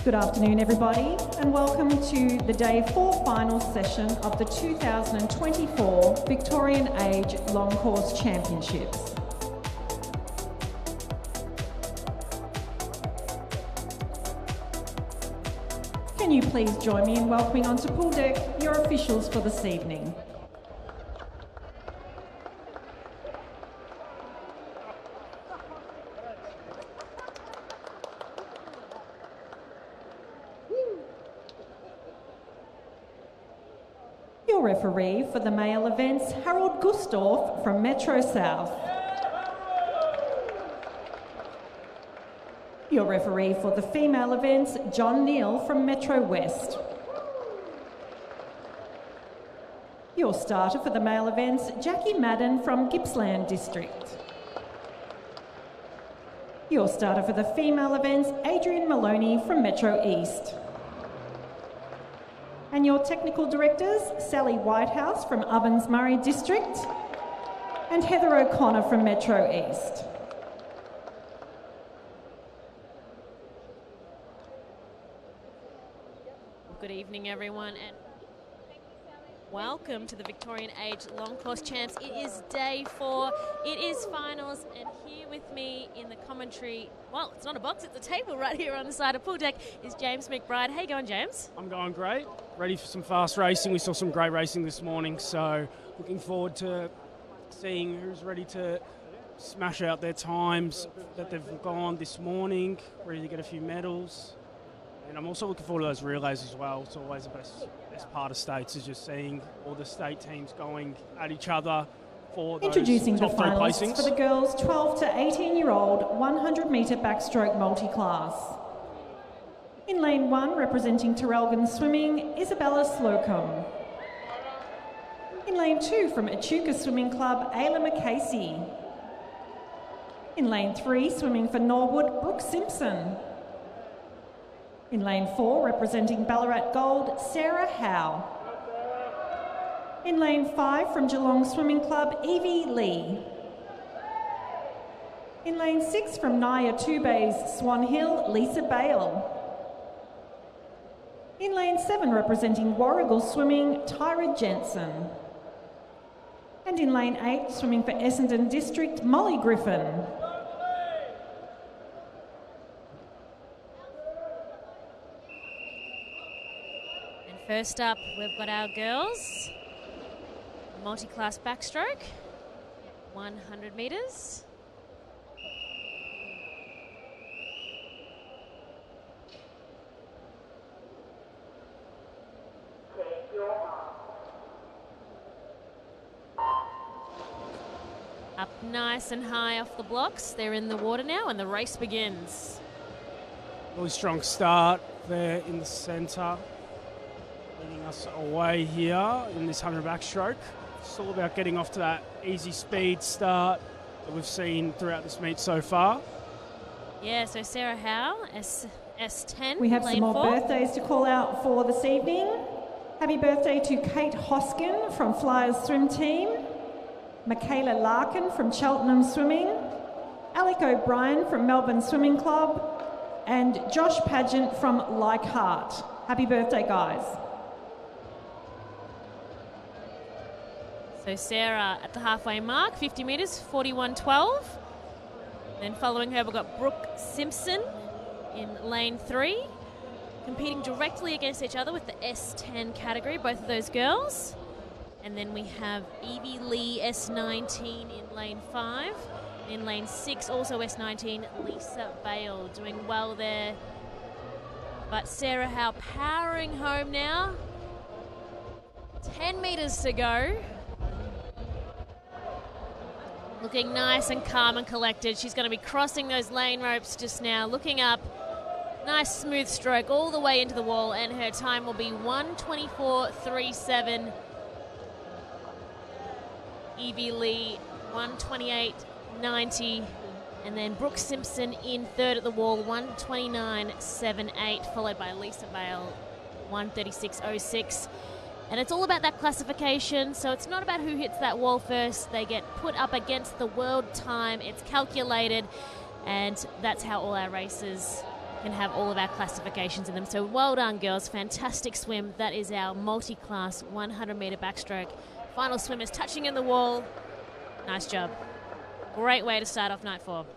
Good afternoon, everybody, and welcome to the Day 4 final session of the 2024 Victorian Age Long Course Championships. Can you please join me in welcoming onto pool deck your officials for this evening? Your referee for the male events, Harold Gustorf from Metro South. Your referee for the female events, John Neal from Metro West. Your starter for the male events, Jackie Madden from Gippsland District. Your starter for the female events, Adrian Maloney from Metro East. And your technical directors, Sally Whitehouse from Ovens Murray District and Heather O'Connor from Metro East. Good evening, everyone, and welcome to the Victorian Age Long Course Champs. It is day 4, it is finals, and here with me in the commentary, well, it's not a box, it's a table right here on the side of pool deck, is James McBride. How you going, James? I'm going great. Ready for some fast racing. We saw some great racing this morning, so looking forward to seeing who's ready to smash out their times that they've gone this morning, ready to get a few medals. And I'm also looking forward to those relays as well. It's always the best part of states is just seeing all the state teams going at each other for those Introducing top the three finalists placings. for the girls 12 to 18-year-old 100 metre backstroke multi-class. In lane 1, representing Terrelgan Swimming, Isabella Slocum. In lane 2, from Echuca Swimming Club, Ayla McCasey. In lane 3, swimming for Norwood, Brooke Simpson. In lane 4, representing Ballarat Gold, Sarah Howe. In lane 5, from Geelong Swimming Club, Evie Lee. In lane 6, from Naya Two Bays, Swan Hill, Lisa Bale. In lane 7, representing Warrigal Swimming, Tyra Jensen. And in lane 8, swimming for Essendon District, Molly Griffin. First up, we've got our girls, multi-class backstroke, 100 metres. Up nice and high off the blocks. They're in the water now and the race begins. Really strong start there in the centre. Leading us away here in this 100 backstroke. It's all about getting off to that easy speed start that we've seen throughout this meet so far. Yeah, so Sarah Howe, S10. We have lane some more 4. birthdays to call out for this evening. Happy birthday to Kate Hoskin from Flyers Swim Team, Michaela Larkin from Cheltenham Swimming, Alec O'Brien from Melbourne Swimming Club, and Josh Pageant from Leichhardt. Happy birthday, guys. So Sarah at the halfway mark, 50 metres, 41.12. Then following her, we've got Brooke Simpson in lane 3, competing directly against each other with the S10 category, both of those girls. And then we have Evie Lee, S19 in lane 5. In lane 6, also S19, Lisa Bale doing well there. But Sarah Howe powering home now. 10 metres to go. Looking nice and calm and collected. She's going to be crossing those lane ropes just now, looking up. Nice smooth stroke all the way into the wall, and her time will be 1:24.37. Evie Lee, 1:28.90. And then Brooke Simpson in third at the wall, 1:29.78, followed by Lisa Bale, 1:36.06. And it's all about that classification, so it's not about who hits that wall first. They get put up against the world time. It's calculated, and that's how all our races can have all of our classifications in them. So well done, girls. Fantastic swim. That is our multi-class 100-metre backstroke. Final swim is touching in the wall. Nice job. Great way to start off night 4.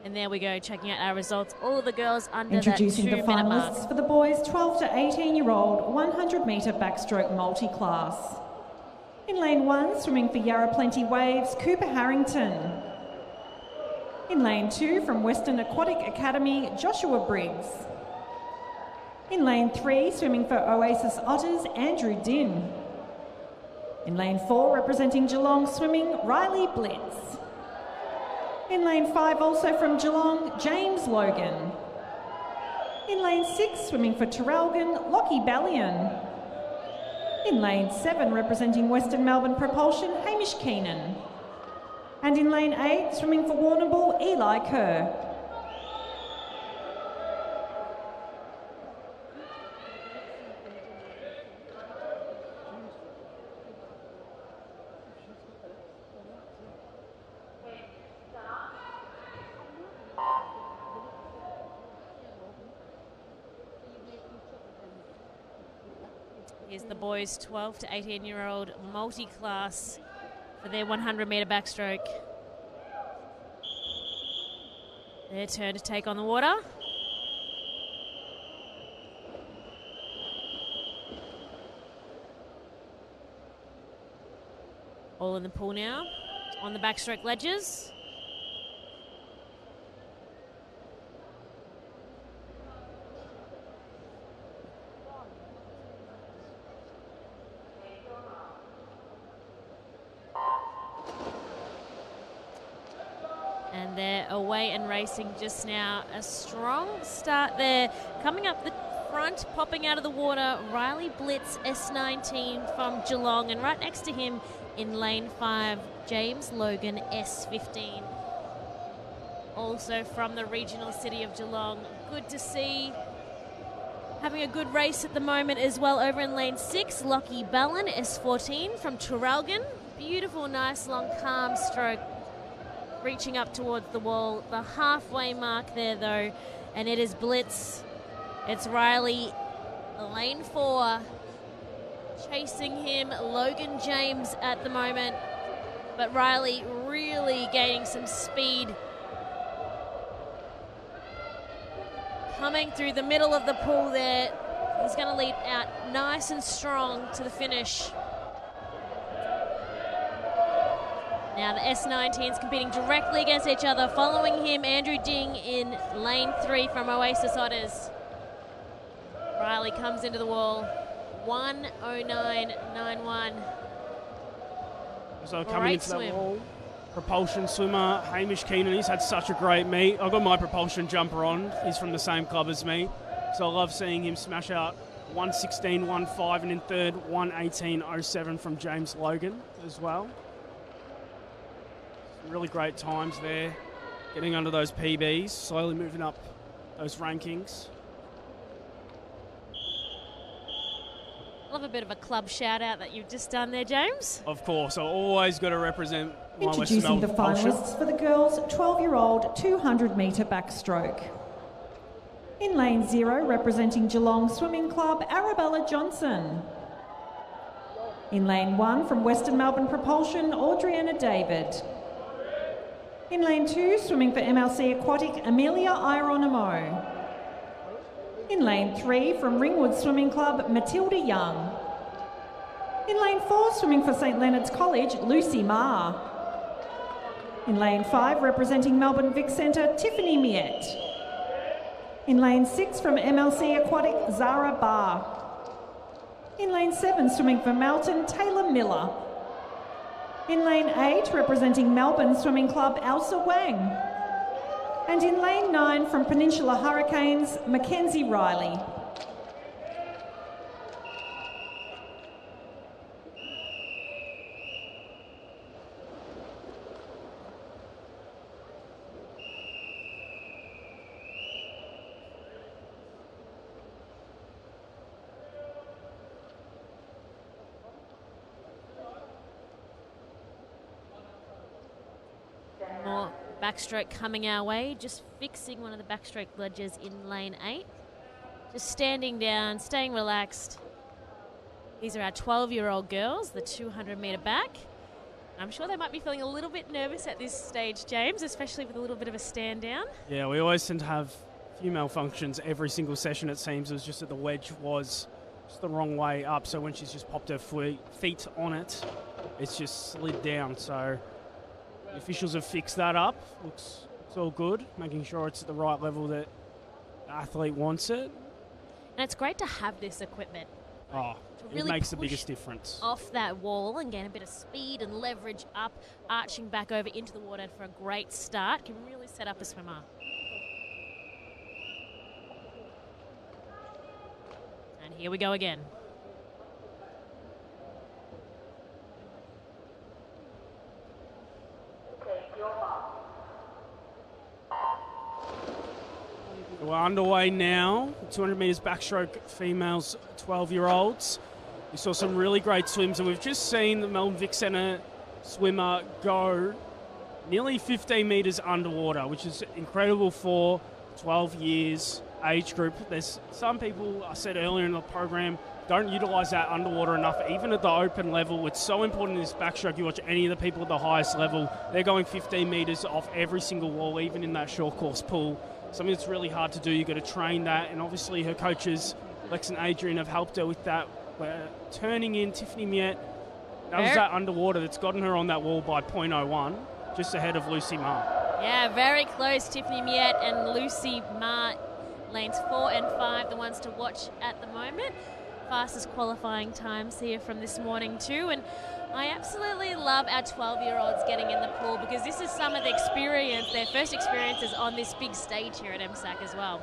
And there we go, checking out our results. All of the girls under Introducing that 2-minute mark. Introducing the finalists for the boys 12 to 18-year-old 100-metre backstroke multi-class. In lane 1, swimming for Yarra Plenty Waves, Cooper Harrington. In lane 2, from Western Aquatic Academy, Joshua Briggs. In lane 3, swimming for Oasis Otters, Andrew Din. In lane 4, representing Geelong Swimming, Riley Blitz. In lane 5, also from Geelong, James Logan. In lane 6, swimming for Traralgon, Lockie Ballion. In lane 7, representing Western Melbourne Propulsion, Hamish Keenan. And in lane 8, swimming for Warrnambool, Eli Kerr. Here's the boys 12 to 18-year-old multi-class for their 100-metre backstroke. Their turn to take on the water. All in the pool now, on the backstroke ledges. And they're away and racing just now. A strong start there. Coming up the front, popping out of the water, Riley Blitz, S19 from Geelong. And right next to him in lane 5, James Logan, S15. Also from the regional city of Geelong. Good to see. Having a good race at the moment as well. Over in lane 6, Lockie Ballin, S14 from Traralgon. Beautiful, nice, long, calm stroke. Reaching up towards the wall. The halfway mark there, though. And it is Blitz. It's Riley, lane 4. Chasing him, Logan James at the moment. But Riley really gaining some speed. Coming through the middle of the pool there. He's going to lead out nice and strong to the finish. Now the S19s competing directly against each other. Following him, Andrew Ding in lane 3 from Oasis Otters. Riley comes into the wall. 1:09.91. So coming into that wall, propulsion swimmer Hamish Keenan. He's had such a great meet. I've got my propulsion jumper on. He's from the same club as me. So I love seeing him smash out 1:16.15, and in third 1:18.07 from James Logan as well. Really great times there, getting under those PBs, slowly moving up those rankings. Love a bit of a club shout out that you've just done there, James. Of course, I always got to represent my Western Introducing the Melbourne propulsion. finalists for the girls 12-year-old 200-metre backstroke. In lane 0, representing Geelong Swimming Club, Arabella Johnson. In lane 1, from Western Melbourne Propulsion, Audriana David. In lane 2, swimming for MLC Aquatic, Amelia Ironimo. In lane 3, from Ringwood Swimming Club, Matilda Young. In lane 4, swimming for St Leonard's College, Lucy Ma. In lane 5, representing Melbourne Vic Centre, Tiffany Miette. In lane 6, from MLC Aquatic, Zara Barr. In lane 7, swimming for Melton, Taylor Miller. In lane 8, representing Melbourne Swimming Club, Elsa Wang. And in lane 9, from Peninsula Hurricanes, Mackenzie Riley. Backstroke coming our way, just fixing one of the backstroke ledges in lane 8. Just standing down, staying relaxed. These are our 12-year-old girls, the 200-metre back. I'm sure they might be feeling a little bit nervous at this stage, James, especially with a little bit of a stand down. Yeah, we always tend to have a few malfunctions every single session, it seems. It was just that the wedge was just the wrong way up, so when she's just popped her feet on it, it's just slid down. So the officials have fixed that up. It's all good, making sure it's at the right level that the athlete wants it. And it's great to have this equipment. It makes the biggest difference. Off that wall and gain a bit of speed and leverage up, arching back over into the water for a great start. Can really set up a swimmer. And here we go again. We're underway now. 200 metres backstroke females, 12-year-olds. We saw some really great swims, and we've just seen the Melbourne Vic Centre swimmer go nearly 15 metres underwater, which is incredible for 12 years age group. There's some people, I said earlier in the program, don't utilise that underwater enough, even at the open level. It's so important in this backstroke. You watch any of the people at the highest level, they're going 15 metres off every single wall, even in that short course pool. Something that's really hard to do. You've got to train that, and obviously her coaches, Lex and Adrian, have helped her with that. We're turning in Tiffany Miette. That was that underwater that's gotten her on that wall by 0.01, just ahead of Lucy Ma. Yeah, very close. Tiffany Miette and Lucy Ma, lanes 4 and 5, the ones to watch at the moment. Fastest qualifying times here from this morning too, and I absolutely love our 12-year-olds getting in the pool because this is some of the experience, their first experiences on this big stage here at MSAC as well.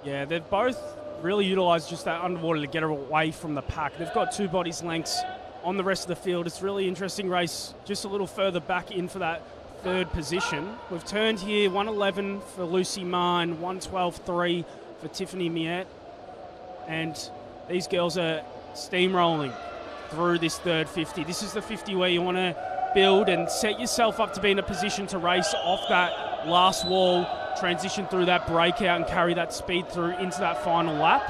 Yeah, they've both really utilised just that underwater to get her away from the pack. They've got 2 bodies lengths on the rest of the field. It's a really interesting race, just a little further back in for that 3rd position. We've turned here 1:11 for Lucy Ma and 1:12.3 for Tiffany Miette, and these girls are steamrolling through this 3rd 50. This is the 50 where you want to build and set yourself up to be in a position to race off that last wall, transition through that breakout and carry that speed through into that final lap.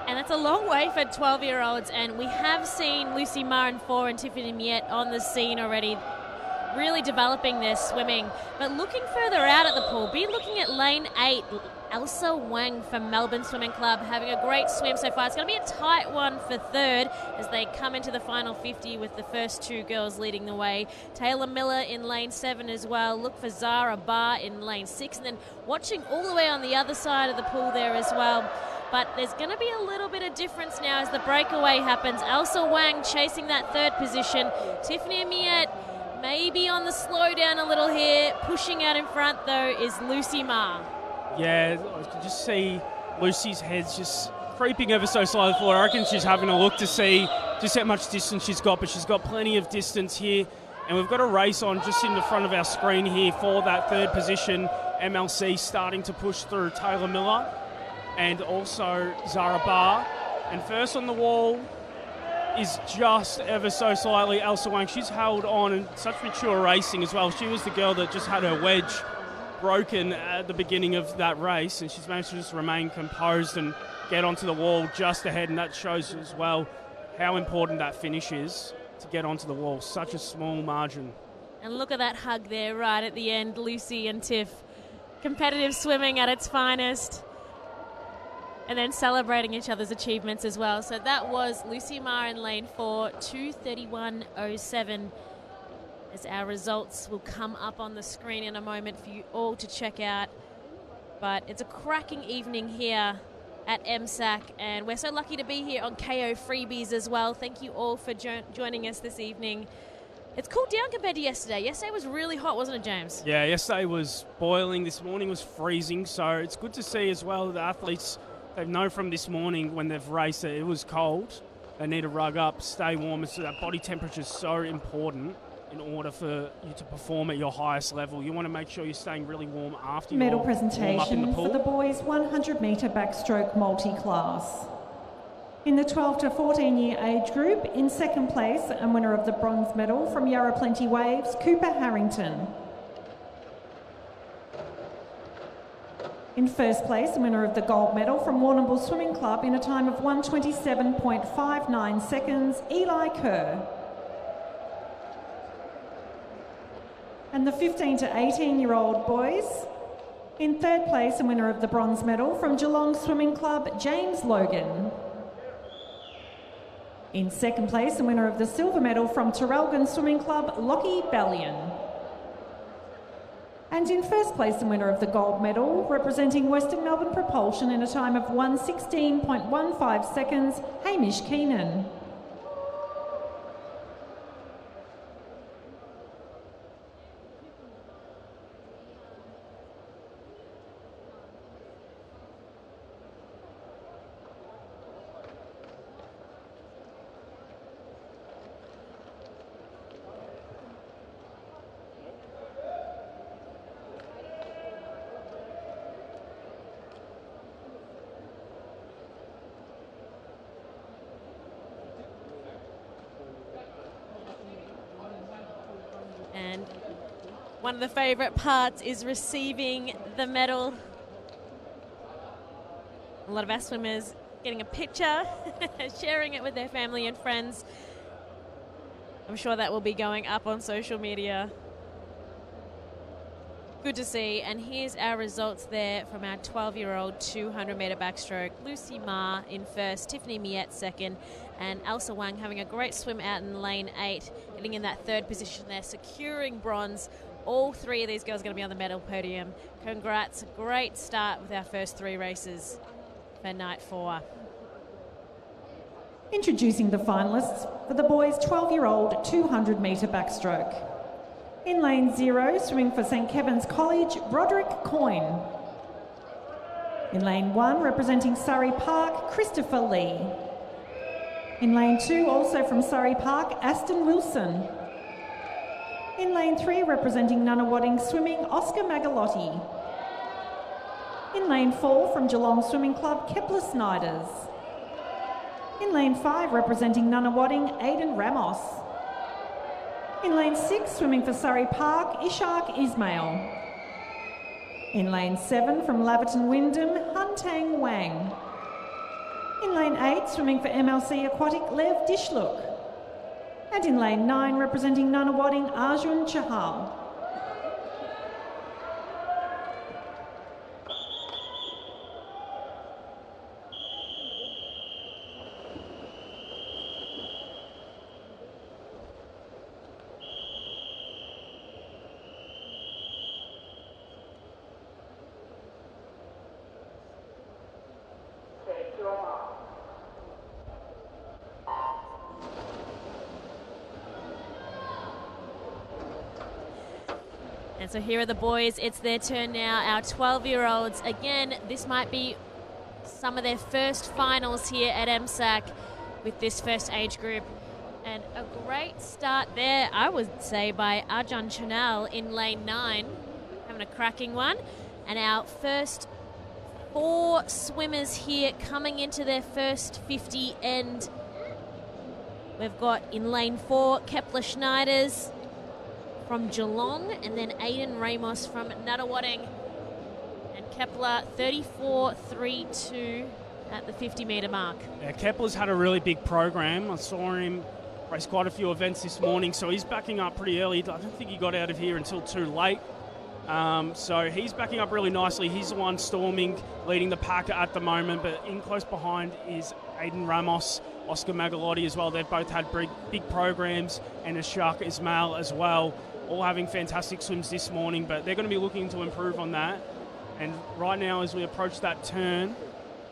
And that's a long way for 12-year-olds, and we have seen Lucy Ma in 4 and Tiffany Miette on the scene already, really developing their swimming. But looking further out at the pool, be looking at lane 8, Elsa Wang from Melbourne Swimming Club, having a great swim so far. It's going to be a tight one for 3rd as they come into the final 50 with the first 2 girls leading the way. Taylor Miller in lane 7 as well. Look for Zara Barr in lane 6, and then watching all the way on the other side of the pool there as well. But there's going to be a little bit of difference now as the breakaway happens. Elsa Wang chasing that 3rd position. Tiffany Miette maybe on the slow down a little here. Pushing out in front though is Lucy Ma. Yeah, I can just see Lucy's head's just creeping ever so slightly forward. I reckon she's having a look to see just how much distance she's got, but she's got plenty of distance here. And we've got a race on just in the front of our screen here for that 3rd position. MLC starting to push through Taylor Miller and also Zara Barr. And first on the wall is just ever so slightly Elsa Wang. She's held on in such mature racing as well. She was the girl that just had her wedge broken at the beginning of that race, and she's managed to just remain composed and get onto the wall just ahead, and that shows as well how important that finish is to get onto the wall. Such a small margin. And look at that hug there right at the end, Lucy and Tiff. Competitive swimming at its finest. And then celebrating each other's achievements as well. So that was Lucy Ma in lane 4, 2:31.07. As our results will come up on the screen in a moment for you all to check out. But it's a cracking evening here at MSAC, and we're so lucky to be here on KO Freebies as well. Thank you all for joining us this evening. It's cooled down compared to yesterday. Yesterday was really hot, wasn't it, James? Yeah, yesterday was boiling. This morning was freezing, so it's good to see as well the athletes, they know from this morning when they've raced that it was cold. They need to rug up, stay warm, so that body temperature is so important. In order for you to perform at your highest level, you want to make sure you're staying really warm after medal you're warm up in presentation the pool. For the boys 100 metre backstroke multi-class. In the 12 to 14 year age group, in 2nd place and winner of the bronze medal from Yarra Plenty Waves, Cooper Harrington. In first place, the winner of the gold medal from Warrnambool Swimming Club in a time of 1:27.59 seconds, Eli Kerr. And the 15 to 18-year-old boys. In third place, the winner of the bronze medal from Geelong Swimming Club, James Logan. In second place, the winner of the silver medal from Traralgon Swimming Club, Lockie Ballion. And in first place, the winner of the gold medal, representing Western Melbourne Propulsion in a time of 1:16.15 seconds, Hamish Keenan. And one of the favourite parts is receiving the medal. A lot of our swimmers getting a picture, sharing it with their family and friends. I'm sure that will be going up on social media. Good to see. And here's our results there from our 12-year-old 200-metre backstroke. Lucy Ma in first, Tiffany Miette second, and Elsa Wang having a great swim out in lane 8, getting in that third position there, securing bronze. All three of these girls are going to be on the medal podium. Congrats. Great start with our first 3 races for night 4. Introducing the finalists for the boys' 12-year-old 200-metre backstroke. In lane 0, swimming for St Kevin's College, Broderick Coyne. In lane 1, representing Surrey Park, Christopher Lee. In lane 2, also from Surrey Park, Aston Wilson. In lane 3, representing Nunawading Swimming, Oscar Magalotti. In lane 4, from Geelong Swimming Club, Kepler Snyders. In lane 5, representing Nunawading, Aidan Ramos. In lane 6, swimming for Surrey Park, Ishak Ismail. In lane 7, from Laverton Wyndham, Huntang Wang. In lane 8, swimming for MLC Aquatic, Lev Dishluk. And in lane 9, representing Nunawading, Arjun Chahal. And so here are the boys. It's their turn now. Our 12-year-olds. Again, this might be some of their first finals here at MSAC with this first age group. And a great start there, I would say, by Arjun Chanel in lane 9, having a cracking one. And our first 4 swimmers here coming into their first 50 end. We've got in lane 4, Kepler Schneiders from Geelong, and then Aidan Ramos from Nunawading. And Kepler 34.32 at the 50-metre mark. Yeah, Kepler's had a really big program. I saw him race quite a few events this morning, so he's backing up pretty early. I don't think he got out of here until too late. So he's backing up really nicely. He's the one storming, leading the pack at the moment, but in close behind is Aidan Ramos, Oscar Magalotti as well. They've both had big programs, and Ishaq Ismail as well, all having fantastic swims this morning, but they're going to be looking to improve on that. And right now, as we approach that turn,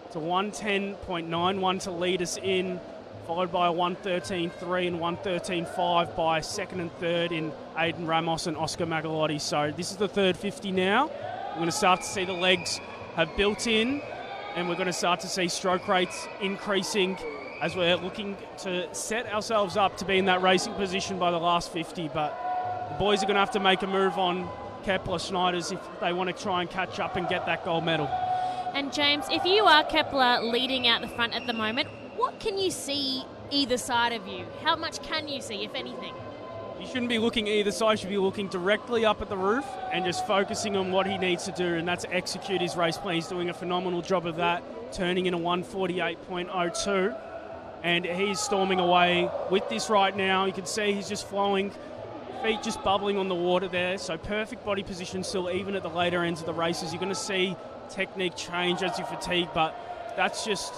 it's a 110.91 to lead us in, followed by a 113.3 and 113.5 by second and third in Aidan Ramos and Oscar Magalotti. So this is the third 50 now. We're going to start to see the legs have built in, and we're going to start to see stroke rates increasing as we're looking to set ourselves up to be in that racing position by the last 50. But the boys are going to have to make a move on Kepler Schneiders if they want to try and catch up and get that gold medal. And James, if you are Kepler leading out the front at the moment, what can you see either side of you? How much can you see, if anything? He shouldn't be looking either side. He should be looking directly up at the roof and just focusing on what he needs to do, and that's execute his race plan. He's doing a phenomenal job of that, turning in a 1:48.02, and he's storming away with this right now. You can see he's just flowing, feet just bubbling on the water there, so perfect body position still, even at the later ends of the races. You're going to see technique change as you fatigue, but that's just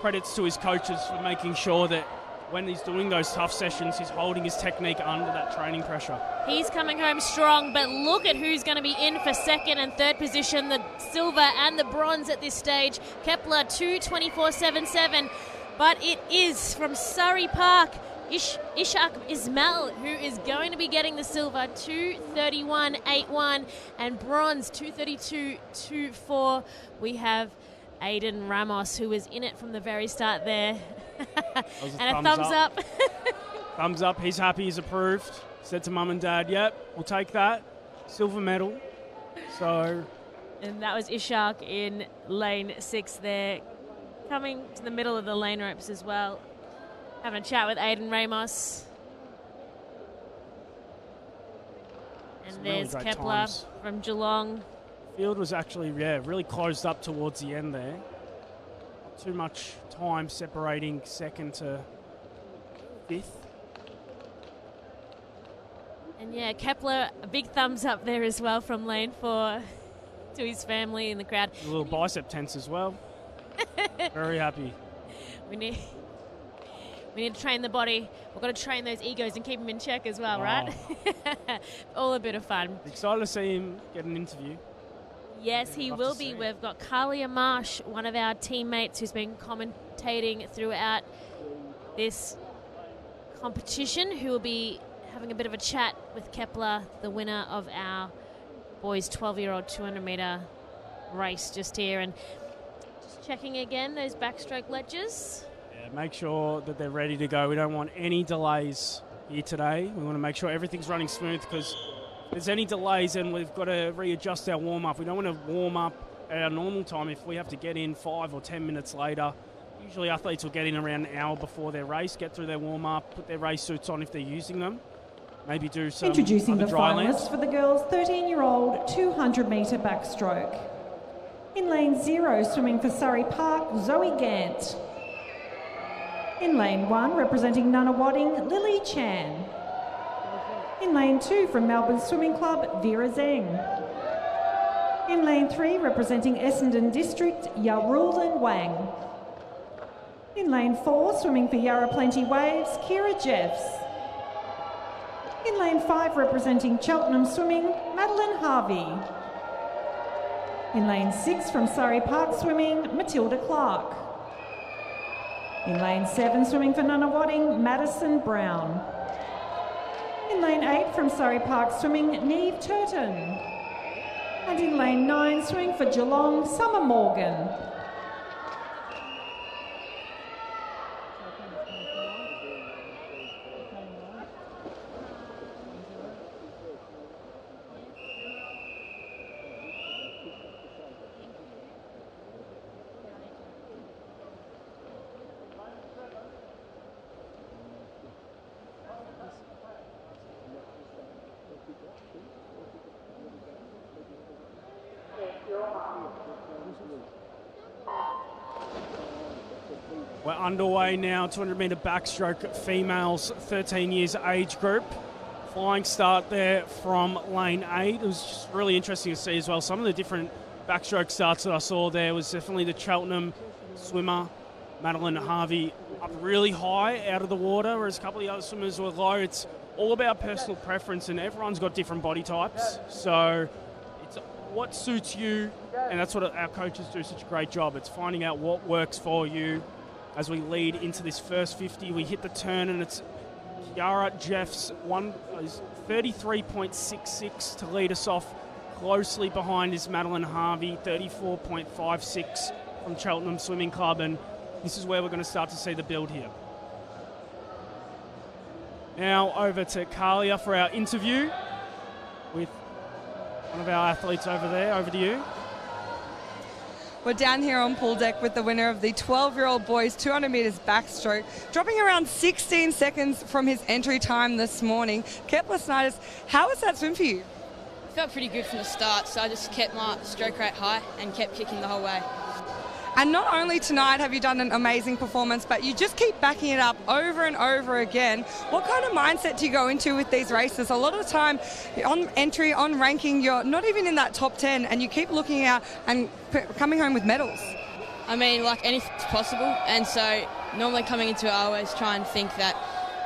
credits to his coaches for making sure that when he's doing those tough sessions, he's holding his technique under that training pressure. He's coming home strong, but look at who's going to be in for second and third position, the silver and the bronze at this stage. Kepler 2:24.77, but it is from Surrey Park, Ishak Ismail, who is going to be getting the silver, 2:31.81, and bronze, 2:32.24. We have Aiden Ramos, who was in it from the very start there. And a thumbs up. Thumbs up. He's happy. He's approved. Said to mum and dad, yep, we'll take that. Silver medal. So. And that was Ishak in lane 6 there. Coming to the middle of the lane ropes as well. Having a chat with Aiden Ramos. And some there's really Kepler times from Geelong. Field was actually, really closed up towards the end there. Not too much time separating second to fifth. And Kepler, a big thumbs up there as well from lane 4 to his family in the crowd. A little bicep tense as well. Very happy. We need to train the body. We've got to train those egos and keep them in check as well, right? All a bit of fun. Excited to see him get an interview. Yes, he will be. We've got Kalia Marsh, one of our teammates who's been commentating throughout this competition, who will be having a bit of a chat with Kepler, the winner of our boys 12-year-old 200-metre race just here. And just checking again those backstroke ledges. Yeah, make sure that they're ready to go. We don't want any delays here today. We want to make sure everything's running smooth, because if there's any delays, then we've got to readjust our warm-up. We don't want to warm up at our normal time if we have to get in 5 or 10 minutes later. Usually athletes will get in around an hour before their race, get through their warm-up, put their race suits on if they're using them. Maybe do some Introducing the dry finalists lands. for the girls' 13-year-old 200-metre backstroke. In lane 0, swimming for Surrey Park, Zoe Gant. In lane 1, representing Nunawading, Lily Chan. In lane 2, from Melbourne Swimming Club, Vera Zeng. In lane 3, representing Essendon District, Yarulin Wang. In lane 4, swimming for Yarra Plenty Waves, Kira Jeffs. In lane 5, representing Cheltenham Swimming, Madeline Harvey. In lane 6, from Surrey Park Swimming, Matilda Clark. In lane 7, swimming for Nunawading, Madison Brown. In lane 8, from Surrey Park Swimming, Neve Turton. And in lane 9, swimming for Geelong, Summer Morgan. We're underway now, 200-metre backstroke, females, 13 years age group. Flying start there from lane 8. It was just really interesting to see as well. Some of the different backstroke starts that I saw there was definitely the Cheltenham swimmer, Madeline Harvey, up really high out of the water, whereas a couple of the other swimmers were low. It's all about personal preference, and everyone's got different body types. So it's what suits you, and that's what our coaches do such a great job. It's finding out what works for you. As we lead into this first 50, we hit the turn, and it's Kiara Jeffs, 33.66 to lead us off. Closely behind is Madeline Harvey, 34.56 from Cheltenham Swimming Club, and this is where we're going to start to see the build here. Now over to Kalia for our interview with one of our athletes over there. Over to you. We're down here on pool deck with the winner of the 12-year-old boys 200 metres backstroke, dropping around 16 seconds from his entry time this morning. Kepler Snyders, how was that swim for you? It felt pretty good from the start, so I just kept my stroke rate high and kept kicking the whole way. And not only tonight have you done an amazing performance, but you just keep backing it up over and over again. What kind of mindset do you go into with these races? A lot of the time, on entry, on ranking, you're not even in that top 10, and you keep looking out and coming home with medals. I mean, like, anything's possible, and so normally coming into it, I always try and think that,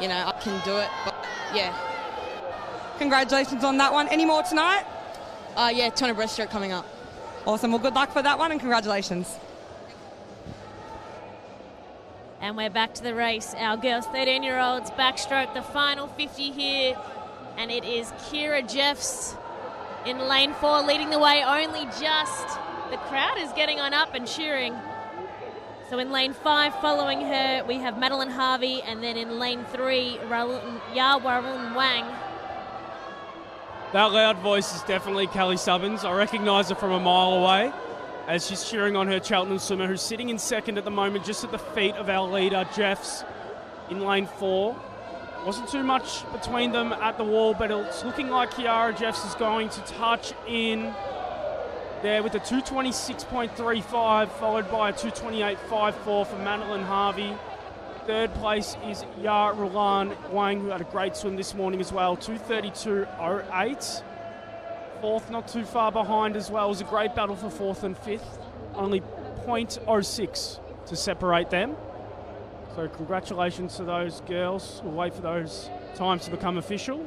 you know, I can do it, but yeah. Congratulations on that one. Any more tonight? Yeah, 200 breaststroke coming up. Awesome. Well, good luck for that one, and congratulations. And we're back to the race. Our girls 13-year-olds backstroke, the final 50 here. And it is Kira Jeffs in lane 4 leading the way, only just. The crowd is getting on up and cheering. So in lane 5 following her, we have Madeline Harvey, and then in lane 3, Warun Wang. That loud voice is definitely Kelly Subbins. I recognise her from a mile away as she's cheering on her Cheltenham swimmer, who's sitting in second at the moment, just at the feet of our leader, Jeffs, in lane 4. Wasn't too much between them at the wall, but it's looking like Kiara Jeffs is going to touch in there with a 226.35, followed by a 228.54 for Madeline Harvey. Third place is Ya Rulan Wang, who had a great swim this morning as well, 232.08. Fourth, not too far behind as well. It was a great battle for fourth and fifth. Only 0.06 to separate them. So congratulations to those girls. We'll wait for those times to become official.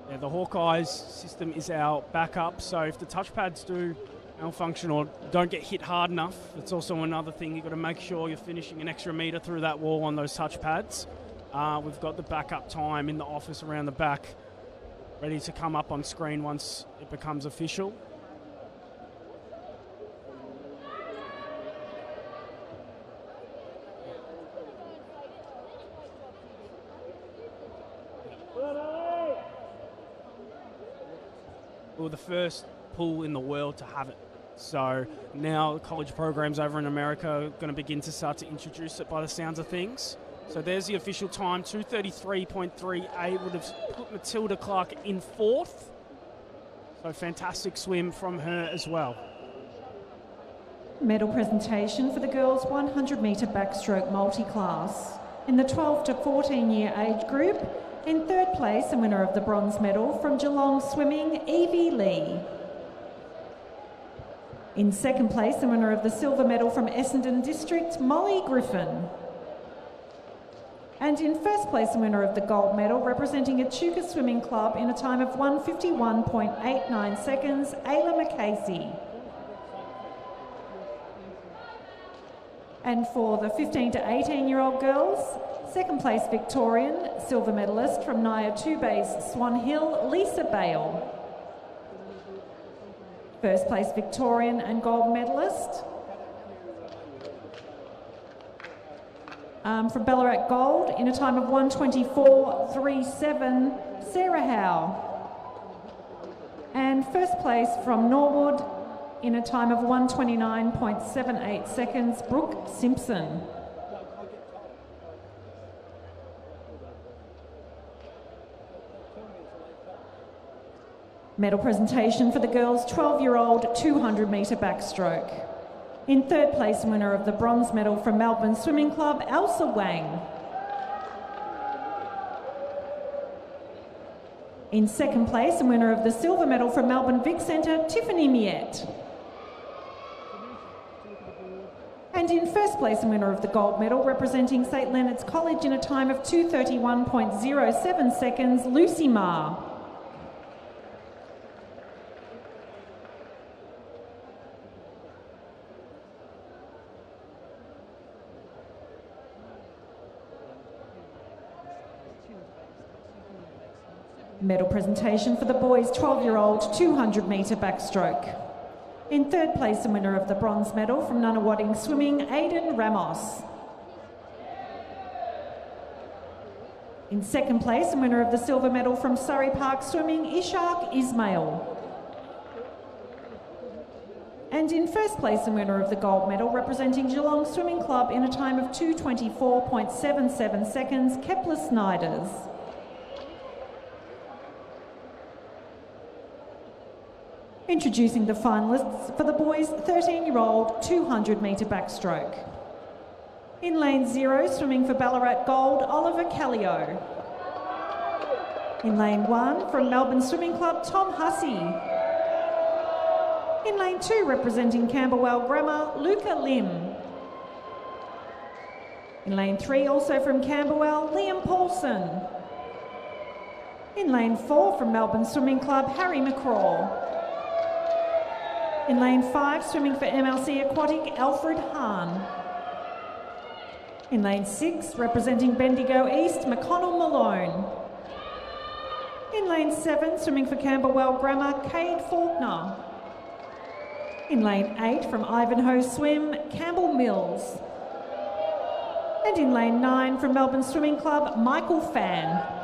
Yeah, the Hawkeyes system is our backup, so if the touchpads do malfunction or don't get hit hard enough, it's also another thing. You've got to make sure you're finishing an extra metre through that wall on those touchpads. We've got the backup time in the office around the back ready to come up on screen once it becomes official. We were the first pool in the world to have it. So now the college programs over in America are going to begin to start to introduce it by the sounds of things. So there's the official time, 2:33.38 would have put Matilda Clark in fourth. So fantastic swim from her as well. Medal presentation for the girls 100 metre backstroke multi-class. In the 12 to 14 year age group, in third place, the winner of the bronze medal from Geelong Swimming, Evie Lee. In second place, the winner of the silver medal from Essendon District, Molly Griffin. And in first place, the winner of the gold medal, representing Echuca Swimming Club in a time of 1:51.89 seconds, Ayla McCasey. And for the 15 to 18-year-old girls, second place Victorian, silver medalist from Naya 2 Base, Swan Hill, Lisa Bale. First place Victorian and gold medalist from Ballarat Gold in a time of 1:24.37, Sarah Howe. And first place from Norwood in a time of 1:29.78 seconds, Brooke Simpson. Medal presentation for the girls 12-year-old 200 metre backstroke. In third place, winner of the bronze medal from Melbourne Swimming Club, Elsa Wang. In second place, and winner of the silver medal from Melbourne Vic Centre, Tiffany Miette. And in first place, and winner of the gold medal, representing St Leonard's College in a time of 2:31.07 seconds, Lucy Ma. Medal presentation for the boys 12-year-old 200 metre backstroke. In third place, the winner of the bronze medal from Nunawading Swimming, Aidan Ramos. In second place, and winner of the silver medal from Surrey Park Swimming, Ishaq Ismail. And in first place, and winner of the gold medal, representing Geelong Swimming Club in a time of 2:24.77 seconds, Kepler Snyders. Introducing the finalists for the boys' 13-year-old 200-metre backstroke. In lane 0, swimming for Ballarat Gold, Oliver Callio. In lane 1, from Melbourne Swimming Club, Tom Hussey. In lane 2, representing Camberwell Grammar, Luca Lim. In lane 3, also from Camberwell, Liam Paulson. In lane 4, from Melbourne Swimming Club, Harry McCraw. In lane 5, swimming for MLC Aquatic, Alfred Hahn. In lane 6, representing Bendigo East, McConnell Malone. In lane 7, swimming for Camberwell Grammar, Cade Faulkner. In lane 8, from Ivanhoe Swim, Campbell Mills. And in lane 9, from Melbourne Swimming Club, Michael Fan.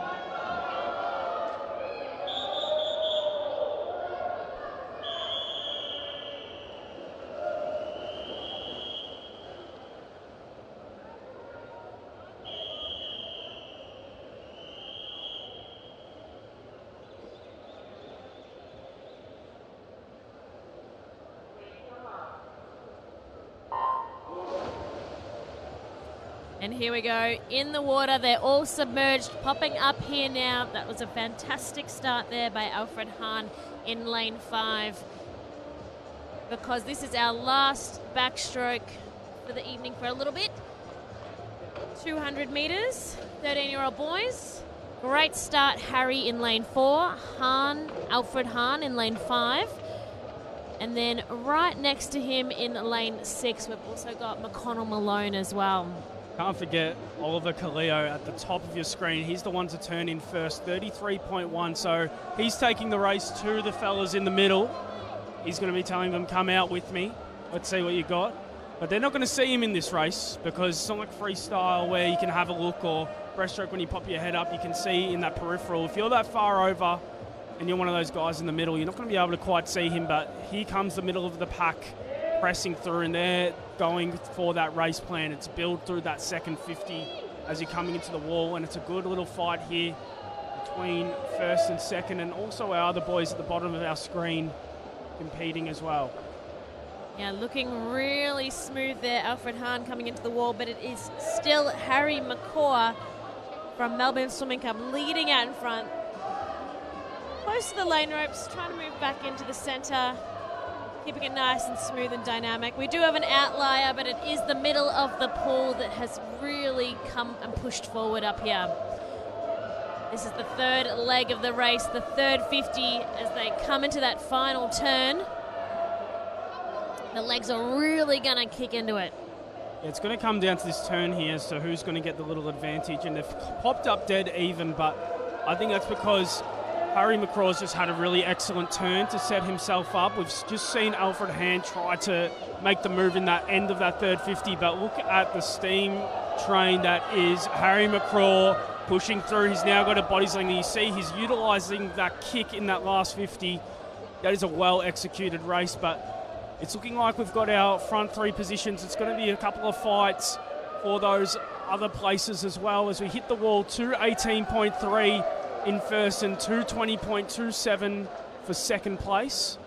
And here we go, in the water, they're all submerged, popping up here now. That was a fantastic start there by Alfred Hahn in lane 5. Because this is our last backstroke for the evening for a little bit. 200 metres, 13-year-old boys. Great start, Harry in lane 4, Alfred Hahn in lane 5. And then right next to him in lane 6, we've also got McConnell Malone as well. Can't forget Oliver Callio at the top of your screen. He's the one to turn in first, 33.1. So he's taking the race to the fellas in the middle. He's going to be telling them, come out with me. Let's see what you got. But they're not going to see him in this race because it's not like freestyle where you can have a look, or breaststroke when you pop your head up, you can see in that peripheral. If you're that far over and you're one of those guys in the middle, you're not going to be able to quite see him. But here comes the middle of the pack pressing through, and they're going for that race plan. It's build through that second 50 as you're coming into the wall, and it's a good little fight here between first and second, and also our other boys at the bottom of our screen competing as well. Yeah, looking really smooth there, Alfred Hahn coming into the wall, but it is still Harry McCaw from Melbourne Swimming Club leading out in front. Close to the lane ropes, trying to move back into the centre, keeping it nice and smooth and dynamic. We do have an outlier, but it is the middle of the pool that has really come and pushed forward up here. This is the third leg of the race, the third 50 as they come into that final turn. The legs are really going to kick into it. It's going to come down to this turn here, so who's going to get the little advantage, and they've popped up dead even, but I think that's because Harry McCraw's just had a really excellent turn to set himself up. We've just seen Alfred Hahn try to make the move in that end of that third 50, but look at the steam train that is Harry McCraw pushing through. He's now got a body sling. You see he's utilising that kick in that last 50. That is a well-executed race, but it's looking like we've got our front three positions. It's going to be a couple of fights for those other places as well as we hit the wall. 2:18.3 in first and 2:20.27 for second place.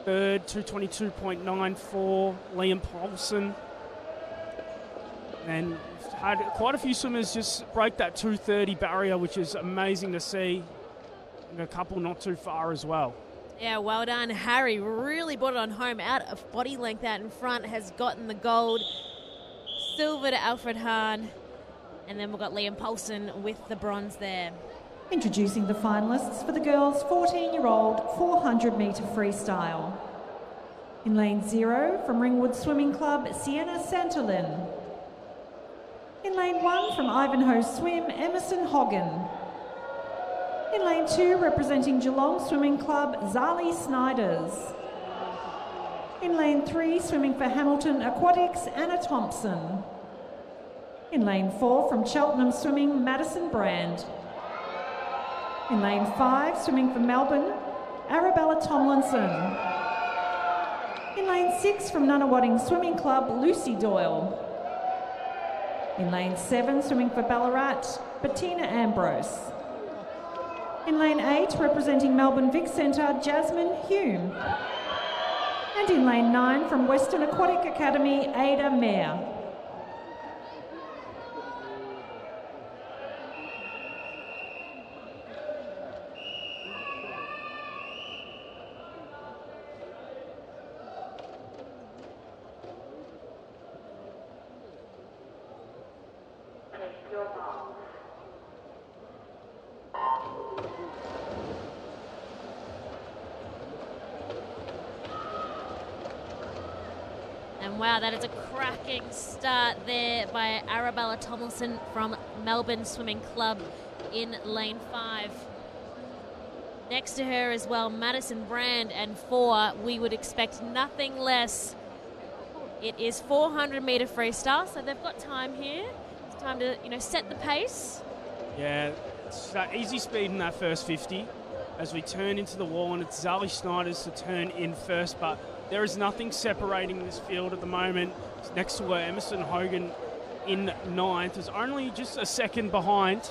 Third, 2:22.94, Liam Paulson. And we've had quite a few swimmers just break that 2:30 barrier, which is amazing to see. And a couple not too far as well. Yeah, well done, Harry. Really brought it on home. Out of body length out in front, has gotten the gold. Silver to Alfred Hahn. And then we've got Liam Paulson with the bronze there. Introducing the finalists for the girls' 14-year-old 400-metre freestyle. In lane 0, from Ringwood Swimming Club, Sienna Santolin. In lane 1, from Ivanhoe Swim, Emerson Hoggan. In lane 2, representing Geelong Swimming Club, Zali Snyders. In lane 3, swimming for Hamilton Aquatics, Anna Thompson. In lane 4 from Cheltenham Swimming, Madison Brand. In lane 5, swimming for Melbourne, Arabella Tomlinson. In lane 6 from Nunawading Swimming Club, Lucy Doyle. In lane 7, swimming for Ballarat, Bettina Ambrose. In lane 8, representing Melbourne Vic Centre, Jasmine Hume. And in lane 9, from Western Aquatic Academy, Ada Mayer. And wow, that is a cracking start there by Arabella Tomlinson from Melbourne Swimming Club in lane 5. Next to her as well, Madison Brand, and 4, we would expect nothing less. It is 400 metre freestyle, so they've got time here. It's time to, set the pace. Yeah, it's that easy speed in that first 50 as we turn into the wall, and it's Zali Schneider's to turn in first, but there is nothing separating this field at the moment. Next to her, Emerson Hogan in 9th is only just a second behind,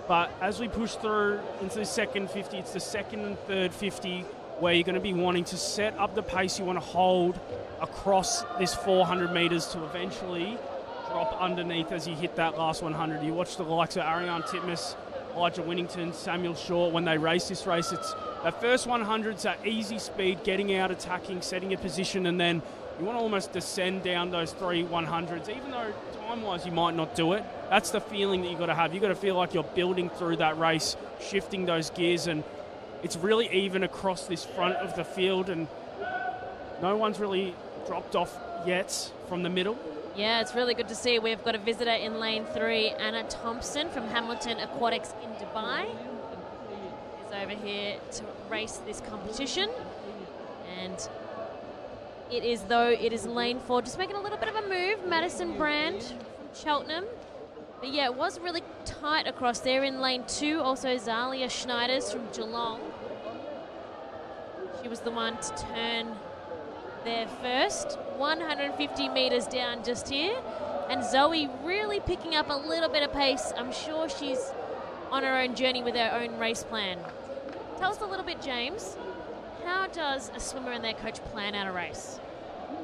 but as we push through into the second 50, it's the second and third 50 where you're going to be wanting to set up the pace you want to hold across this 400 metres to eventually drop underneath as you hit that last 100. You watch the likes of Ariane Titmus, Elijah Winnington, Samuel Short when they race this race. It's that first 100's that easy speed, getting out, attacking, setting a position, and then you want to almost descend down those 3 100s, even though time-wise you might not do it. That's the feeling that you've got to have. You've got to feel like you're building through that race, shifting those gears, and it's really even across this front of the field, and no one's really dropped off yet from the middle. Yeah, it's really good to see. We've got a visitor in lane 3, Anna Thompson from Hamilton Aquatics in Dubai. Is over here to race this competition. And it is lane 4, just making a little bit of a move. Madison Brand from Cheltenham. But yeah, it was really tight across there in lane 2. Also Zalia Schneiders from Geelong. She was the one to turn there first. 150 metres down just here. And Zoe really picking up a little bit of pace. I'm sure she's on her own journey with her own race plan. Tell us a little bit, James. How does a swimmer and their coach plan out a race?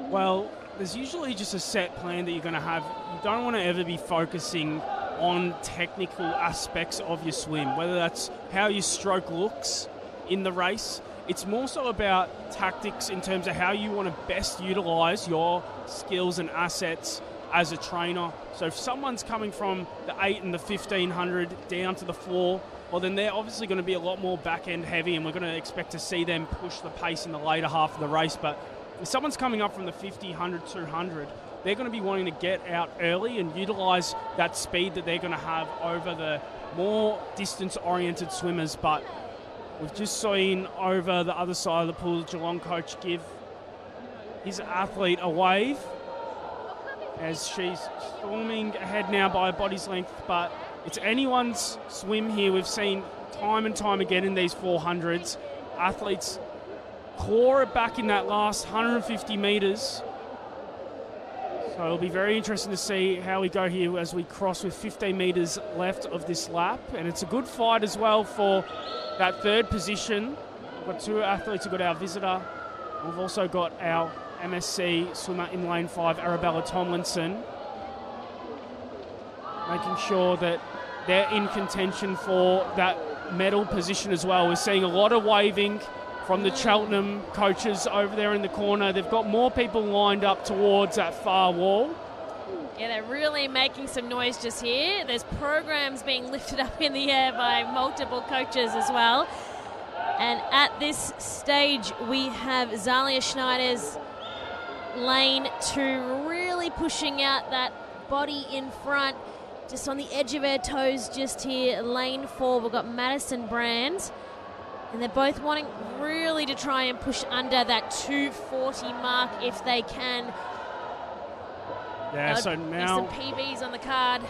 Well, there's usually just a set plan that you're going to have. You don't want to ever be focusing on technical aspects of your swim, whether that's how your stroke looks in the race. It's more so about tactics in terms of how you want to best utilise your skills and assets as a trainer. So if someone's coming from the 8 and the 1500 down to the floor, well, then they're obviously going to be a lot more back-end heavy, and we're going to expect to see them push the pace in the later half of the race. But if someone's coming up from the 50, 100, 200, they're going to be wanting to get out early and utilise that speed that they're going to have over the more distance-oriented swimmers. But we've just seen over the other side of the pool, the Geelong coach give his athlete a wave as she's storming ahead now by a body's length, but it's anyone's swim here. We've seen time and time again in these 400s, athletes claw it back in that last 150 metres. So it'll be very interesting to see how we go here as we cross with 15 metres left of this lap. And it's a good fight as well for that third position. We've got 2 athletes. We've got our visitor. We've also got our MSC swimmer in lane 5, Arabella Tomlinson, making sure that they're in contention for that medal position as well. We're seeing a lot of waving from the Cheltenham coaches over there in the corner. They've got more people lined up towards that far wall. Yeah, they're really making some noise just here. There's programs being lifted up in the air by multiple coaches as well. And at this stage, we have Zalia Schneider's lane 2 really pushing out that body in front, just on the edge of her toes just here. Lane 4, we've got Madison Brand. And they're both wanting really to try and push under that 240 mark if they can. Yeah, so now some PBs on the card.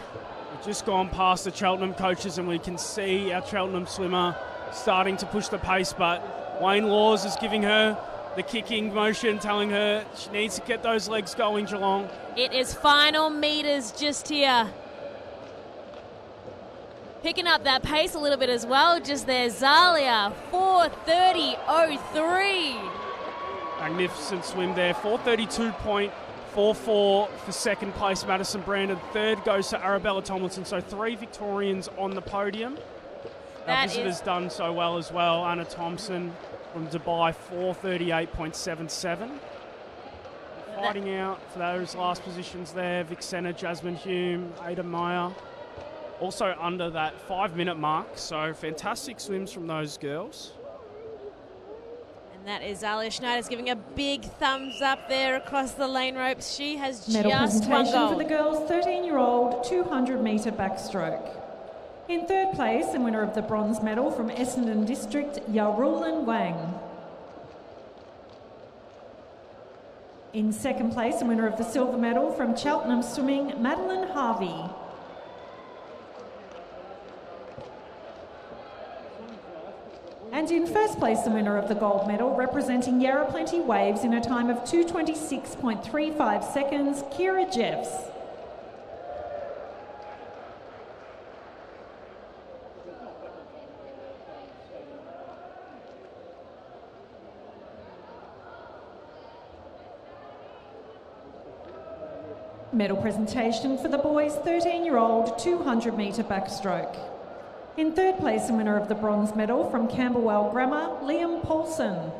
we've just gone past the Cheltenham coaches and we can see our Cheltenham swimmer starting to push the pace, but Wayne Laws is giving her the kicking motion, telling her she needs to get those legs going, Geelong. It is final meters just here. Picking up that pace a little bit as well, just there, Zalia, 4:30.03. Magnificent swim there, 4:32.44 for second place, Madison Brandon. Third goes to Arabella Tomlinson, so 3 Victorians on the podium. Our visitors done so well as well. Anna Thompson from Dubai, 4:38.77. Fighting out for those last positions there, Vic Senna, Jasmine Hume, Ada Meyer. Also under that 5-minute mark, so fantastic swims from those girls. And that is Zalia Schneider's giving a big thumbs up there across the lane ropes. She has Medal just one presentation goal. for the girls' 13-year-old 200-metre backstroke. In third place, and winner of the bronze medal from Essendon District, Yarulin Wang. In second place, and winner of the silver medal from Cheltenham Swimming, Madeline Harvey. And in first place, the winner of the gold medal, representing Yarra Plenty Waves in a time of 2:26.35 seconds, Kira Jeffs. Medal presentation for the boys' 13-year-old 200-metre backstroke. In third place, and winner of the bronze medal from Camberwell Grammar, Liam Paulson.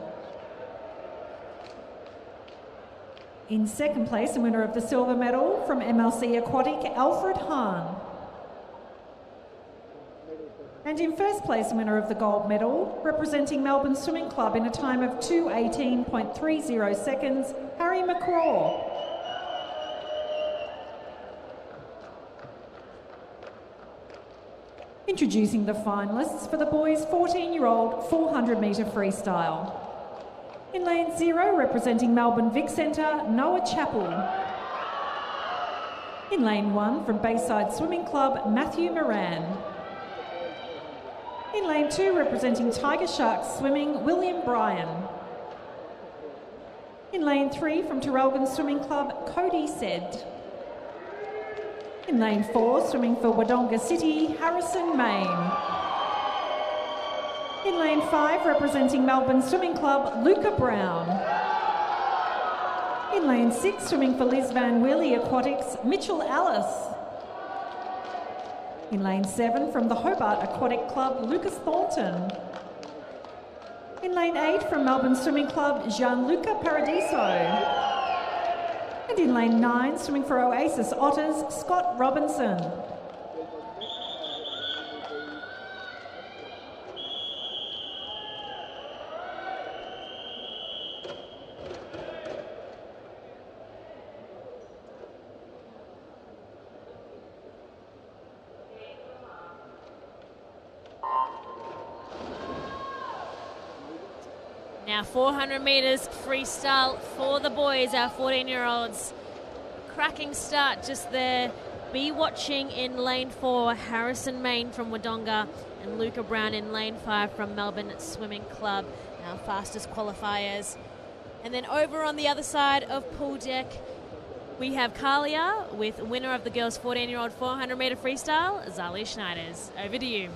In second place, and winner of the silver medal from MLC Aquatic, Alfred Hahn. And in first place, and winner of the gold medal, representing Melbourne Swimming Club in a time of 2:18.30 seconds, Harry McCraw. Introducing the finalists for the boys' 14-year-old 400-metre freestyle. In lane 0, representing Melbourne Vic Centre, Noah Chappell. In lane 1, from Bayside Swimming Club, Matthew Moran. In lane 2, representing Tiger Sharks Swimming, William Bryan. In lane 3, from Terrelgan Swimming Club, Cody Sed. In lane 4, swimming for Wodonga City, Harrison Main. In lane 5, representing Melbourne Swimming Club, Luca Brown. In lane 6, swimming for Liz Van Wheelie Aquatics, Mitchell Ellis. In lane 7, from the Hobart Aquatic Club, Lucas Thornton. In lane 8, from Melbourne Swimming Club, Gianluca Paradiso. And in lane 9, swimming for Oasis Otters, Scott Robinson. Now 400 metres freestyle for the boys, our 14-year-olds. Cracking start just there. Be watching in lane 4, Harrison Main from Wodonga and Luca Brown in lane 5 from Melbourne Swimming Club, our fastest qualifiers. And then over on the other side of pool deck, we have Kalia with winner of the girls' 14-year-old 400-metre freestyle, Zalia Schneiders. Over to you.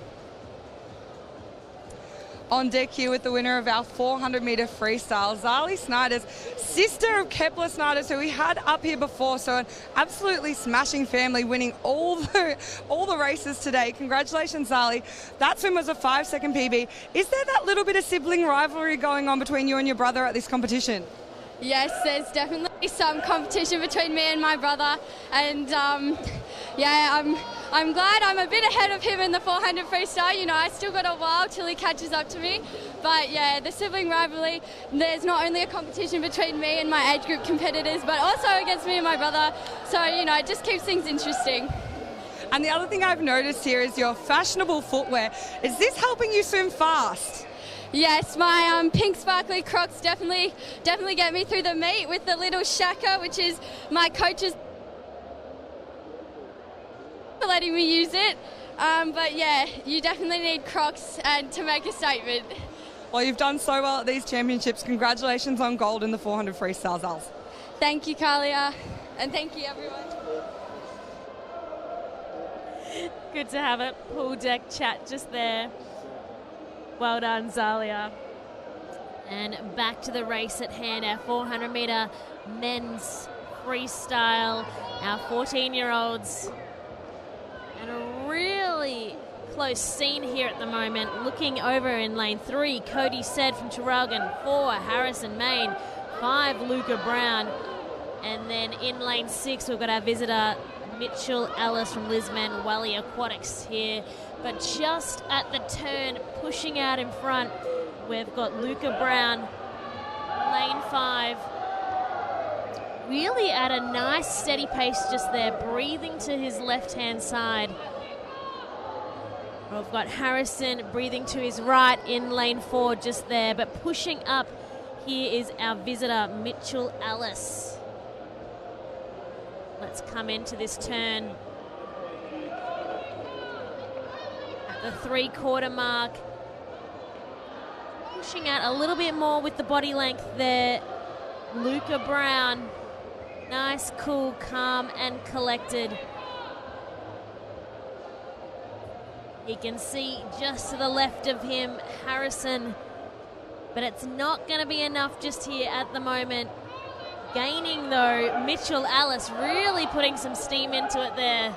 On deck here with the winner of our 400-metre freestyle, Zalia Schneiders, sister of Kepler Schneiders, who we had up here before. So an absolutely smashing family, winning all the races today. Congratulations, Zalia. That swim was a 5-second PB. Is there that little bit of sibling rivalry going on between you and your brother at this competition? Yes, there's definitely some competition between me and my brother, and yeah, I'm glad I'm a bit ahead of him in the 400 freestyle. You know, I still got a while till he catches up to me, but yeah, the sibling rivalry, there's not only a competition between me and my age group competitors, but also against me and my brother, so you know, it just keeps things interesting. And the other thing I've noticed here is your fashionable footwear. Is this helping you swim fast? Yes, my pink sparkly Crocs definitely get me through the meet, with the little Shaka, which is my coach's for letting me use it. But yeah, you definitely need Crocs and to make a statement. Well, you've done so well at these championships. Congratulations on gold in the 400 freestyle, Zals. Thank you, Kalia, and thank you, everyone. Good to have a pool deck chat just there. Well done, Zalia. And back to the race at hand, our 400-metre men's freestyle, our 14-year-olds. And a really close scene here at the moment. Looking over in lane 3, Cody Said from Traralgon, 4, Harrison Main, 5, Luca Brown. And then in lane 6, we've got our visitor, Mitchell Ellis from Lisman Wally Aquatics here. But just at the turn, pushing out in front, we've got Luca Brown, lane 5. Really at a nice steady pace just there, breathing to his left-hand side. We've got Harrison breathing to his right in lane 4 just there, but pushing up here is our visitor, Mitchell Ellis. Let's come into this turn. At the 3/4 mark. Pushing out a little bit more with the body length there. Luca Brown. Nice, cool, calm and collected. You can see just to the left of him, Harrison. But it's not going to be enough just here at the moment. Gaining though, Mitchell Ellis really putting some steam into it there.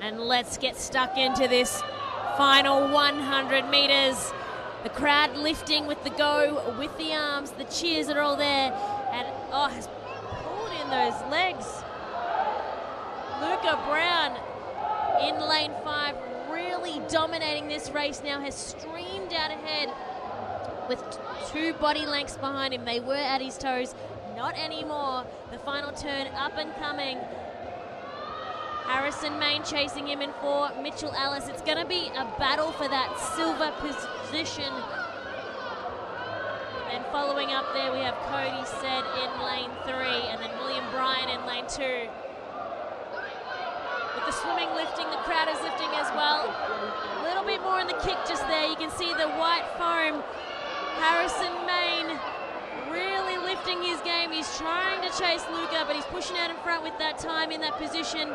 And let's get stuck into this final 100 metres. The crowd lifting with the go, with the arms, the cheers are all there. And has pulled in those legs. Luca Brown in lane 5, really dominating this race now, has streamed out ahead with 2 body lengths behind him. They were at his toes, not anymore. The final turn up and coming. Harrison Main chasing him in 4, Mitchell Ellis. It's going to be a battle for that silver position. And following up there, we have Cody Said in lane 3, and then William Bryan in lane 2. With the swimming lifting, the crowd is lifting as well. A little bit more in the kick just there. You can see the white foam. Harrison Main really lifting his game. He's trying to chase Luca, but he's pushing out in front with that time in that position.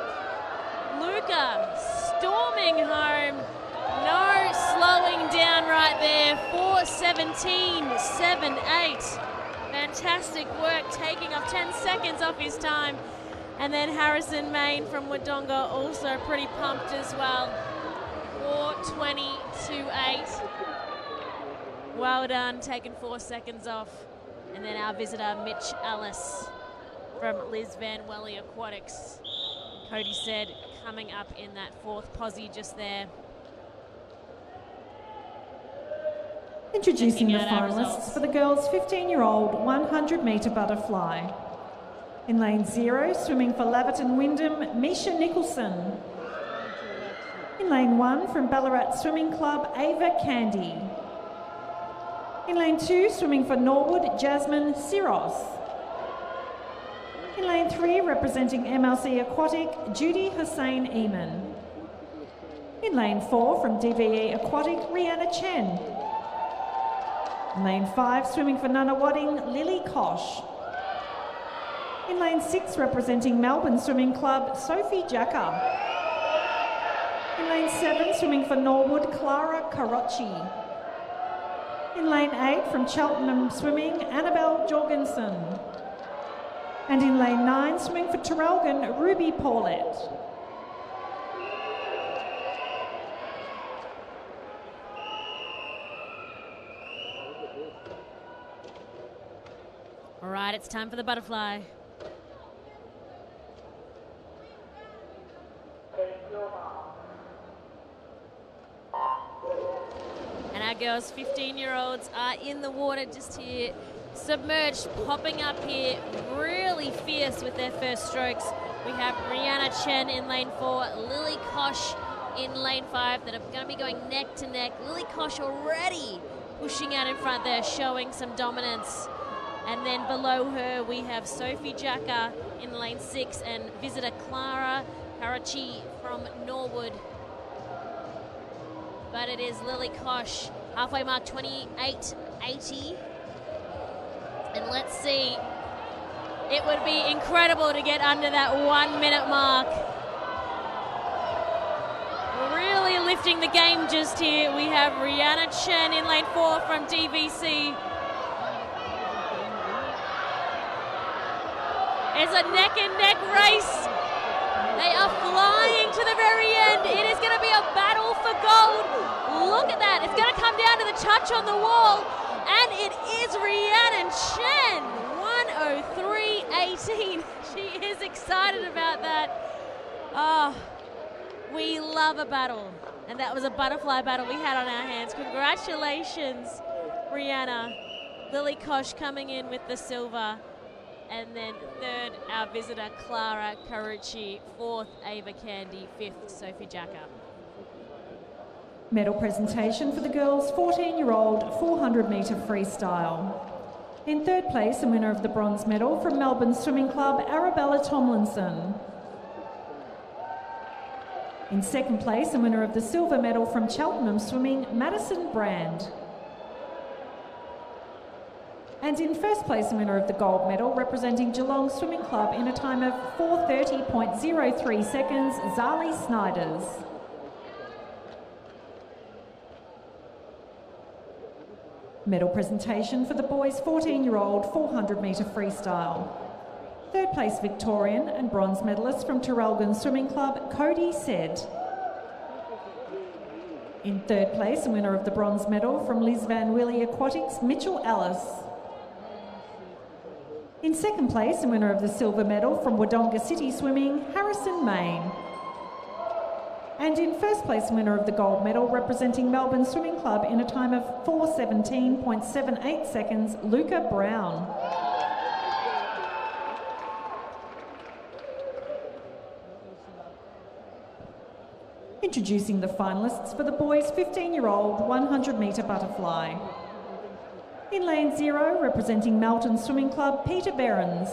Luca storming home. No slowing down right there. 4:17, 7:8. Fantastic work, taking off 10 seconds off his time. And then Harrison Main from Wodonga also pretty pumped as well. 4:20.28. Well done, taking 4 seconds off. And then our visitor, Mitch Ellis from Lisvan Welly Aquatics. Cody Said coming up in that 4th posse just there. Introducing the finalists for the girls' 15-year-old 100-metre butterfly. In lane 0, swimming for Laverton Wyndham, Misha Nicholson. In lane 1, from Ballarat Swimming Club, Ava Candy. In lane 2, swimming for Norwood, Jasmine Siros. In lane 3, representing MLC Aquatic, Judy Hussein Eamon. In lane 4, from DVE Aquatic, Rihanna Chen. In lane 5, swimming for Nunawading, Lily Kosh. In lane 6, representing Melbourne Swimming Club, Sophie Jacker. In lane 7, swimming for Norwood, Clara Carocci. In lane 8, from Cheltenham Swimming, Annabelle Jorgensen. And in lane 9, swimming for Traralgon, Ruby Paulette. All right, it's time for the butterfly. And our girls, 15-year-olds, are in the water just here, submerged, popping up here, really fierce with their first strokes. We have Rihanna Chen in lane 4, Lily Kosh in lane 5 that are going to be going neck to neck. Lily Kosh already pushing out in front there, showing some dominance. And then below her, we have Sophie Jacka in lane 6 and visitor Clara Karachi from Norwood. But it is Lily Kosh, halfway mark 28.80. And let's see, it would be incredible to get under that 1 minute mark. Really lifting the game just here. We have Rihanna Chen in lane 4 from DVC. It's a neck and neck race. They are flying to the very end. It is going to be a battle for gold. Look at that. It's going to come down to the touch on the wall. And it is Rhiannon Chen. 1:03.18. She is excited about that. Oh, we love a battle. And that was a butterfly battle we had on our hands. Congratulations, Rihanna. Lily Kosh coming in with the silver. And then third, our visitor, Clara Karachi. Fourth, Ava Candy. Fifth, Sophie Jacka. Medal presentation for the girls 14-year-old 400-metre freestyle. In third place, the winner of the bronze medal from Melbourne Swimming Club, Arabella Tomlinson. In second place, the winner of the silver medal from Cheltenham Swimming, Madison Brand. And in first place, the winner of the gold medal, representing Geelong Swimming Club in a time of 4:30.03 seconds, Zali Snyders. Medal presentation for the boys 14-year-old 400-metre freestyle. Third place Victorian and bronze medalist from Terrelgan Swimming Club, Cody Said. In third place, the winner of the bronze medal from Liz Van Willy Aquatics, Mitchell Ellis. In second place, the winner of the silver medal from Wodonga City Swimming, Harrison Main. And in first place, winner of the gold medal, representing Melbourne Swimming Club in a time of 4:17.78 seconds, Luca Brown. Introducing the finalists for the boys 15-year-old 100-metre butterfly. In lane 0, representing Melton Swimming Club, Peter Behrens.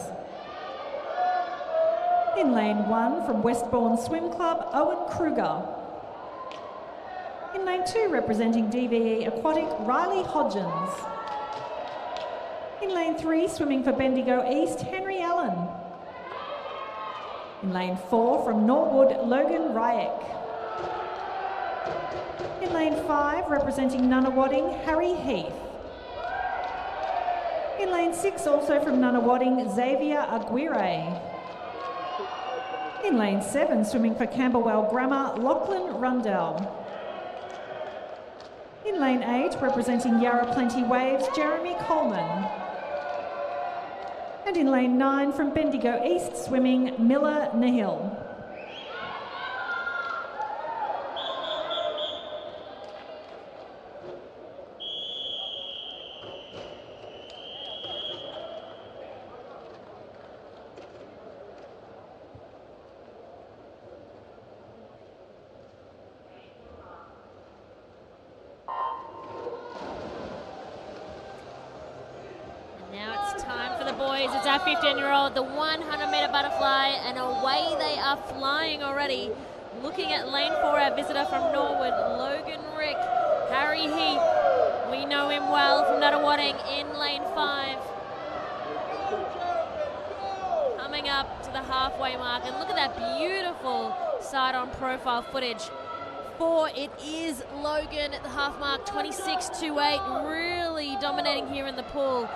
In lane 1, from Westbourne Swim Club, Owen Kruger. In lane 2, representing DVE Aquatic, Riley Hodgins. In lane 3, swimming for Bendigo East, Henry Allen. In lane 4, from Norwood, Logan Ryack. In lane 5, representing Nunawading, Harry Heath. In lane 6, also from Nunawading, Xavier Aguirre. In lane 7, swimming for Camberwell Grammar, Lachlan Rundell. In lane 8, representing Yarra Plenty Waves, Jeremy Coleman. And in lane 9, from Bendigo East Swimming, Miller Nihil. It's our 15-year-old, the 100-metre butterfly, and away they are flying already. Looking at lane 4, our visitor from Norwood, Logan Rick, Harry Heath. We know him well from Nunawading in lane 5. Coming up to the halfway mark, and look at that beautiful side-on profile footage. 4, it is Logan at the half mark, 26.28, really dominating here in the pool.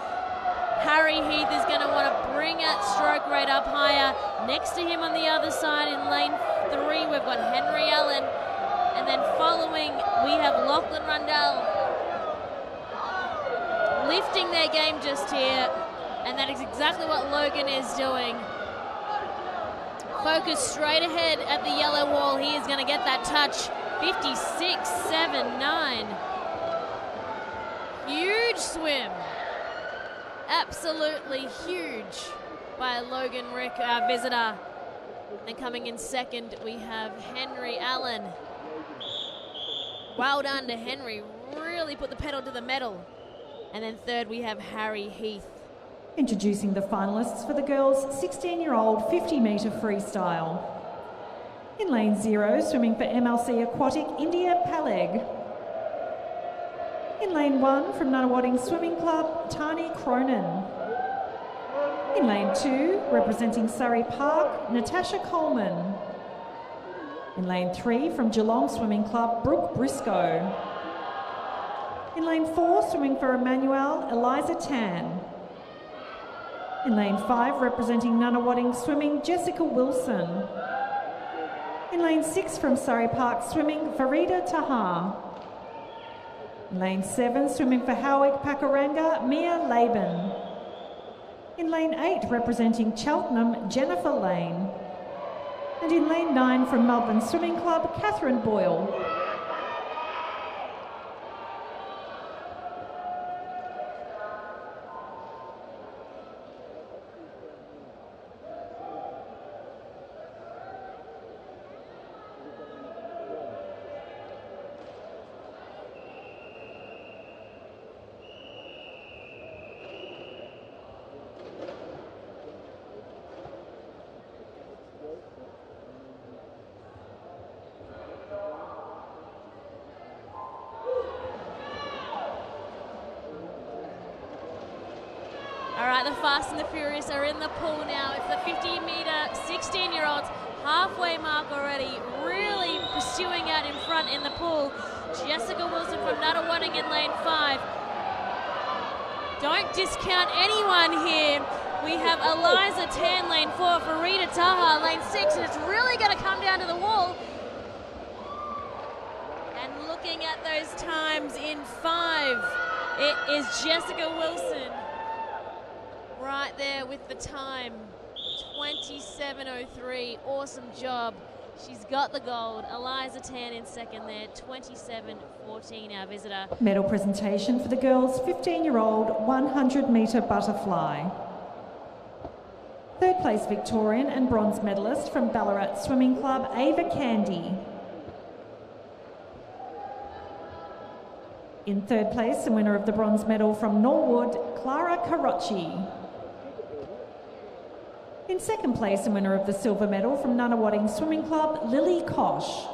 Harry Heath is going to want to bring that stroke rate up higher. Next to him on the other side in lane 3, we've got Henry Allen. And then following, we have Lachlan Rundell. Lifting their game just here. And that is exactly what Logan is doing. Focus straight ahead at the yellow wall. He is going to get that touch. 56.79. Huge swim. Absolutely huge by Logan Rick, our visitor. And coming in second, we have Henry Allen. Well done to Henry. Really put the pedal to the metal. And then third, we have Harry Heath. Introducing the finalists for the girls' 16-year-old 50-metre freestyle. In lane 0, swimming for MLC Aquatic, India Paleg. In lane 1, from Nunawading Swimming Club, Tani Cronin. In lane 2, representing Surrey Park, Natasha Coleman. In lane 3, from Geelong Swimming Club, Brooke Briscoe. In lane 4, swimming for Emmanuel, Eliza Tan. In lane 5, representing Nunawading Swimming, Jessica Wilson. In lane 6, from Surrey Park Swimming, Farida Tahar. In lane 7, swimming for Howick Pakuranga, Mia Laban. In lane 8, representing Cheltenham, Jennifer Lane. And in lane 9, from Melbourne Swimming Club, Catherine Boyle. All right, the Fast and the Furious are in the pool now. It's the 50-metre 16-year-olds halfway mark already, really pursuing out in front in the pool. Jessica Wilson from Nunawading in lane 5. Don't discount anyone here. We have Eliza Tan, lane 4, Farida Taha, lane 6, and it's really going to come down to the wall. And looking at those times in 5, it is Jessica Wilson right there with the time, 27:03. Awesome job. She's got the gold. Eliza Tan in second there, 27:14, our visitor. Medal presentation for the girls' 15-year-old 100-metre butterfly. Third place Victorian and bronze medalist from Ballarat Swimming Club, Ava Candy. In third place, the winner of the bronze medal from Norwood, Clara Carocci. In second place, the winner of the silver medal from Nunawading Swimming Club, Lily Kosh.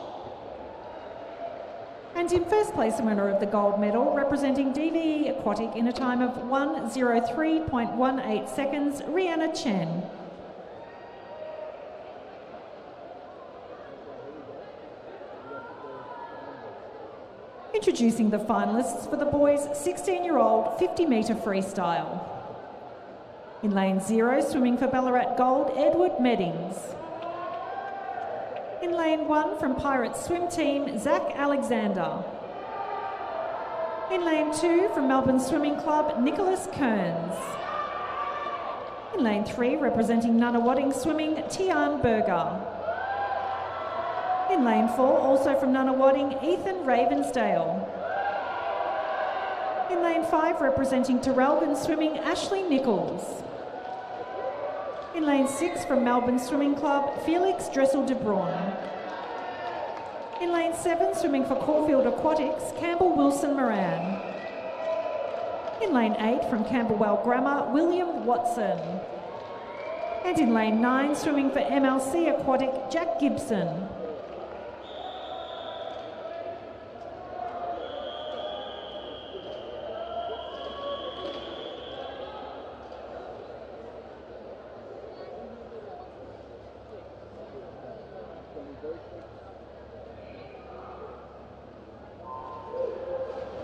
And in first place, the winner of the gold medal, representing DVE Aquatic in a time of 1:03.18 seconds, Rihanna Chen. Introducing the finalists for the boys' 16-year-old 50-metre freestyle. In lane 0, swimming for Ballarat Gold, Edward Meddings. In lane 1, from Pirates Swim Team, Zach Alexander. In lane 2, from Melbourne Swimming Club, Nicholas Kearns. In lane 3, representing Nunawading Swimming, Tian Berger. In lane 4, also from Nunawading, Ethan Ravensdale. In lane 5, representing Terrelgan Swimming, Ashley Nichols. In lane 6, from Melbourne Swimming Club, Felix Dressel de Bruyn. In lane 7, swimming for Caulfield Aquatics, Campbell Wilson Moran. In lane 8, from Camberwell Grammar, William Watson. And in lane 9, swimming for MLC Aquatic, Jack Gibson.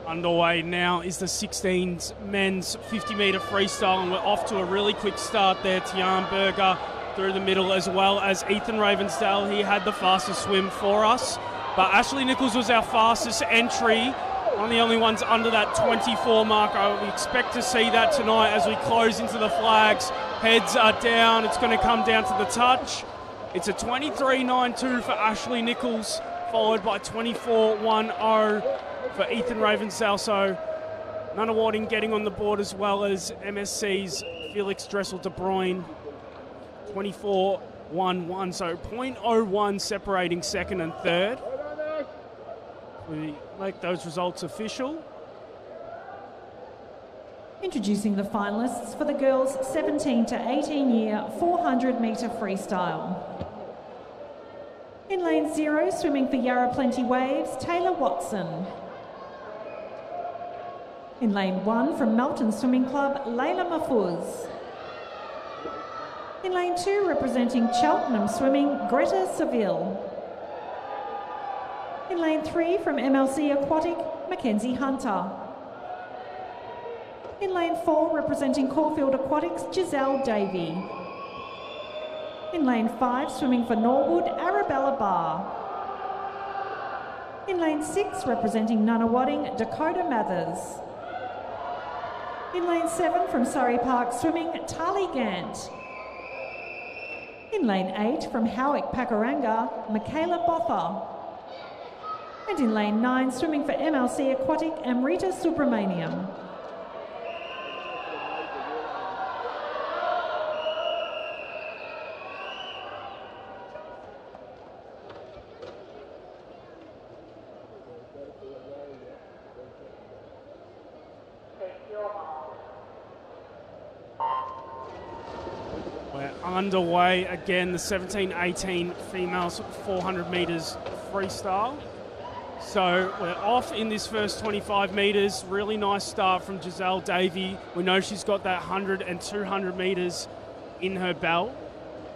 Underway now is the 16s men's 50-metre freestyle, and we're off to a really quick start there. Tian Berger through the middle, as well as Ethan Ravensdale. He had the fastest swim for us, but Ashley Nichols was our fastest entry, one of the only ones under that 24 mark. We expect to see that tonight as we close into the flags. Heads are down. It's going to come down to the touch. It's a 23.92 for Ashley Nichols, followed by 24.10 for Ethan Ravensdale. So Nunawading getting on the board, as well as MSC's Felix Dressel de Bruyn, 24.11. So 0.01 separating second and third. We make those results official. Introducing the finalists for the girls 17 to 18 year 400 metre freestyle. In lane 0, swimming for Yarra Plenty Waves, Taylor Watson. In lane 1, from Melton Swimming Club, Layla Mahfouz. In lane 2, representing Cheltenham Swimming, Greta Seville. In lane 3, from MLC Aquatic, Mackenzie Hunter. In lane 4, representing Caulfield Aquatics, Giselle Davey. In lane 5, swimming for Norwood, Arabella Barr. In lane 6, representing Nunawading, Dakota Mathers. In lane 7, from Surrey Park Swimming, Tali Gant. In lane 8, from Howick Pakuranga, Michaela Botha. And in lane 9, swimming for MLC Aquatic, Amrita Subramaniam. We're underway again, the 17-18 females 400 metres freestyle. So we're off in this first 25 metres. Really nice start from Giselle Davey. We know she's got that 100 and 200 metres in her belt.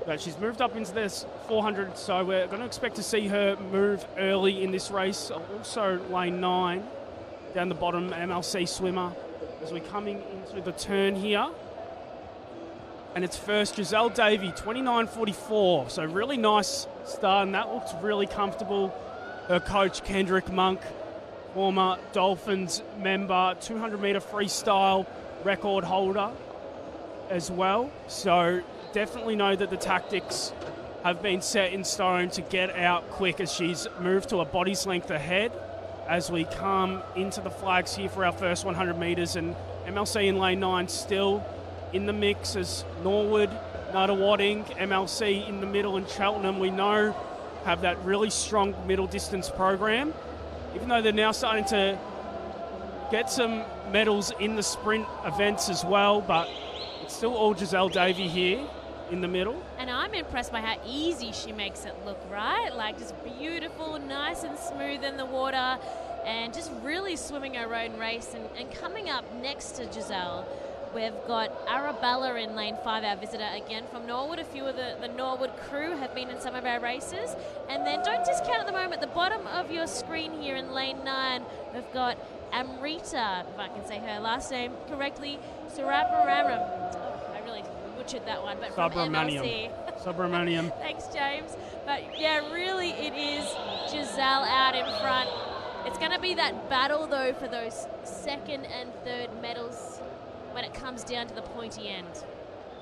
But she's moved up into this 400, so we're going to expect to see her move early in this race. Also lane 9, down the bottom, MLC swimmer, as we're coming into the turn here. And it's first Giselle Davey, 29.44. So really nice start, and that looks really comfortable. Her coach, Kendrick Monk, former Dolphins member, 200-metre freestyle record holder as well. So definitely know that the tactics have been set in stone to get out quick, as she's moved to a body's length ahead as we come into the flags here for our first 100 metres. And MLC in lane 9 still in the mix as Norwood, Nunawading, MLC in the middle, and Cheltenham, we know, have that really strong middle distance program. Even though they're now starting to get some medals in the sprint events as well, but it's still all Giselle Davey here in the middle. And I'm impressed by how easy she makes it look, right? Like, just beautiful, nice and smooth in the water, and just really swimming her own race. And coming up next to Giselle, we've got Arabella in lane 5, our visitor again from Norwood. A few of the Norwood crew have been in some of our races. And then don't discount at the moment, the bottom of your screen here in lane 9, we've got Amrita, if I can say her last name correctly, Surapararam. Oh, I really butchered that one, but from MLC. Subramaniam. Thanks, James. But yeah, really it is Giselle out in front. It's going to be that battle, though, for those second and third medals when it comes down to the pointy end.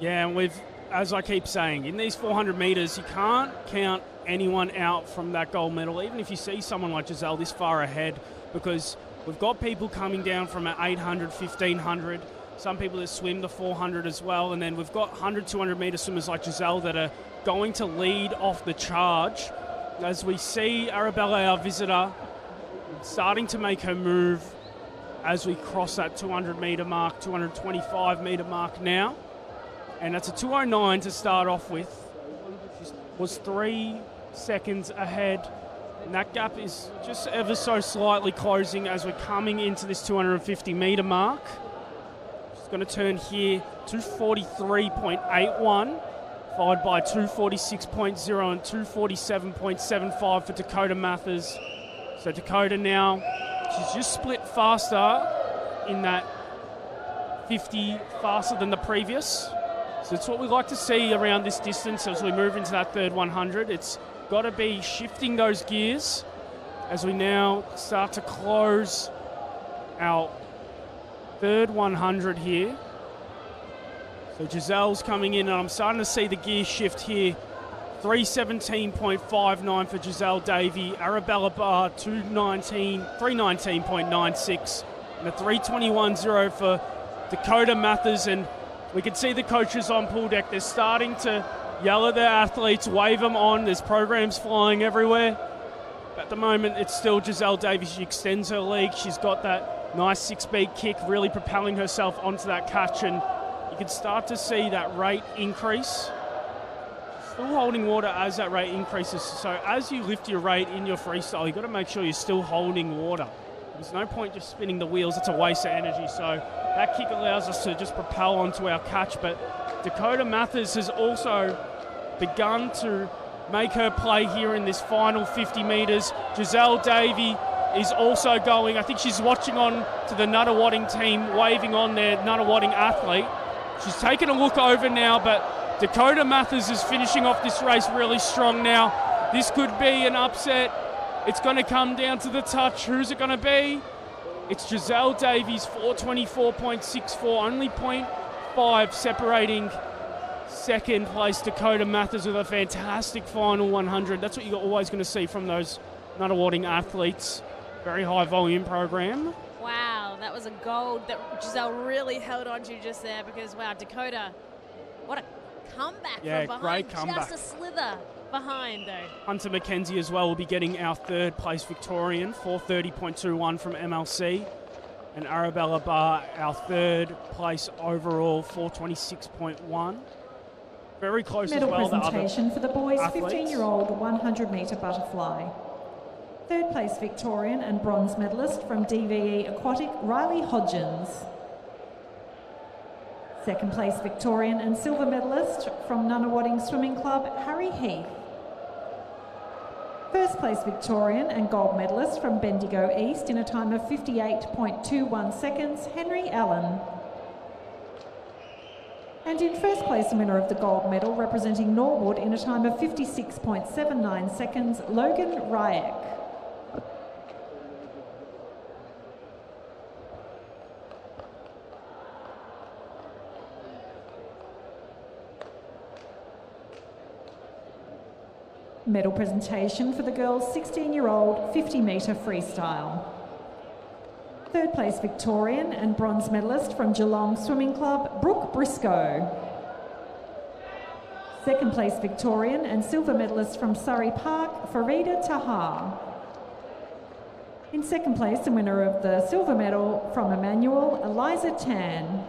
Yeah, and as I keep saying, in these 400 metres, you can't count anyone out from that gold medal, even if you see someone like Giselle this far ahead, because we've got people coming down from an 800, 1500, some people that swim the 400 as well, and then we've got 100, 200 metre swimmers like Giselle that are going to lead off the charge. As we see Arabella, our visitor, starting to make her move as we cross that 200 metre mark, 225 metre mark now. And that's a 2:09 to start off with. She was 3 seconds ahead. And that gap is just ever so slightly closing as we're coming into this 250 metre mark. She's going to turn here, 243.81, followed by 246.0 and 247.75 for Dakota Mathers. So Dakota now, she's just split faster in that 50 faster than the previous. So it's what we like to see around this distance as we move into that third 100. It's got to be shifting those gears as we now start to close our third 100 here. So Giselle's coming in, and I'm starting to see the gear shift here. 317.59 for Giselle Davey, Arabella Barr 319.96, and a 321.0 for Dakota Mathers. And we can see the coaches on pool deck. They're starting to yell at their athletes, wave them on. There's programs flying everywhere. At the moment, it's still Giselle Davey. She extends her lead. She's got that Nice 6-beat kick, really propelling herself onto that catch, and you can start to see that rate increase. Still holding water as that rate increases. So as you lift your rate in your freestyle, you've got to make sure you're still holding water. There's no point just spinning the wheels. It's a waste of energy. So that kick allows us to just propel onto our catch. But Dakota Mathers has also begun to make her play here in this final 50 metres. Giselle Davey is also going. I think she's watching on to the Nunawading team, waving on their Nunawading athlete. She's taken a look over now, but Dakota Mathers is finishing off this race really strong now. This could be an upset. It's going to come down to the touch. Who's it going to be? It's Giselle Davies, 424.64, only 0.5 separating second place Dakota Mathers with a fantastic final 100. That's what you're always going to see from those Nunawading athletes. Very high volume program. Wow, that was a gold that Giselle really held on to just there because, wow, Dakota, what a comeback from behind. Great comeback. Just a slither behind, though. Hunter McKenzie as well will be getting our third place Victorian, 430.21 from MLC. And Arabella Barr, our third place overall, 426.1. Very close Medal as well. presentation for the boys' athletes. 15-year-old 100-metre butterfly. Third place Victorian and bronze medalist from DVE Aquatic, Riley Hodgins. Second place Victorian and silver medalist from Nunawading Swimming Club, Harry Heath. First place Victorian and gold medalist from Bendigo East in a time of 58.21 seconds, Henry Allen. And in first place, winner of the gold medal representing Norwood in a time of 56.79 seconds, Logan Ryack. Medal presentation for the girls' 16-year-old 50-metre freestyle. Third place Victorian and bronze medalist from Geelong Swimming Club, Brooke Briscoe. Second place Victorian and silver medalist from Surrey Park, Farida Tahar. In second place, the winner of the silver medal from Emmanuel, Eliza Tan.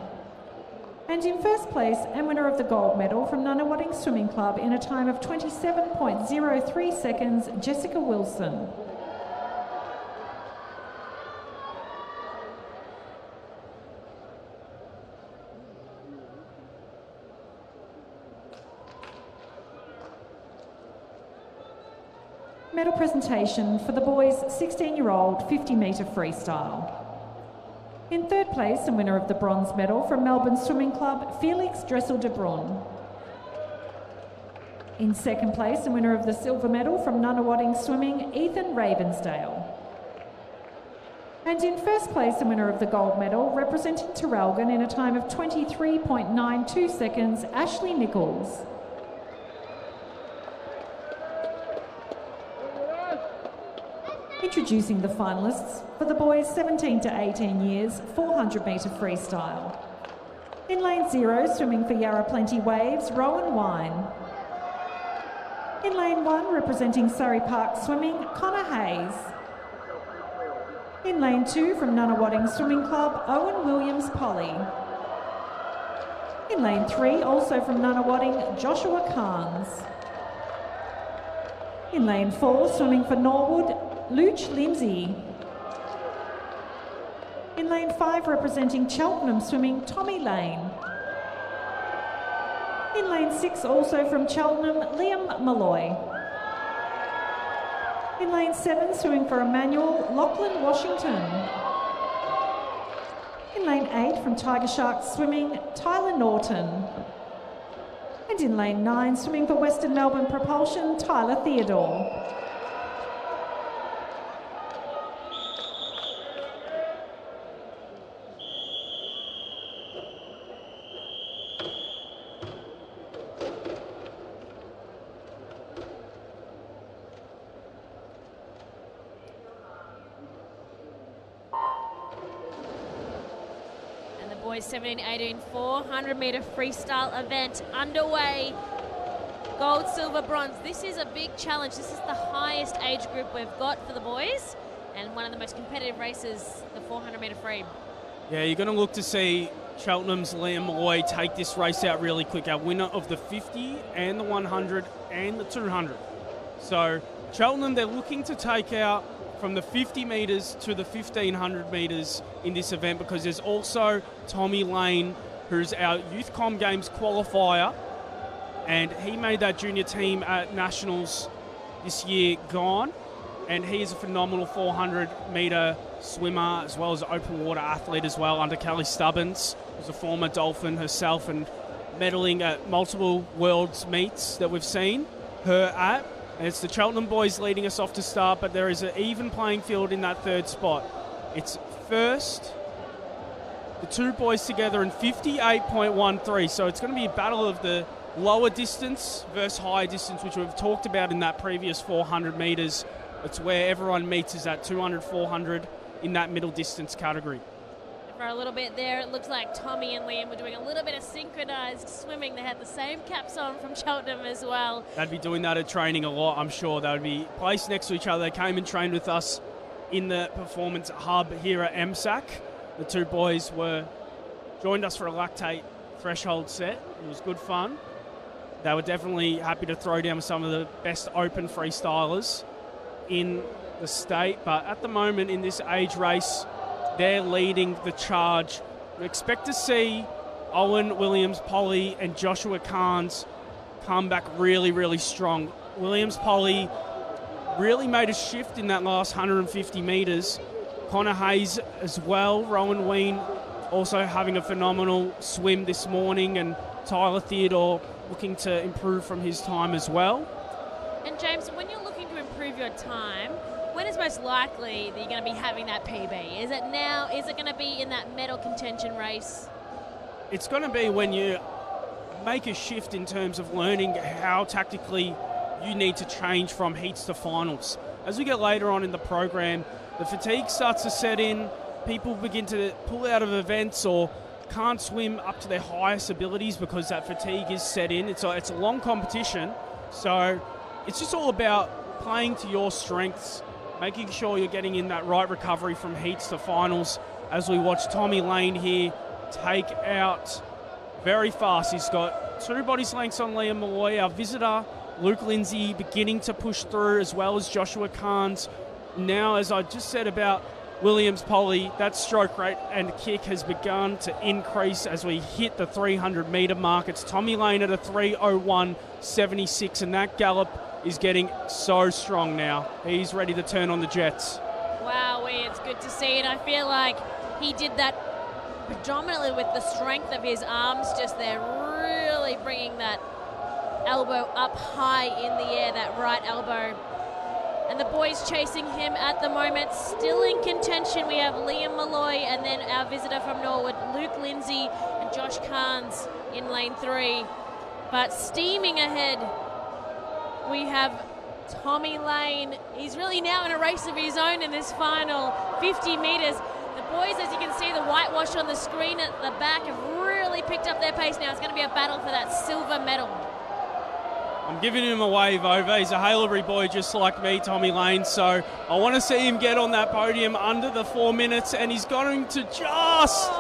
And in first place, and winner of the gold medal from Nunawading Swimming Club in a time of 27.03 seconds, Jessica Wilson. Medal presentation for the boys' 16-year-old 50-metre freestyle. In third place, and winner of the bronze medal from Melbourne Swimming Club, Felix Dressel de Brun. In second place, and winner of the silver medal from Nunawading Swimming, Ethan Ravensdale. And in first place, and winner of the gold medal, representing Traralgon in a time of 23.92 seconds, Ashley Nichols. Introducing the finalists for the boys 17 to 18 years, 400-metre freestyle. In lane 0, swimming for Yarra Plenty Waves, Rowan Wine. In lane 1, representing Surrey Park Swimming, Connor Hayes. In lane 2, from Nunawading Swimming Club, Owen Williams Polly. In lane 3, also from Nunawading, Joshua Carnes. In lane 4, swimming for Norwood, Luch Lindsay. In lane 5, representing Cheltenham Swimming, Tommy Lane. In lane 6, also from Cheltenham, Liam Malloy. In lane 7, swimming for Emmanuel, Lachlan Washington. In lane 8, from Tiger Shark Swimming, Tyler Norton. And in lane 9, swimming for Western Melbourne Propulsion, Tyler Theodore. Boys 17-18 400-metre freestyle event underway. Gold, silver, bronze. This is a big challenge. This is the highest age group we've got for the boys. and one of the most competitive races, the 400 metre free. Yeah, you're going to look to see Cheltenham's Liam Malloy take this race out really quick. Our winner of the 50 and the 100 and the 200. So Cheltenham, they're looking to take out from the 50 metres to the 1500 metres in this event, because there's also Tommy Lane, who's our Youth Com Games qualifier, and he made that junior team at Nationals this year gone, and he is a phenomenal 400 metre swimmer as well as an open water athlete as well under Kelly Stubbins, who's a former Dolphin herself and medaling at multiple Worlds meets that we've seen her at. And it's the Cheltenham boys leading us off to start, but there is an even playing field in that third spot. It's first, the two boys together in 58.13, so it's going to be a battle of the lower distance versus higher distance, which we've talked about in that previous 400 metres. It's where everyone meets, is at 200, 400 in that middle distance category. For a little bit there, it looks like Tommy and Liam were doing a little bit of synchronised swimming. They had the same caps on from Cheltenham as well. They'd be doing that at training a lot, I'm sure. They would be placed next to each other. They came and trained with us in the performance hub here at MSAC. The two boys joined us for a lactate threshold set. It was good fun. They were definitely happy to throw down with some of the best open freestylers in the state, but at the moment in this age race, they're leading the charge. We expect to see Owen Williams, Polly, and Joshua Carnes come back really, really strong. Williams, Polly really made a shift in that last 150 metres. Connor Hayes as well. Rowan Ween also having a phenomenal swim this morning, and Tyler Theodore looking to improve from his time as well. And James, when you're looking to improve your time, when is most likely that you're going to be having that PB? Is it now? Is it going to be in that medal contention race? It's going to be when you make a shift in terms of learning how tactically you need to change from heats to finals. As we get later on in the program, the fatigue starts to set in. People begin to pull out of events or can't swim up to their highest abilities because that fatigue is set in. It's a long competition, so it's just all about playing to your strengths, making sure you're getting in that right recovery from heats to finals. As we watch Tommy Lane here take out very fast. He's got 2 bodies lengths on Liam Malloy. Our visitor, Luke Lindsay, beginning to push through, as well as Joshua Carnes. Now, as I just said about Williams Polly, that stroke rate and kick has begun to increase as we hit the 300 metre mark. It's Tommy Lane at a 3:01.76, and that gallop is getting so strong now. He's ready to turn on the jets. Wow, it's good to see, and I feel like he did that predominantly with the strength of his arms just there, really bringing that elbow up high in the air, that right elbow. And the boys chasing him at the moment, still in contention. We have Liam Malloy and then our visitor from Norwood, Luke Lindsay and Josh Carnes in lane 3. But steaming ahead, we have Tommy Lane. He's really now in a race of his own in this final 50 metres. The boys, as you can see, the whitewash on the screen at the back have really picked up their pace now. It's going to be a battle for that silver medal. I'm giving him a wave over. He's a Haileybury boy just like me, Tommy Lane, so I want to see him get on that podium under the 4 minutes, and he's going to just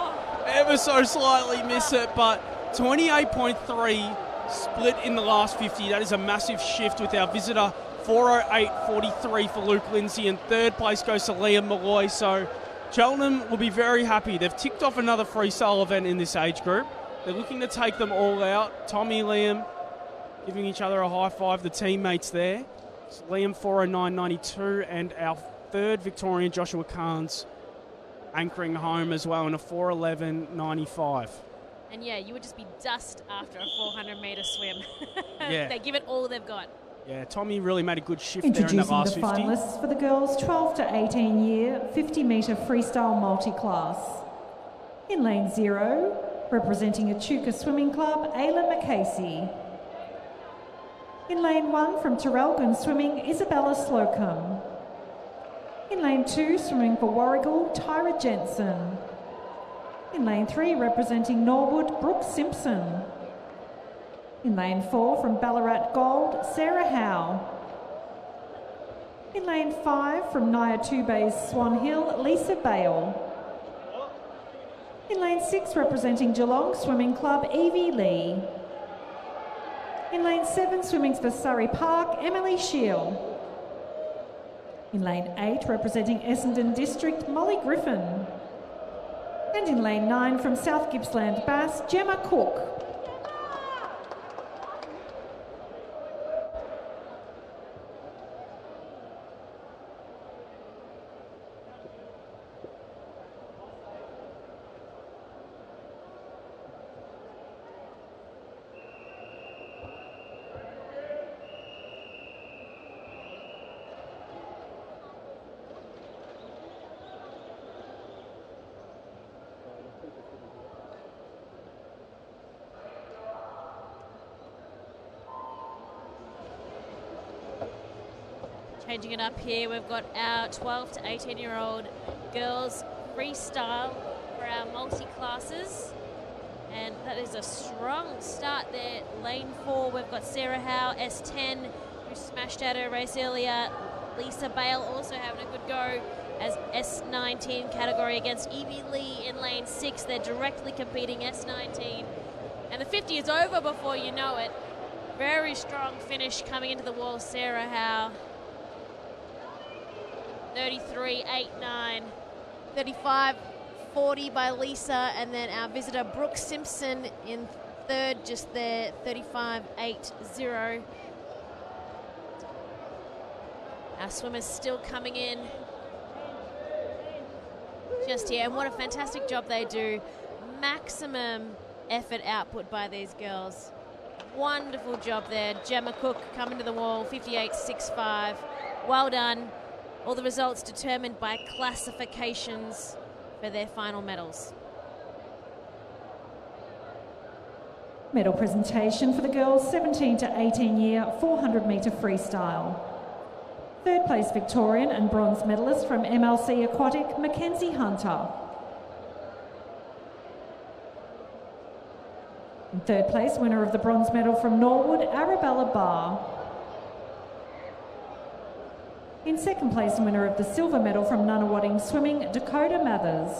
ever so slightly miss it, but 28.3 split in the last 50. That is a massive shift with our visitor. 4:08.43 for Luke Lindsay, and third place goes to Liam Malloy, so Cheltenham will be very happy. They've ticked off another freestyle event in this age group. They're looking to take them all out. Tommy, Liam, giving each other a high five, the teammates there. It's Liam 4:09.92, and our third Victorian, Joshua Carnes, anchoring home as well in a 4:11.95. And yeah, you would just be dust after a 400 metre swim. Yeah. They give it all they've got. Yeah, Tommy really made a good shift there in that Introducing last the 50. finalists for the girls 12 to 18 year 50 metre freestyle multi-class. In lane 0, representing Echuca Swimming Club, Ayla McCasey. In lane 1, from Terrelgan Swimming, Isabella Slocum. In lane 2, swimming for Warrigal, Tyra Jensen. In lane 3, representing Norwood, Brooke Simpson. In lane 4, from Ballarat Gold, Sarah Howe. In lane 5 from Naya Bay's Swan Hill, Lisa Bale. In lane 6 representing Geelong Swimming Club, Evie Lee. In lane 7 swimming for Surrey Park, Emily Shield. In lane 8 representing Essendon District, Molly Griffin. And in lane 9 from South Gippsland Bass, Gemma Cook. Changing it up here, we've got our 12 to 18-year-old girls freestyle for our multi-classes. And that is a strong start there. Lane 4, we've got Sarah Howe, S10, who smashed out her race earlier. Lisa Bale also having a good go as S19 category against Evie Lee in lane 6. They're directly competing S19. And the 50 is over before you know it. Very strong finish coming into the wall, Sarah Howe. 33.89, 35.40 by Lisa, and then our visitor Brooke Simpson in third, just there, 35.80. Our swimmers still coming in just here, and what a fantastic job they do. Maximum effort output by these girls. Wonderful job there. Gemma Cook coming to the wall, 58.65. Well done. All the results determined by classifications for their final medals. Medal presentation for the girls 17 to 18 year 400 metre freestyle. Third place Victorian and bronze medalist from MLC Aquatic, Mackenzie Hunter. In third place, winner of the bronze medal from Norwood, Arabella Barr. In second place, winner of the silver medal from Nunawading Swimming, Dakota Mathers.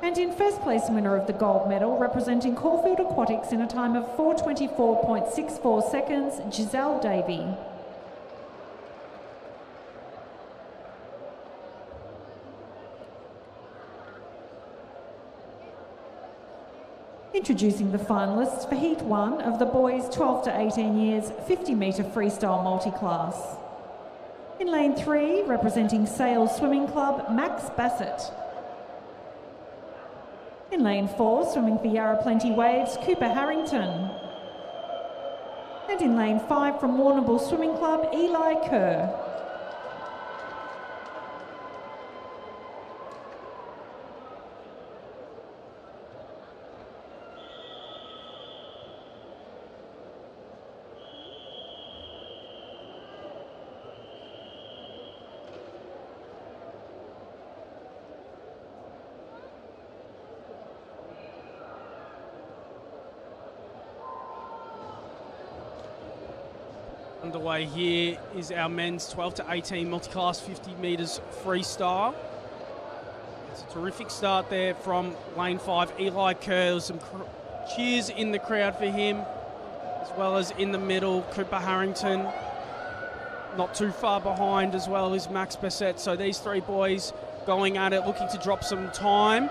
And in first place, winner of the gold medal, representing Caulfield Aquatics in a time of 4:24.64 seconds, Giselle Davey. Introducing the finalists for Heat 1 of the boys 12 to 18 years 50 metre freestyle multi-class. In lane 3, representing Sales Swimming Club, Max Bassett. In lane 4, swimming for Yarra Plenty Waves, Cooper Harrington. And in lane 5, from Warrnambool Swimming Club, Eli Kerr. Underway here is our men's 12 to 18 multi-class 50 metres freestyle. It's a terrific start there from lane 5, Eli Kerr. There was some cheers in the crowd for him, as well as in the middle, Cooper Harrington. Not too far behind as well as Max Bassett. So these three boys going at it, looking to drop some time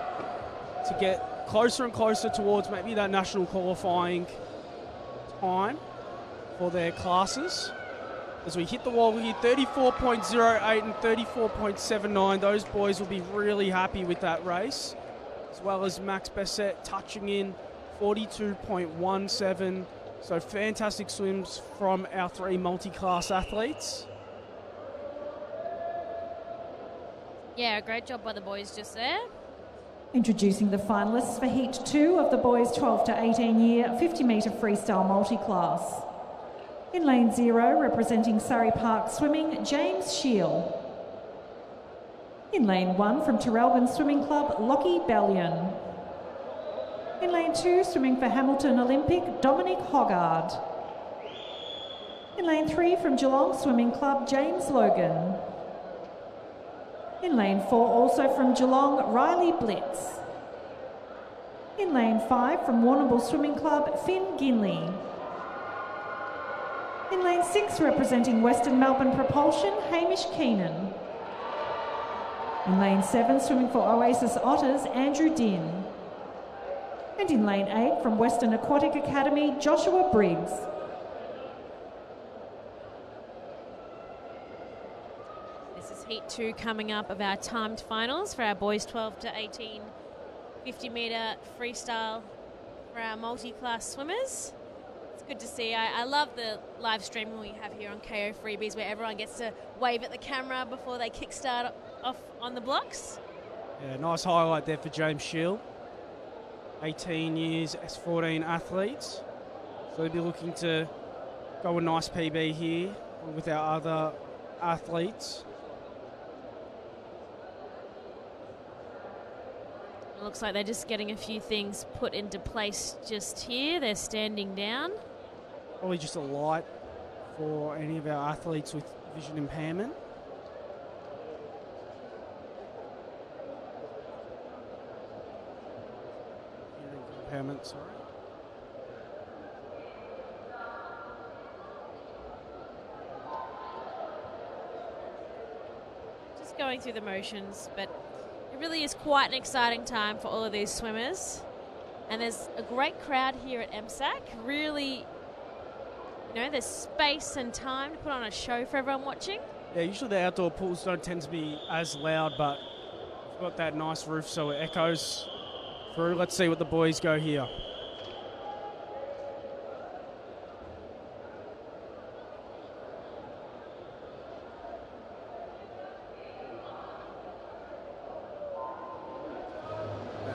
to get closer and closer towards maybe that national qualifying time for their classes. As we hit the wall here, 34.08 and 34.79. Those boys will be really happy with that race. As well as Max Bassett touching in 42.17. So fantastic swims from our three multi-class athletes. Yeah, great job by the boys just there. Introducing the finalists for Heat 2 of the boys 12 to 18 year 50 metre freestyle multi-class. In lane 0, representing Surrey Park Swimming, James Shield. In lane 1, from Terrelgan Swimming Club, Lockie Bellion. In lane 2, swimming for Hamilton Olympic, Dominic Hoggard. In lane 3 from Geelong Swimming Club, James Logan. In lane 4 also from Geelong, Riley Blitz. In lane 5 from Warrnambool Swimming Club, Finn Ginley. In lane 6 representing Western Melbourne Propulsion, Hamish Keenan. In lane 7 swimming for Oasis Otters, Andrew Dinn. And in lane 8 from Western Aquatic Academy, Joshua Briggs. This is Heat 2 coming up of our timed finals for our boys 12 to 18 50-metre freestyle for our multi-class swimmers. It's good to see. I love the live streaming we have here on KO Freebies where everyone gets to wave at the camera before they kickstart off on the blocks. Yeah, nice highlight there for James Shield. 18 years, S14 athletes. So they'll be looking to go a nice PB here with our other athletes. It looks like they're just getting a few things put into place just here. They're standing down. Probably just a light for any of our athletes with vision impairment. Hearing impairment, sorry. Just going through the motions, but it really is quite an exciting time for all of these swimmers. And there's a great crowd here at MSAC. Really, there's space and time to put on a show for everyone watching. Yeah, usually the outdoor pools don't tend to be as loud, but we've got that nice roof so it echoes through. Let's see what the boys go here.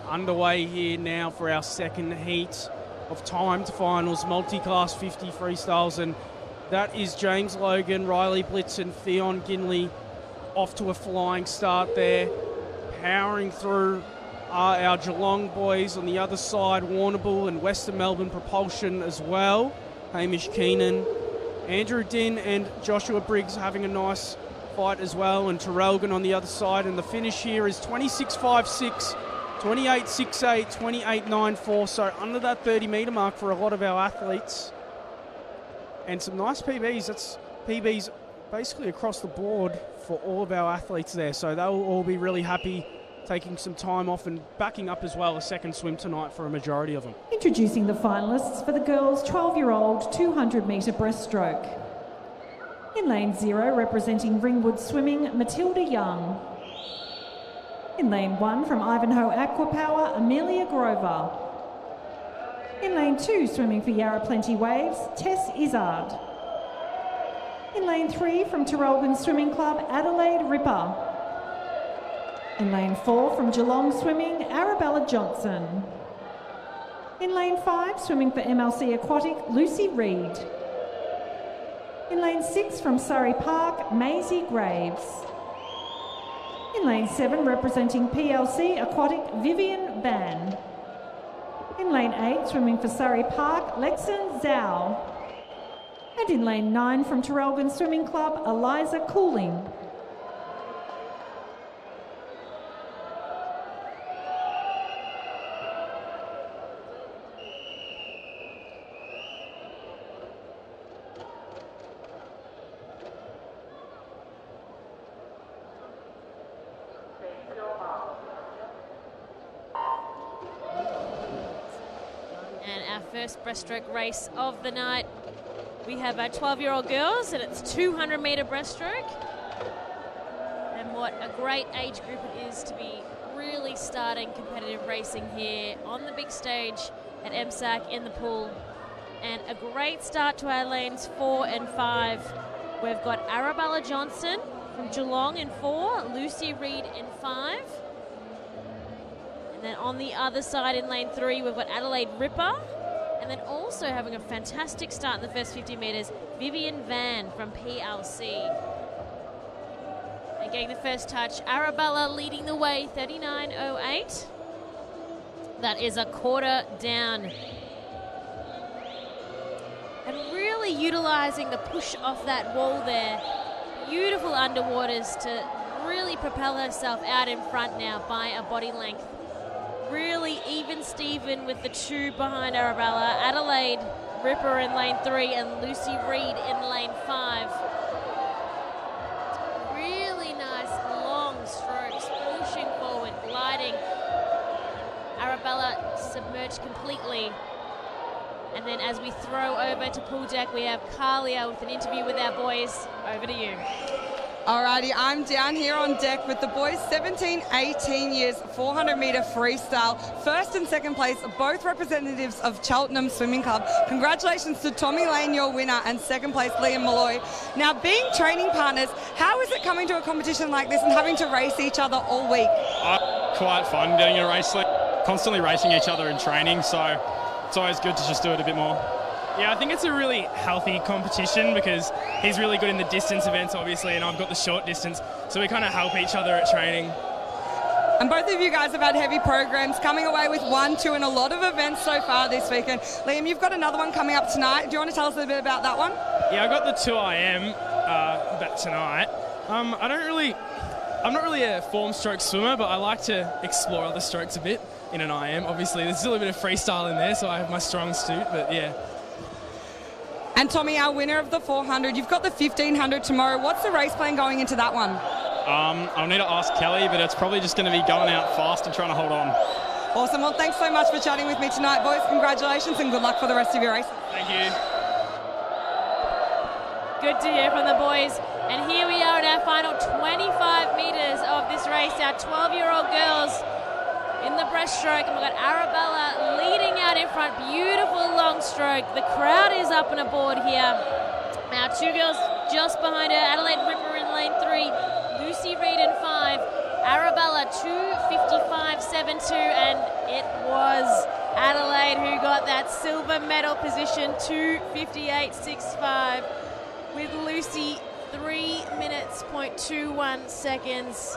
Underway here now for our second heat of timed finals, multi-class 50 freestyles, and that is James Logan, Riley Blitz and Theon Ginley off to a flying start there. Powering through are our Geelong boys on the other side, Warrnambool and Western Melbourne Propulsion as well. Hamish Keenan, Andrew Dinn and Joshua Briggs having a nice fight as well, and Terrelgan on the other side, and the finish here is 26.56. 28.68, 28.94, so under that 30-metre mark for a lot of our athletes. And some nice PBs. That's PBs basically across the board for all of our athletes there. So they'll all be really happy taking some time off and backing up as well a second swim tonight for a majority of them. Introducing the finalists for the girls' 12-year-old 200-metre breaststroke. In lane 0, representing Ringwood Swimming, Matilda Young. In lane 1 from Ivanhoe Aquapower, Amelia Grover. In lane 2, swimming for Yarra Plenty Waves, Tess Izzard. In lane 3 from Terrelgan Swimming Club, Adelaide Ripper. In lane 4 from Geelong Swimming, Arabella Johnson. In lane 5, swimming for MLC Aquatic, Lucy Reid. In lane 6 from Surrey Park, Maisie Graves. In lane 7, representing PLC Aquatic, Vivian Van. In lane 8, swimming for Surrey Park, Lexan Zhao. And in lane 9, from Terrelgan Swimming Club, Eliza Cooling. First breaststroke race of the night. We have our 12-year-old girls, and it's 200-metre breaststroke. And what a great age group it is to be really starting competitive racing here on the big stage at MSAC in the pool. And a great start to our lanes 4 and 5. We've got Arabella Johnson from Geelong in 4, Lucy Reid in 5. And then on the other side in lane 3, we've got Adelaide Ripper. And then also having a fantastic start in the first 50 metres, Vivian Van from PLC. And getting the first touch, Arabella leading the way, 39.08. That is a quarter down. And really really utilising the push off that wall there. Beautiful underwaters to really propel herself out in front now by a body length. Really even Steven with the two behind Arabella. Adelaide Ripper in lane 3 and Lucy Reed in lane 5. Really nice long strokes, pushing forward, gliding. Arabella submerged completely. And then as we throw over to pool deck, we have Kalia with an interview with our boys. Over to you. Alrighty, I'm down here on deck with the boys 17, 18 years, 400 metre freestyle. First and second place, both representatives of Cheltenham Swimming Club. Congratulations to Tommy Lane, your winner, and second place, Liam Malloy. Now, being training partners, how is it coming to a competition like this and having to race each other all week? Quite fun getting a race, constantly racing each other in training, so it's always good to just do it a bit more. Yeah, I think it's a really healthy competition because he's really good in the distance events, obviously, and I've got the short distance, so we kind of help each other at training. And both of you guys have had heavy programs, coming away with 1, 2 and a lot of events so far this weekend. Liam, you've got another one coming up tonight. Do you want to tell us a little bit about that one? Yeah, I got the 2IM back tonight. I'm not really a form stroke swimmer, but I like to explore other strokes a bit in an IM. Obviously, there's still a bit of freestyle in there, so I have my strong suit, but yeah. And Tommy, our winner of the 400, you've got the 1500 tomorrow. What's the race plan going into that one? I'll need to ask Kelly, but it's probably just going to be going out fast and trying to hold on. Awesome. Well, thanks so much for chatting with me tonight, boys. Congratulations and good luck for the rest of your race. Thank you. Good to hear from the boys. And here we are at our final 25 metres of this race. Our 12-year-old girls in the breaststroke, and we've got Arabella leading out in front. Beautiful long stroke. The crowd is up and aboard here. Our two girls just behind her, Adelaide Ripper in lane 3, Lucy Reed in 5, Arabella 2:55.72, and it was Adelaide who got that silver medal position, 2:58.65, with Lucy 3 minutes, 0.21 seconds.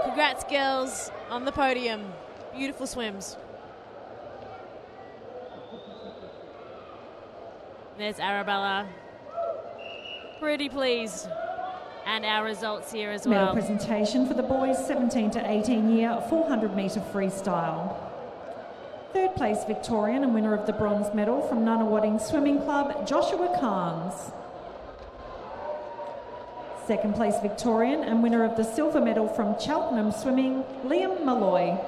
Congrats, girls, on the podium. Beautiful swims. There's Arabella. Pretty pleased. And our results here as well. Medal presentation for the boys 17 to 18 year 400 metre freestyle. Third place Victorian and winner of the bronze medal from Nunawading Swimming Club, Joshua Carnes. Second place Victorian and winner of the silver medal from Cheltenham Swimming, Liam Malloy.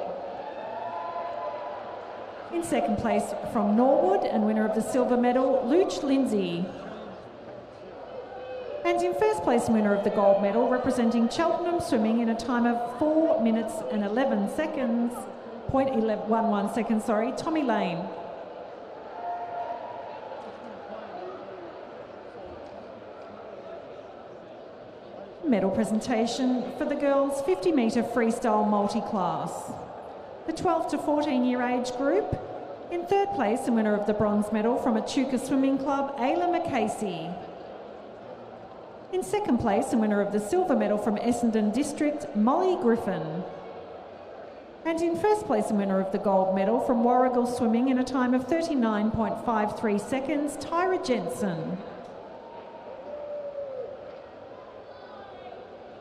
In second place from Norwood and winner of the silver medal, Luch Lindsay. And in first place winner of the gold medal, representing Cheltenham Swimming in a time of 4 minutes and 11 seconds, 0.11 seconds, Tommy Lane. Medal presentation for the girls 50 metre freestyle multi-class. The 12 to 14 year age group. In third place, the winner of the bronze medal from Echuca Swimming Club, Ayla McCasey. In second place, the winner of the silver medal from Essendon District, Molly Griffin. And in first place, the winner of the gold medal from Warrigal Swimming in a time of 39.53 seconds, Tyra Jensen.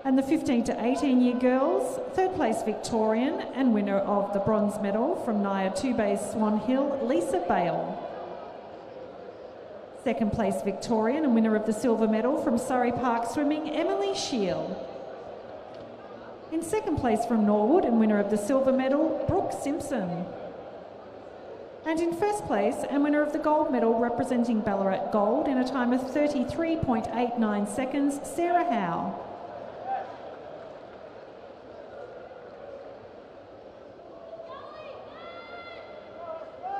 And the 15 to 18 year girls, third place Victorian and winner of the bronze medal from Naya Two Bays Swan Hill, Lisa Bale. Second place Victorian and winner of the silver medal from Surrey Park Swimming, Emily Shield. In second place from Norwood and winner of the silver medal, Brooke Simpson. And in first place and winner of the gold medal representing Ballarat Gold in a time of 33.89 seconds, Sarah Howe.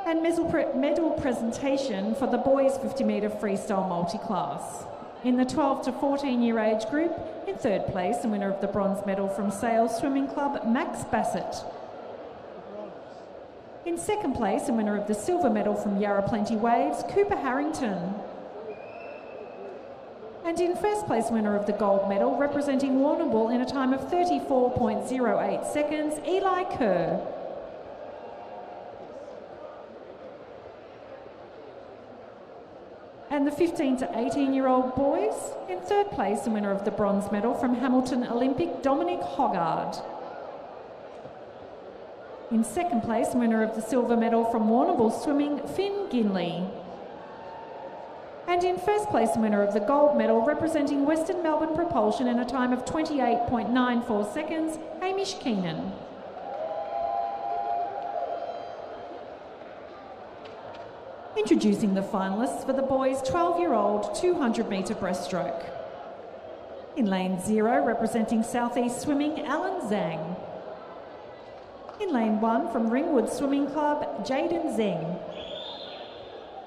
And medal presentation for the boys 50 metre freestyle multi-class. In the 12 to 14 year age group, in third place, the winner of the bronze medal from Sales Swimming Club, Max Bassett. In second place, the winner of the silver medal from Yarra Plenty Waves, Cooper Harrington. And in first place, winner of the gold medal, representing Warrnambool in a time of 34.08 seconds, Eli Kerr. And And the 15 to 18-year-old boys, in third place, the winner of the bronze medal from Hamilton Olympic, Dominic Hoggard. In second place, winner of the silver medal from Warrnambool Swimming, Finn Ginley. And in first place, winner of the gold medal representing Western Melbourne Propulsion in a time of 28.94 seconds, Hamish Keenan. Introducing the finalists for the boys' 12-year-old 200-metre breaststroke. In lane 0, representing Southeast Swimming, Alan Zhang. In lane 1, from Ringwood Swimming Club, Jaden Zeng.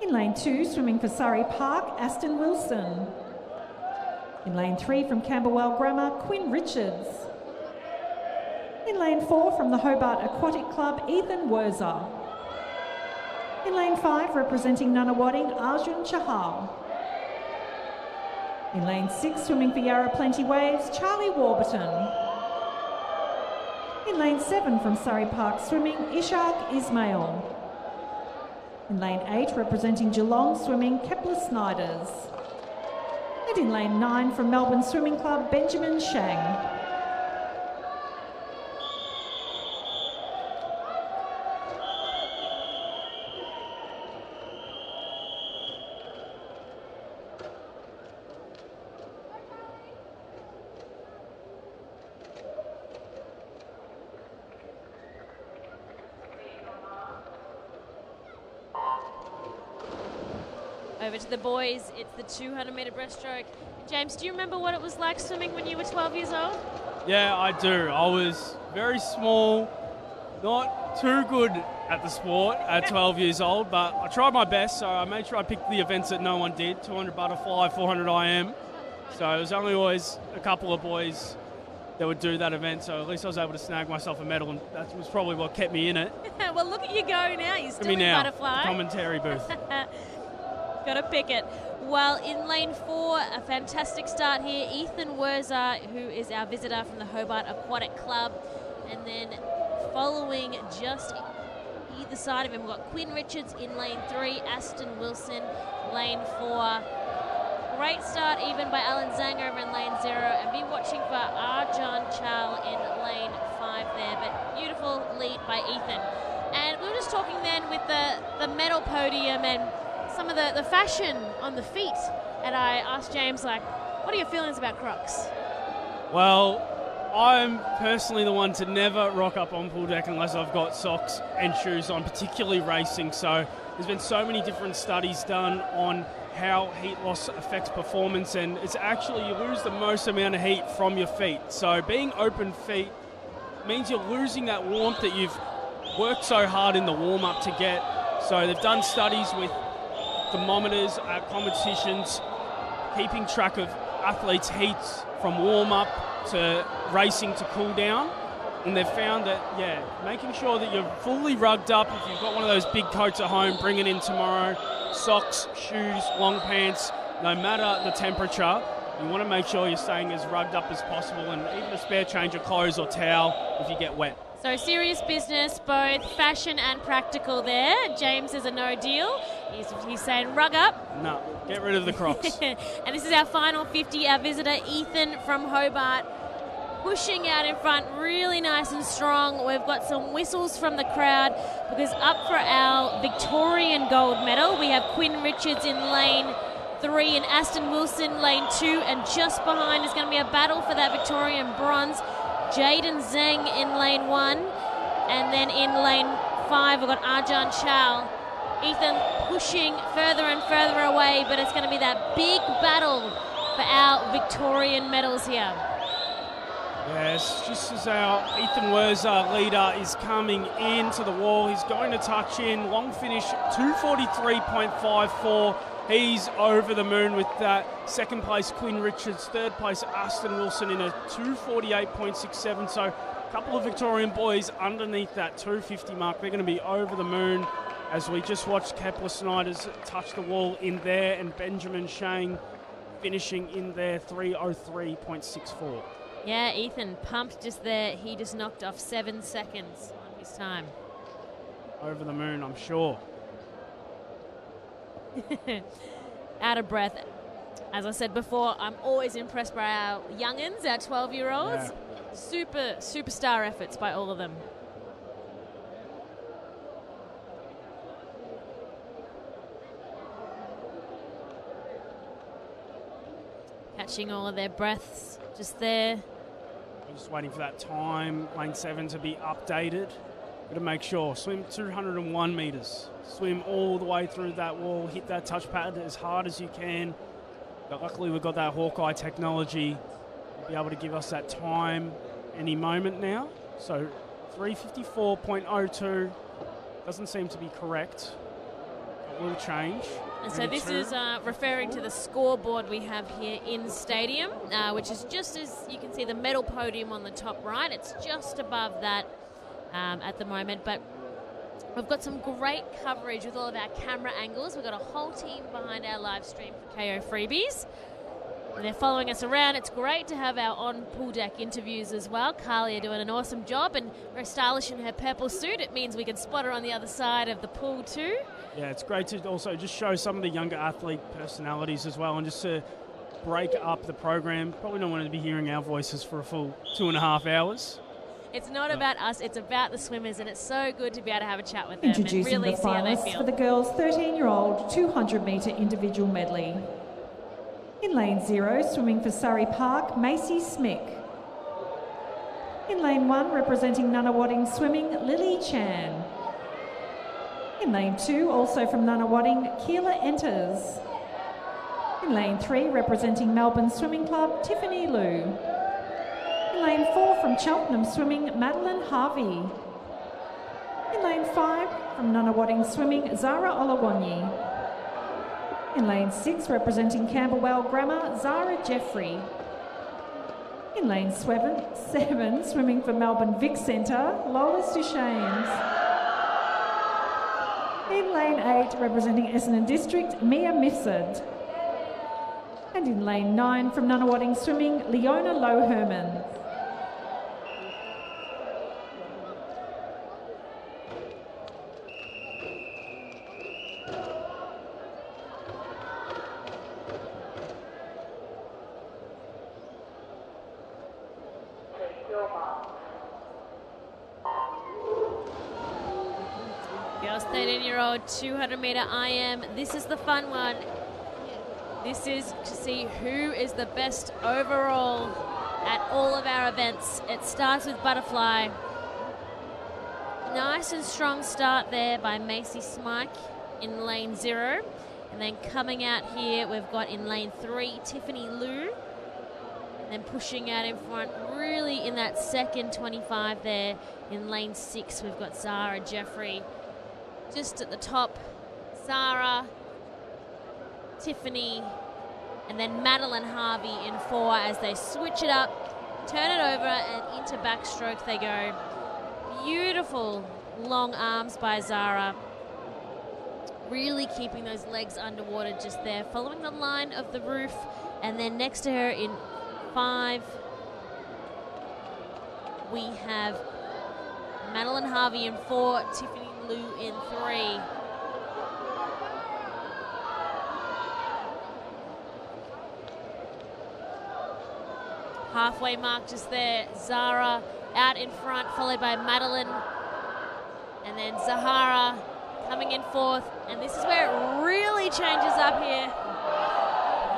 In lane 2, swimming for Surrey Park, Aston Wilson. In lane 3, from Camberwell Grammar, Quinn Richards. In lane 4, from the Hobart Aquatic Club, Ethan Werzer. In lane 5, representing Nunawading, Arjun Chahal. In lane 6, swimming for Yarra Plenty Waves, Charlie Warburton. In lane 7, from Surrey Park Swimming, Ishaq Ismail. In lane 8, representing Geelong Swimming, Kepler Snyders. And in lane 9, from Melbourne Swimming Club, Benjamin Shang. Over to the boys, it's the 200-metre breaststroke. James, do you remember what it was like swimming when you were 12 years old? Yeah, I do. I was very small, not too good at the sport at 12 years old, but I tried my best, so I made sure I picked the events that no one did, 200 butterfly, 400 IM. So it was only always a couple of boys that would do that event, so at least I was able to snag myself a medal, and that was probably what kept me in it. Well, look at you go now. You're still in now, butterfly. the commentary booth. Got to pick it. Well, in lane 4, a fantastic start here. Ethan Werzer, who is our visitor from the Hobart Aquatic Club. And then following just either side of him, we've got Quinn Richards in lane 3, Aston Wilson, lane 4. Great start even by Alan Zhang over in lane 0. And be watching for Arjan Chal in lane 5 there. But beautiful lead by Ethan. And we were just talking then with the medal podium and some of the fashion on the feet, and I asked James, like, what are your feelings about Crocs? Well, I'm personally the one to never rock up on pool deck unless I've got socks and shoes on, particularly racing. So there's been so many different studies done on how heat loss affects performance, and it's actually you lose the most amount of heat from your feet. So being open feet means you're losing that warmth that you've worked so hard in the warm-up to get. So they've done studies with thermometers at competitions, keeping track of athletes' heats from warm-up to racing to cool down, and they've found that, yeah, making sure that you're fully rugged up. If you've got one of those big coats at home, bring it in tomorrow. Socks, shoes, long pants, no matter the temperature, you want to make sure you're staying as rugged up as possible, and even a spare change of clothes or towel if you get wet. So serious business, both fashion and practical there. James is a no deal. He's saying rug up. No, get rid of the Crocs. And this is our final 50. Our visitor, Ethan from Hobart, pushing out in front, really nice and strong. We've got some whistles from the crowd because up for our Victorian gold medal, we have Quinn Richards in lane 3 and Aston Wilson lane 2, and just behind is going to be a battle for that Victorian bronze. Jaden Zeng in lane 1, and then in lane 5 we've got Arjan Chal. Ethan pushing further and further away, but it's going to be that big battle for our Victorian medals here. Yes, just as our Ethan Werzer leader is coming into the wall, he's going to touch in, long finish 243.54. He's over the moon with that. Second place, Quinn Richards. Third place, Aston Wilson in a 248.67. So a couple of Victorian boys underneath that 250 mark. They're going to be over the moon as we just watched Kepler Snyders touch the wall in there, and Benjamin Shang finishing in there 303.64. Yeah, Ethan pumped just there. He just knocked off 7 seconds on his time. Over the moon, I'm sure. out of breath. As I said before, I'm always impressed by our young'uns, our 12-year-olds. Yeah. Superstar efforts by all of them. Catching all of their breaths just there. I'm just waiting for that time, lane 7, to be updated. Got to make sure. Swim 201 metres. Swim all the way through that wall. Hit that touch pad as hard as you can. But luckily we've got that Hawkeye technology to be able to give us that time any moment now. So 3:54.02 doesn't seem to be correct. It will change. And so this is referring to the scoreboard we have here in stadium, which is just as you can see the medal podium on the top right. It's just above that at the moment, but we've got some great coverage with all of our camera angles. We've got a whole team behind our live stream for KO Freebies. And they're following us around. It's great to have our on-pool deck interviews as well. Carly are doing an awesome job and very stylish in her purple suit. It means we can spot her on the other side of the pool too. Yeah, it's great to also just show some of the younger athlete personalities as well, and just to break up the program. Probably don't want to be hearing our voices for a full 2.5 hours. It's not about us, it's about the swimmers, and it's so good to be able to have a chat with them and Introducing really the see how they finalists feel. for the girls' 13-year-old 200-metre individual medley. In lane 0, swimming for Surrey Park, Macy Smick. In lane 1, representing Nunawading Swimming, Lily Chan. In lane 2, also from Nunawading, Keela Enters. In lane 3, representing Melbourne Swimming Club, Tiffany Liu. In lane 4, from Cheltenham Swimming, Madeline Harvey. In lane 5, from Nunawading Swimming, Zara Olawanyi. In lane 6, representing Camberwell Grammar, Zara Jeffrey. In lane 7, swimming for Melbourne Vic Centre, Lola Duchesnes. In lane 8, representing Essendon District, Mia Mifsud. And in lane 9, from Nunawading Swimming, Leona Low-Herman. Girls 13-year-old 200-metre IM. This is the fun one. This is to see who is the best overall at all of our events. It starts with butterfly. Nice and strong start there by Macy Smike in lane 0. And then coming out here, we've got in lane 3, Tiffany Liu. And then pushing out in front, really in that second 25 there. In lane 6, we've got Zara Jeffrey. Just at the top, Zara, Tiffany, and then Madeline Harvey in 4 as they switch it up, turn it over, and into backstroke they go. Beautiful long arms by Zara. Really keeping those legs underwater just there, following the line of the roof. And then next to her in 5, we have Madeline Harvey in 4, Tiffany Liu in 3. Halfway mark just there. Zara out in front, followed by Madeline. And then Zahara coming in 4th. And this is where it really changes up here.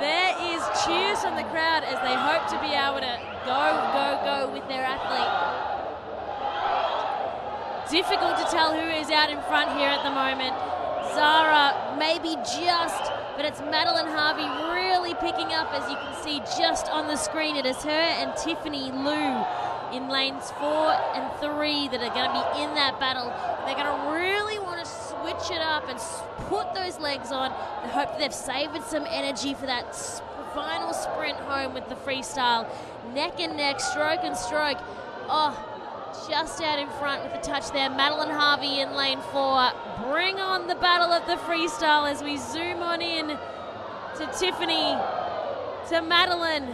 There is cheers from the crowd as they hope to be able to go with their athlete. Difficult to tell who is out in front here at the moment. Zara maybe just, but it's Madeline Harvey really picking up, as you can see just on the screen. It is her and Tiffany Liu in lanes 4 and 3 that are going to be in that battle. They're going to really want to switch it up and put those legs on. They hope that they've saved some energy for that final sprint home with the freestyle. Neck and neck, stroke and stroke. Oh, just out in front with the touch there. Madeline Harvey in lane 4. Bring on the battle of the freestyle as we zoom on in to Tiffany, to Madeline.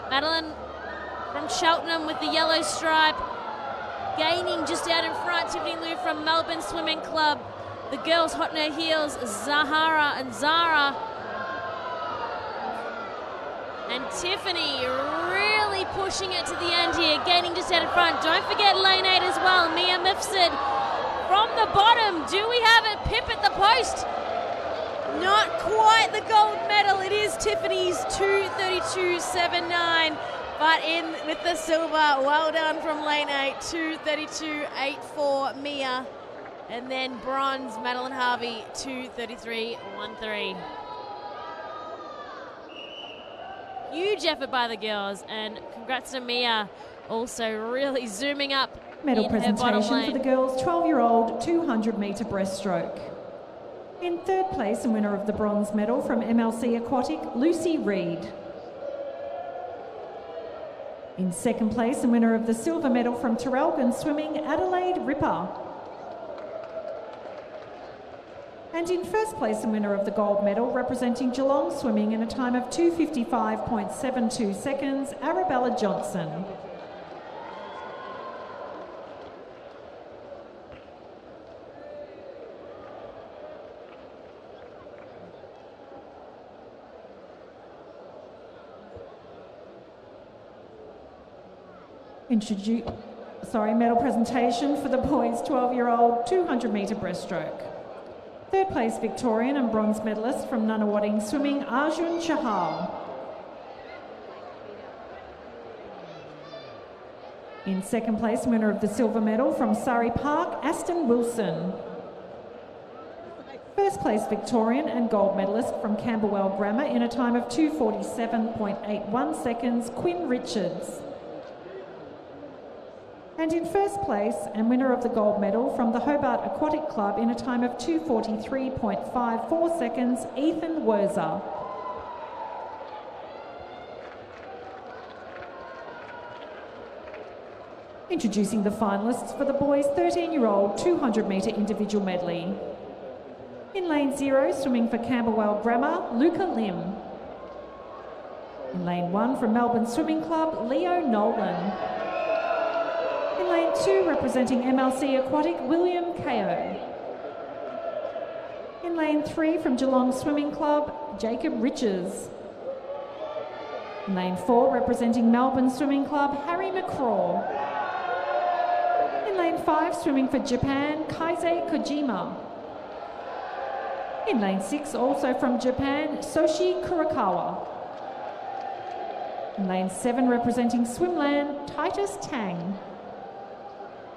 Madeline from Cheltenham with the yellow stripe. Gaining just out in front, Tiffany Liu from Melbourne Swimming Club. The girls hot in her heels, Zahara and Zara. And Tiffany really pushing it to the end here, gaining just out in front. Don't forget lane 8 as well. Mia Mifsud from the bottom. Do we have it? Pip at the post. Not quite the gold medal. It is Tiffany's 2:32.79, but in with the silver. Well done from lane 8. 2:32.84 Mia. And then bronze, Madeline Harvey, 2:33.13. Huge effort by the girls, and congrats to Mia, also really zooming up. Medal presentation for the girls 12-year-old 200-metre breaststroke. In third place and winner of the bronze medal from MLC Aquatic, Lucy Reed. In second place and winner of the silver medal from Traralgon Swimming, Adelaide Ripper. And in first place and winner of the gold medal, representing Geelong Swimming in a time of 2:55.72 seconds, Arabella Johnson. Medal presentation for the boys 12-year-old 200-metre breaststroke. Third place Victorian and bronze medalist from Nunawading Swimming, Arjun Chahal. In second place, winner of the silver medal from Surrey Park, Aston Wilson. First place Victorian and gold medalist from Camberwell Grammar in a time of 2:47.81 seconds, Quinn Richards. And in first place and winner of the gold medal from the Hobart Aquatic Club in a time of 2:43.54 seconds, Ethan Werzer. Introducing the finalists for the boys 13-year-old 200-metre individual medley. In lane 0, swimming for Camberwell Grammar, Luca Lim. In lane 1 from Melbourne Swimming Club, Leo Nolan. In lane 2, representing MLC Aquatic, William Kao. In lane 3, from Geelong Swimming Club, Jacob Riches. In lane 4, representing Melbourne Swimming Club, Harry McCraw. In lane 5, swimming for Japan, Kaise Kojima. In lane 6, also from Japan, Soshi Kurakawa. In lane 7, representing Swimland, Titus Tang.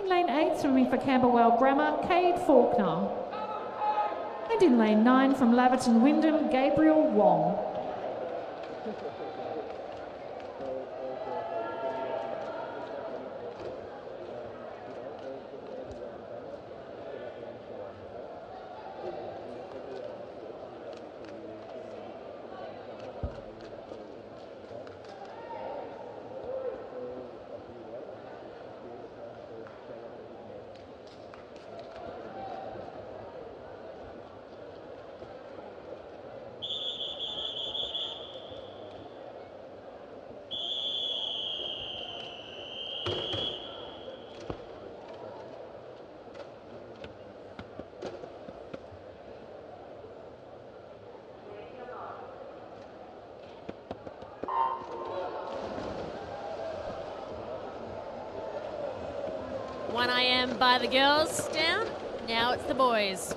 In lane 8, swimming for Camberwell Grammar, Cade Faulkner. And in lane 9, from Laverton Wyndham, Gabriel Wong. By the girls down, now it's the boys.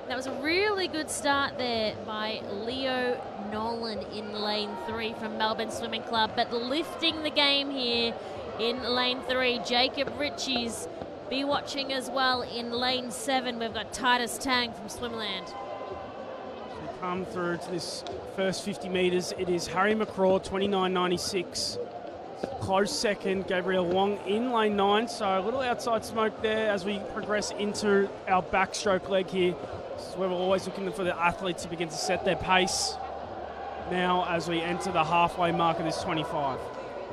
That was a really good start there by Leo Nolan in lane 3 from Melbourne Swimming Club, but lifting the game here in lane 3, Jacob Riches. Be watching as well in lane 7, we've got Titus Tang from Swimland. So we come through to this first 50 metres, it is Harry McCraw, 29.96. Close second, Gabriel Wong in lane 9, so a little outside smoke there as we progress into our backstroke leg here. This is where we're always looking for the athletes to begin to set their pace now as we enter the halfway mark of this 25.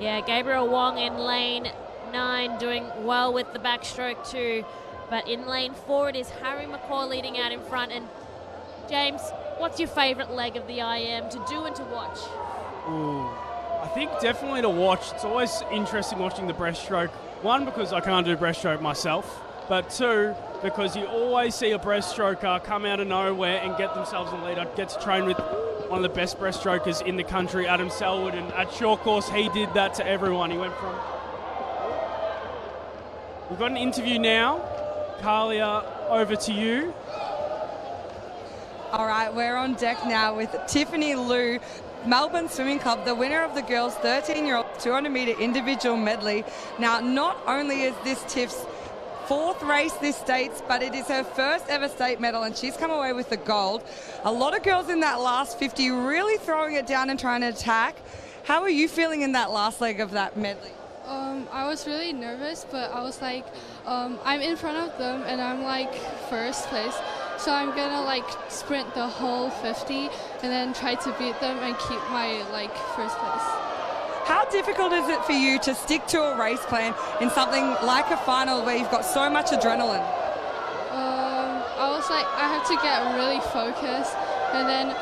Yeah, Gabriel Wong in lane 9 doing well with the backstroke too, but in lane 4 it is Harry McCaw leading out in front. And James, what's your favourite leg of the IM to do and to watch? Ooh. I think definitely to watch. It's always interesting watching the breaststroke. One, because I can't do breaststroke myself, but two, because you always see a breaststroker come out of nowhere and get themselves a lead. I get to train with one of the best breaststrokers in the country, Adam Selwood, and at short course he did that to everyone. He went from... We've got an interview now. Kalia, over to you. All right, we're on deck now with Tiffany Liu, Melbourne Swimming Club, the winner of the girls' 13-year-old 200-metre individual medley. Now, not only is this Tiff's fourth race this States, but it is her first ever state medal, and she's come away with the gold. A lot of girls in that last 50 really throwing it down and trying to attack. How are you feeling in that last leg of that medley? I was really nervous, but I was like, I'm in front of them and I'm like first place. So I'm gonna like sprint the whole 50 and then try to beat them and keep my like first place. How difficult is it for you to stick to a race plan in something like a final where you've got so much adrenaline? I was like, I have to get really focused, and then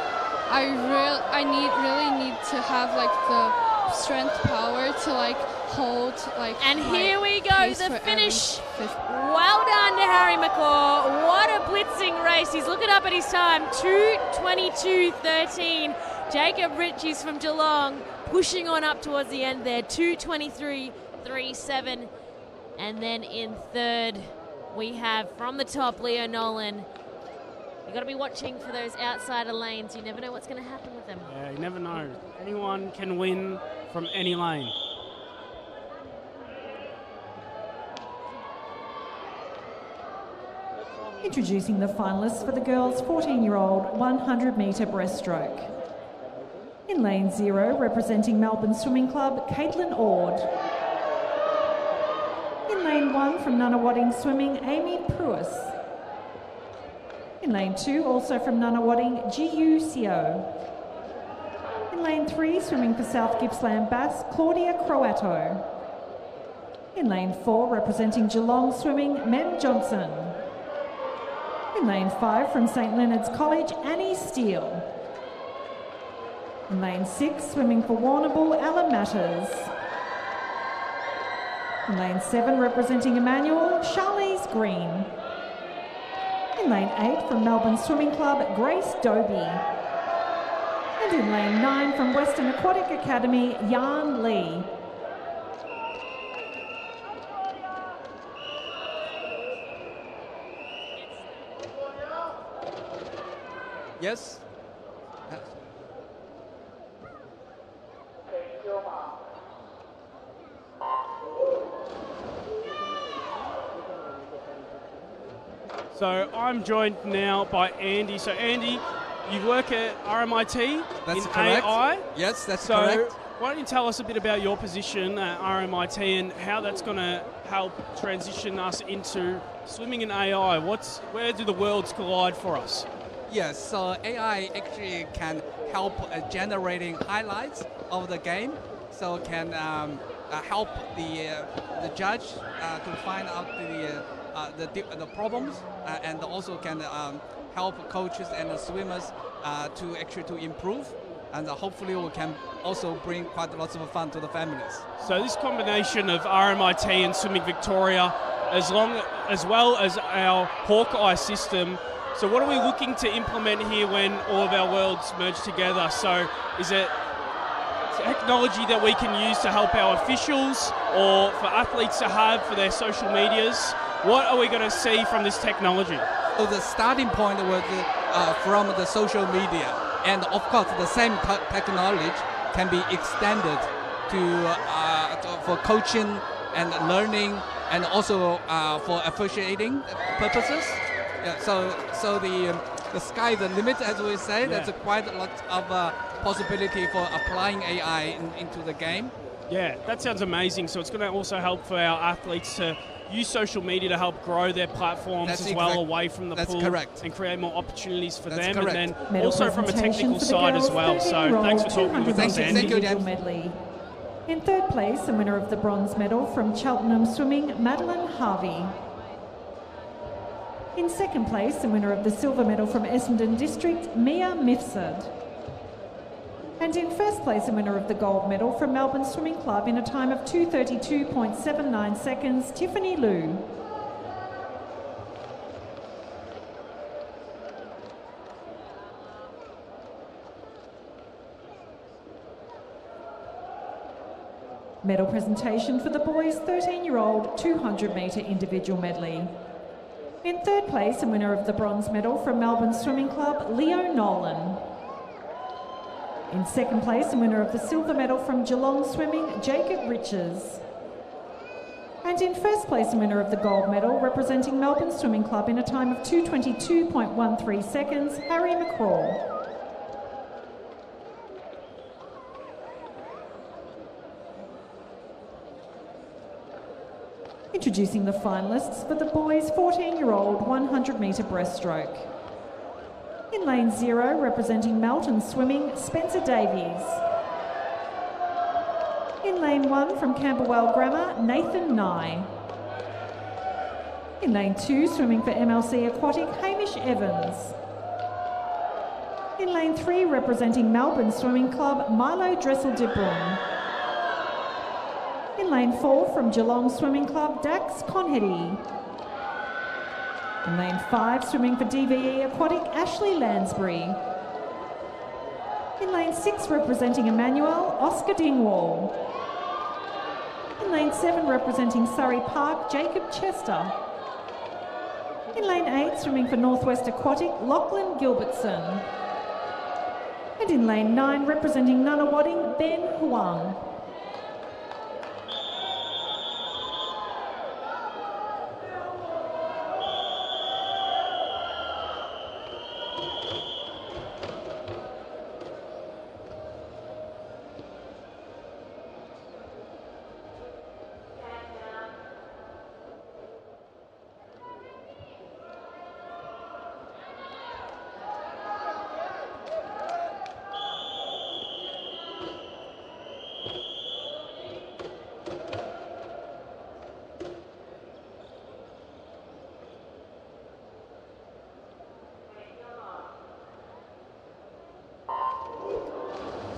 I really need to have like the strength power to like hold like. And here we go, the finish. Well done to Harry McCaw. What a blitzing race. He's looking up at his time, 2:22.13. Jacob Ritchie's from Geelong pushing on up towards the end there, 2:23.37. And then in third, we have from the top, Leo Nolan. You've got to be watching for those outsider lanes. You never know what's going to happen with them. Yeah, you never know. Anyone can win from any lane. Introducing the finalists for the girls' 14-year-old 100-metre breaststroke. In lane 0, representing Melbourne Swimming Club, Caitlin Ord. In lane 1, from Nunawading Swimming, Amy Pruis. In lane 2, also from Nunawading, G.U. Seo. In lane 3, swimming for South Gippsland Bass, Claudia Croato. In lane 4, representing Geelong Swimming, Mem Johnson. In lane 5, from St Leonard's College, Annie Steele. In lane 6, swimming for Warrnambool, Ella Matters. In lane 7, representing Emmanuel, Charlize Green. In lane 8, from Melbourne Swimming Club, Grace Doby. And in lane 9, from Western Aquatic Academy, Yan Lee. Yes. So I'm joined now by Andy. So Andy, you work at RMIT That's in correct. AI. Yes, that's so correct. Why don't you tell us a bit about your position at RMIT and how that's going to help transition us into swimming in AI? Where do the worlds collide for us? Yes, so AI actually can help generating highlights of the game, so can help the judge to find out the problems, and also can help coaches and the swimmers to improve, and hopefully we can also bring quite lots of fun to the families. So this combination of RMIT and Swimming Victoria, as well as our Hawkeye system. So what are we looking to implement here when all of our worlds merge together? So is it technology that we can use to help our officials or for athletes to have for their social medias? What are we going to see from this technology? So the starting point was from the social media, and of course the same technology can be extended to for coaching and learning, and also for officiating purposes. Yeah, so the sky is the limit, as we say. Yeah. There's quite a lot of possibility for applying AI into the game. Yeah, that sounds amazing. So it's going to also help for our athletes to use social media to help grow their platforms well away from the pool. That's correct. And create more opportunities for them. Correct. And then Medal also from a technical side as well. So thanks for talking with us, Andy. Thank you, Dan. Medley. In third place, the winner of the bronze medal from Cheltenham Swimming, Madeline Harvey. In second place, the winner of the silver medal from Essendon District, Mia Mifsud. And in first place, the winner of the gold medal from Melbourne Swimming Club in a time of 2:32.79 seconds, Tiffany Liu. Medal presentation for the boys' 13-year-old 200-metre individual medley. In third place, and winner of the bronze medal from Melbourne Swimming Club, Leo Nolan. In second place, and winner of the silver medal from Geelong Swimming, Jacob Riches. And in first place, and winner of the gold medal, representing Melbourne Swimming Club in a time of 2:22.13 seconds, Harry McCraw. Introducing the finalists for the boys' 14-year-old 100-metre breaststroke. In lane 0, representing Melton Swimming, Spencer Davies. In lane 1, from Camberwell Grammar, Nathan Nye. In lane 2, swimming for MLC Aquatic, Hamish Evans. In lane 3, representing Melbourne Swimming Club, Milo Dressel-de-Bruyne. In lane 4, from Geelong Swimming Club, Dax Conheady. In lane 5, swimming for DVE Aquatic, Ashley Lansbury. In lane 6, representing Emmanuel, Oscar Dingwall. In lane 7, representing Surrey Park, Jacob Chester. In lane 8, swimming for Northwest Aquatic, Lachlan Gilbertson. And in lane 9, representing Nunawading, Ben Huang.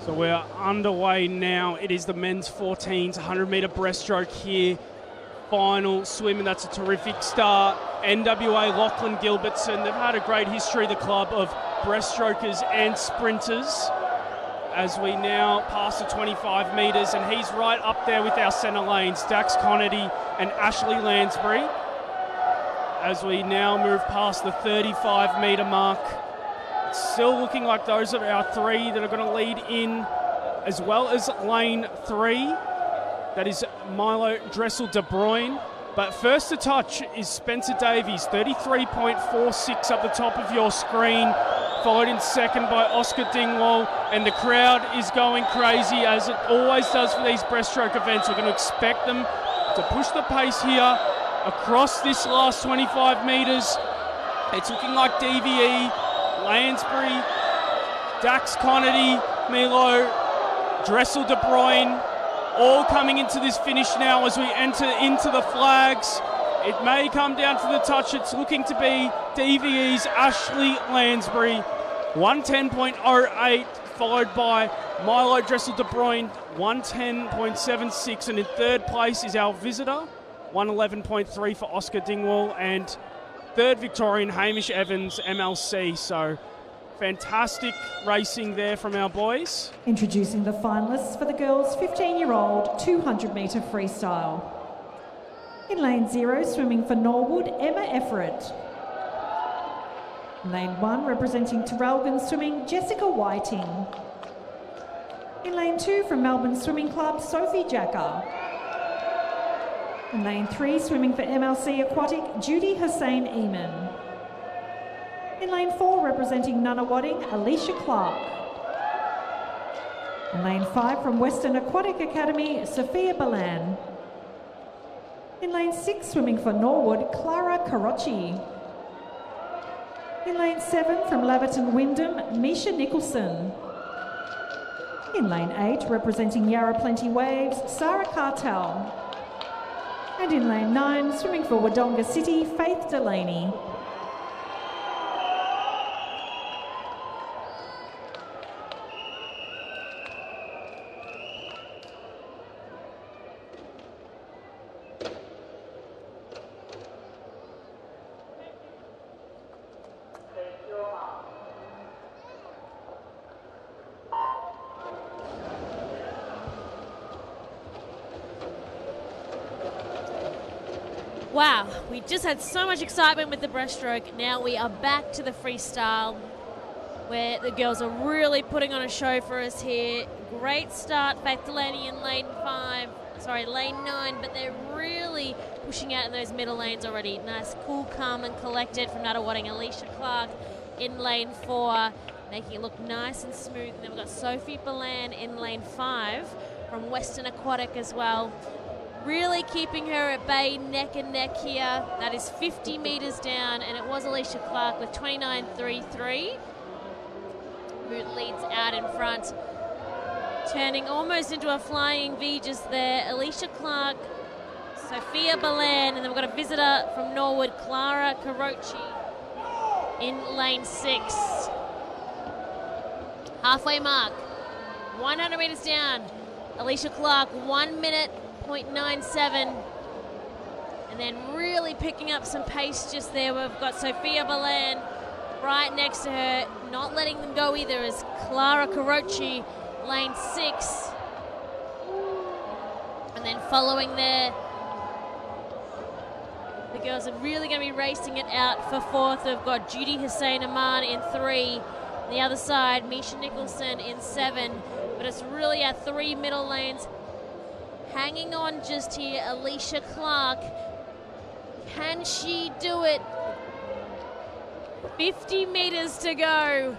So we're underway now. It is the men's 14s 100-metre breaststroke here. Final swim, and that's a terrific start. NWA Lachlan Gilbertson, they've had a great history, the club, of breaststrokers and sprinters. As we now pass the 25 metres, and he's right up there with our centre lanes, Dax Connery and Ashley Lansbury. As we now move past the 35-metre mark, it's still looking like those are our three that are going to lead in, as well as lane 3. That is Milo Dressel-de-Bruyne. But first to touch is Spencer Davies, 33.46 up the top of your screen, followed in second by Oscar Dingwall, and the crowd is going crazy, as it always does for these breaststroke events. We're going to expect them to push the pace here across this last 25 metres. It's looking like DVE, Lansbury, Dax Connery, Milo Dressel-de-Bruyne, all coming into this finish now as we enter into the flags. It may come down to the touch. It's looking to be DVE's Ashley Lansbury, 110.08, followed by Milo Dressel-de-Bruyne, 110.76. And in third place is our visitor, 111.3 for Oscar Dingwall, and third Victorian Hamish Evans, MLC. So fantastic racing there from our boys. Introducing the finalists for the girls' 15-year-old 200-metre freestyle. In lane 0, swimming for Norwood, Emma Everett. In lane 1, representing Terrelgan Swimming, Jessica Whiting. In lane 2, from Melbourne Swimming Club, Sophie Jacker. In lane 3, swimming for MLC Aquatic, Judy Hussein Eamon. In lane 4, representing Nunawading, Alicia Clark. In lane 5, from Western Aquatic Academy, Sophia Balan. In lane 6, swimming for Norwood, Clara Carocci. In lane 7, from Laverton Wyndham, Misha Nicholson. In lane 8, representing Yarra Plenty Waves, Sarah Cartel. And in lane 9, swimming for Wodonga City, Faith Delaney. Wow, we just had so much excitement with the breaststroke. Now we are back to the freestyle, where the girls are really putting on a show for us here. Great start, Faith Delaney in lane 9, but they're really pushing out in those middle lanes already. Nice, cool, calm and collected from Nada Wadding. Alicia Clark in lane 4, making it look nice and smooth. And then we've got Sophie Balan in lane 5 from Western Aquatic as well. Really keeping her at bay, neck and neck here. That is 50 metres down, and it was Alicia Clark with 29.33 who leads out in front. Turning almost into a flying V just there. Alicia Clark, Sophia Balan, and then we've got a visitor from Norwood, Clara Carochi in lane 6. Halfway mark, 100 metres down. Alicia Clark, 1 minute 0.97, and then really picking up some pace just there. We've got Sophia Balan right next to her, not letting them go either, as Clara Carochi, lane 6. And then following there, the girls are really going to be racing it out for 4th. We've got Judy Hussein Aman in 3. On the other side, Misha Nicholson in 7. But it's really our 3 middle lanes. Hanging on just here, Alicia Clark. Can she do it? 50 metres to go.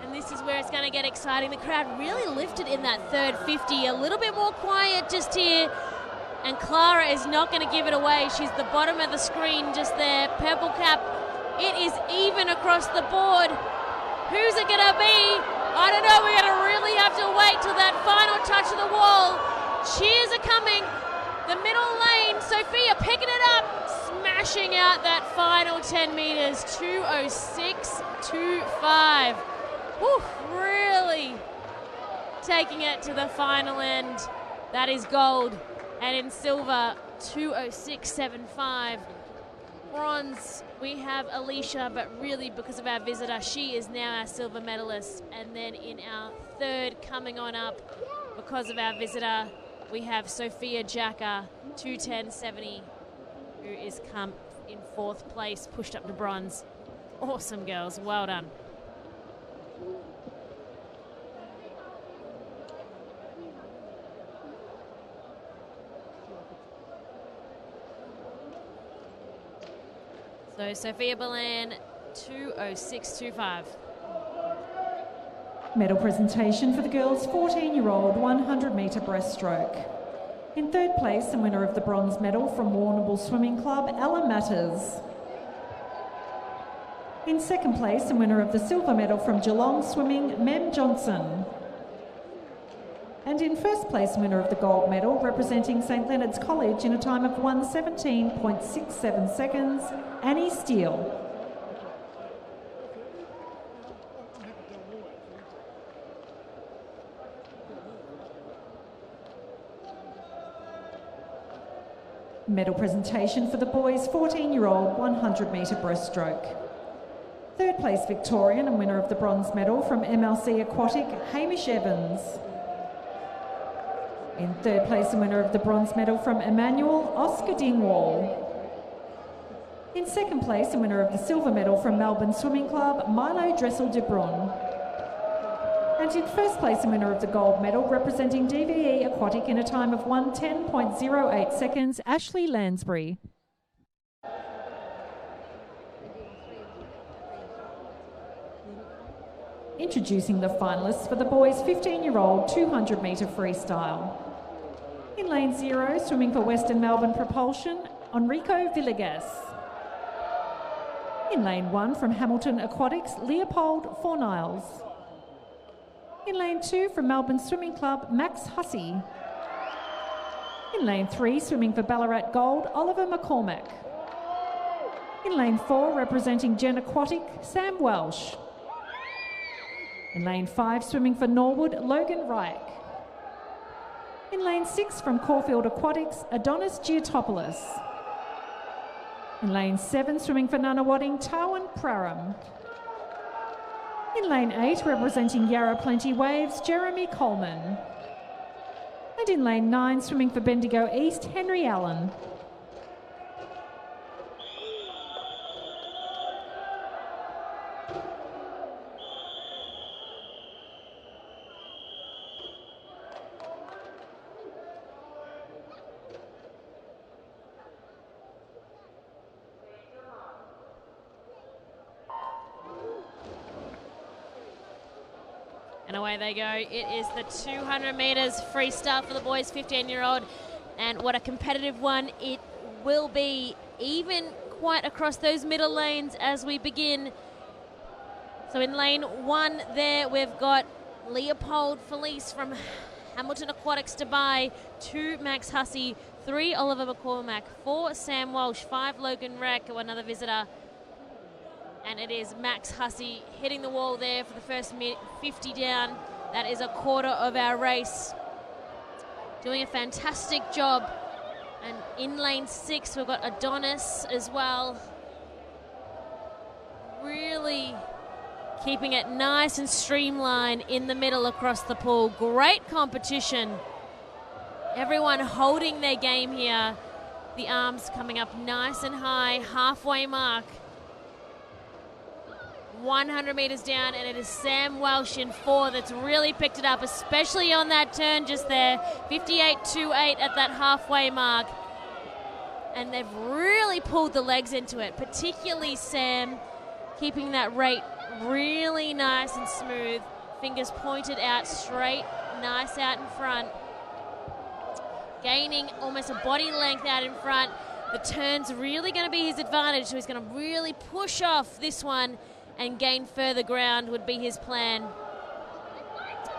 And this is where it's going to get exciting. The crowd really lifted in that third 50. A little bit more quiet just here. And Clara is not going to give it away. She's the bottom of the screen just there. Purple cap. It is even across the board. Who's it going to be? I don't know. We're going to really have to wait till that final touch of the wall. Cheers are coming. The middle lane, Sophia picking it up, smashing out that final 10 metres, 2:06.25. Whew, really taking it to the final end. That is gold. And in silver, 2:06.75. Bronze, we have Alicia, but really because of our visitor, she is now our silver medalist. And then in our third coming on up, because of our visitor, we have Sophia Jacka, 2:10.70, who is come in 4th place, pushed up to bronze. Awesome, girls. Well done. So Sophia Balan, 2:06.25. Medal presentation for the girls' 14-year-old 100-metre breaststroke. In 3rd place, the winner of the bronze medal from Warrnambool Swimming Club, Ella Matters. In 2nd place, the winner of the silver medal from Geelong Swimming, Mem Johnson. And in 1st place, winner of the gold medal, representing St Leonard's College in a time of 1:17.67 seconds, Annie Steele. Medal presentation for the boys' 14-year-old 100-metre breaststroke. 3rd place Victorian and winner of the bronze medal from MLC Aquatic, Hamish Evans. In 3rd place, the winner of the bronze medal from Emmanuel, Oscar Dingwall. In 2nd place, the winner of the silver medal from Melbourne Swimming Club, Milo Dressel de Brun. And in 1st place, the winner of the gold medal, representing DVE Aquatic in a time of 1:10.08 seconds, Ashley Lansbury. Introducing the finalists for the boys' 15-year-old 200-metre freestyle. In lane 0, swimming for Western Melbourne Propulsion, Enrico Villegas. In lane 1, from Hamilton Aquatics, Leopold Forniles. In lane 2, from Melbourne Swimming Club, Max Hussey. In lane 3, swimming for Ballarat Gold, Oliver McCormack. In lane 4, representing Gen Aquatic, Sam Welsh. In lane 5, swimming for Norwood, Logan Reich. In lane 6, from Caulfield Aquatics, Adonis Giotopoulos. In lane 7, swimming for Nunawading, Tawan Praram. In lane 8, representing Yarra Plenty Waves, Jeremy Coleman. And in lane 9, swimming for Bendigo East, Henry Allen. And away they go. It is the 200 metres freestyle for the boys, 15-year-old. And what a competitive one it will be, even quite across those middle lanes as we begin. So in lane 1 there, we've got Leopold Felice from Hamilton Aquatics Dubai, 2 Max Hussey, 3 Oliver McCormack, 4 Sam Walsh, 5 Logan Reck, another visitor. And it is Max Hussey hitting the wall there for the first 50 down. That is a quarter of our race. Doing a fantastic job. And in lane 6, we've got Adonis as well. Really keeping it nice and streamlined in the middle across the pool. Great competition. Everyone holding their game here. The arms coming up nice and high, halfway mark. 100 metres down, and it is Sam Welsh in 4 that's really picked it up, especially on that turn just there. 58.28 at that halfway mark. And they've really pulled the legs into it, particularly Sam, keeping that rate really nice and smooth. Fingers pointed out straight, nice out in front. Gaining almost a body length out in front. The turn's really going to be his advantage, so he's going to really push off this one and gain further ground would be his plan.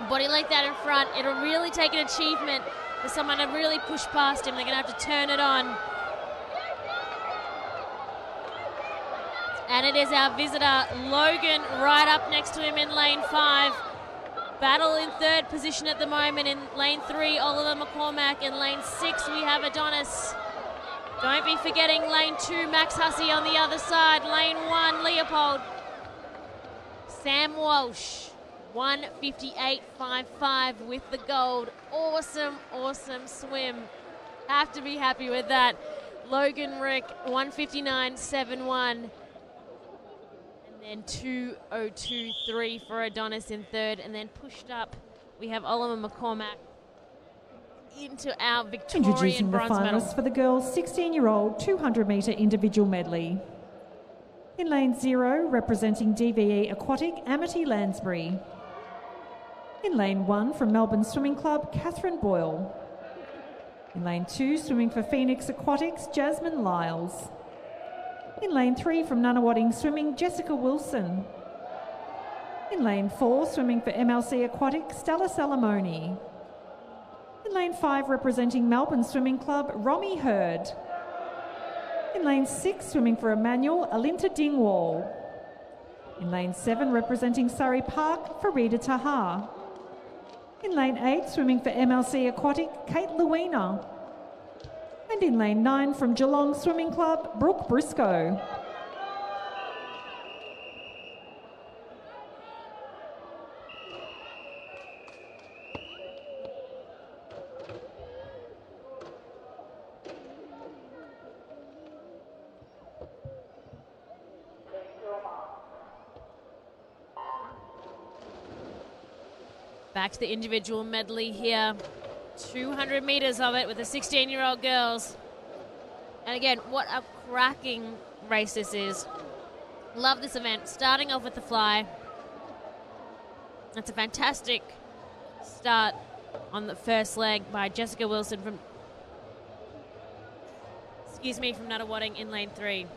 Body length out in front. It'll really take an achievement for someone to really push past him. They're going to have to turn it on. And it is our visitor, Logan, right up next to him in lane 5. Battle in 3rd position at the moment. In lane 3, Oliver McCormack. In lane 6, we have Adonis. Don't be forgetting lane 2, Max Hussey on the other side. Lane 1, Leopold. Sam Walsh, 1:58.55 with the gold. Awesome, awesome swim. Have to be happy with that. Logan Rick, 1:59.71. And then 2:02.3 for Adonis in 3rd. And then pushed up, we have Oliver McCormack into our Victorian Introducing the bronze medal. finalists for the girls' 16-year-old 200-metre individual medley. In lane 0, representing DVE Aquatic, Amity Lansbury. In lane 1, from Melbourne Swimming Club, Catherine Boyle. In lane 2, swimming for Phoenix Aquatics, Jasmine Lyles. In lane 3, from Nunawading Swimming, Jessica Wilson. In lane 4, swimming for MLC Aquatics, Stella Salamoni. In lane 5, representing Melbourne Swimming Club, Romy Hurd. In lane 6, swimming for Emmanuel, Alinta Dingwall. In lane 7, representing Surrey Park, Farida Tahar. In lane 8, swimming for MLC Aquatic, Kate Luina. And in lane 9, from Geelong Swimming Club, Brooke Briscoe. Back to the individual medley here. 200 metres of it with the 16-year-old girls. And again, what a cracking race this is. Love this event. Starting off with the fly. That's a fantastic start on the first leg by Jessica Wilson from Nunawading in lane 3.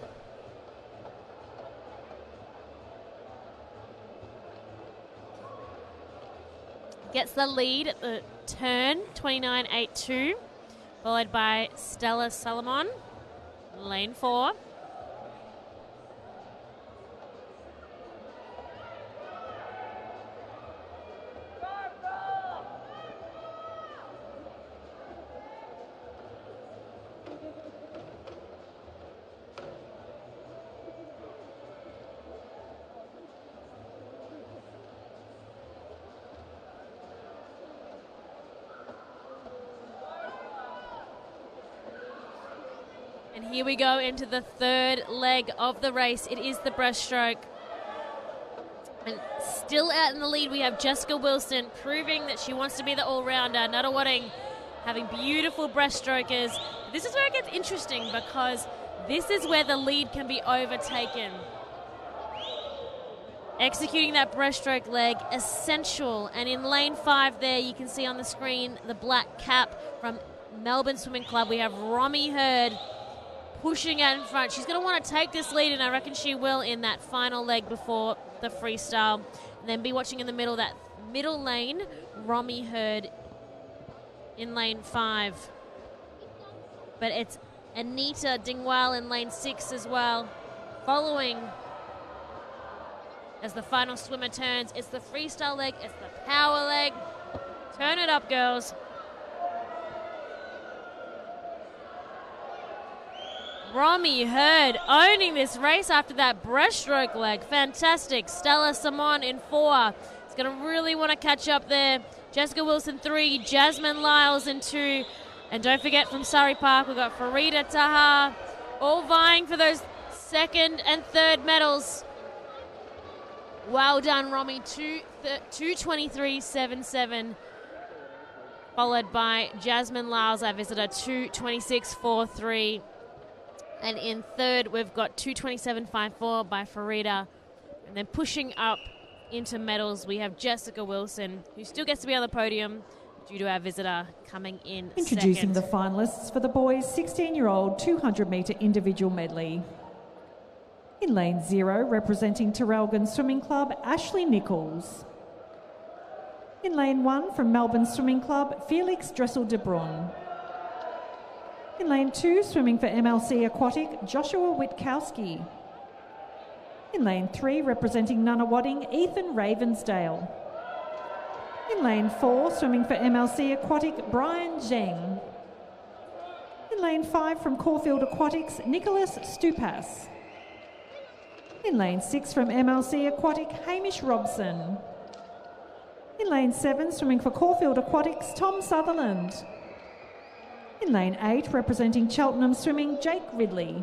Gets the lead at the turn, 29.82, followed by Stella Salomon, lane 4. And here we go into the third leg of the race. It is the breaststroke. And still out in the lead, we have Jessica Wilson proving that she wants to be the all-rounder. Nunawading having beautiful breaststrokers. This is where it gets interesting because this is where the lead can be overtaken. executing that breaststroke leg, essential. And in lane 5 there, you can see on the screen the black cap from Melbourne Swimming Club. We have Romy Hurd pushing out in front. She's going to want to take this lead, and I reckon she will in that final leg before the freestyle. And then be watching in the middle, that middle lane, Romy Hurd in lane 5. But it's Anita Dingwell in lane 6 as well. Following as the final swimmer turns, it's the freestyle leg, it's the power leg. Turn it up, girls. Romy Hurd owning this race after that breaststroke leg. Fantastic. Stella Simon in 4. It's going to really want to catch up there. Jessica Wilson 3, Jasmine Lyles in 2. And don't forget from Surrey Park, we've got Farida Taha, all vying for those second and third medals. Well done, Romy. 2:23.77. Followed by Jasmine Lyles, our visitor, 2:26.43. And in third, we've got 2:27.54 by Farida. And then pushing up into medals, we have Jessica Wilson, who still gets to be on the podium due to our visitor coming in Introducing second. the finalists for the boys' 16-year-old 200-metre individual medley. In lane 0, representing Terrelgan Swimming Club, Ashley Nichols. In lane 1, from Melbourne Swimming Club, Felix Dressel-de Bruyn. In lane 2, swimming for MLC Aquatic, Joshua Witkowski. In lane 3, representing Nunawading, Ethan Ravensdale. In lane 4, swimming for MLC Aquatic, Brian Zheng. In lane 5, from Caulfield Aquatics, Nicholas Stupas. In lane 6, from MLC Aquatic, Hamish Robson. In lane 7, swimming for Caulfield Aquatics, Tom Sutherland. In lane 8, representing Cheltenham Swimming, Jake Ridley.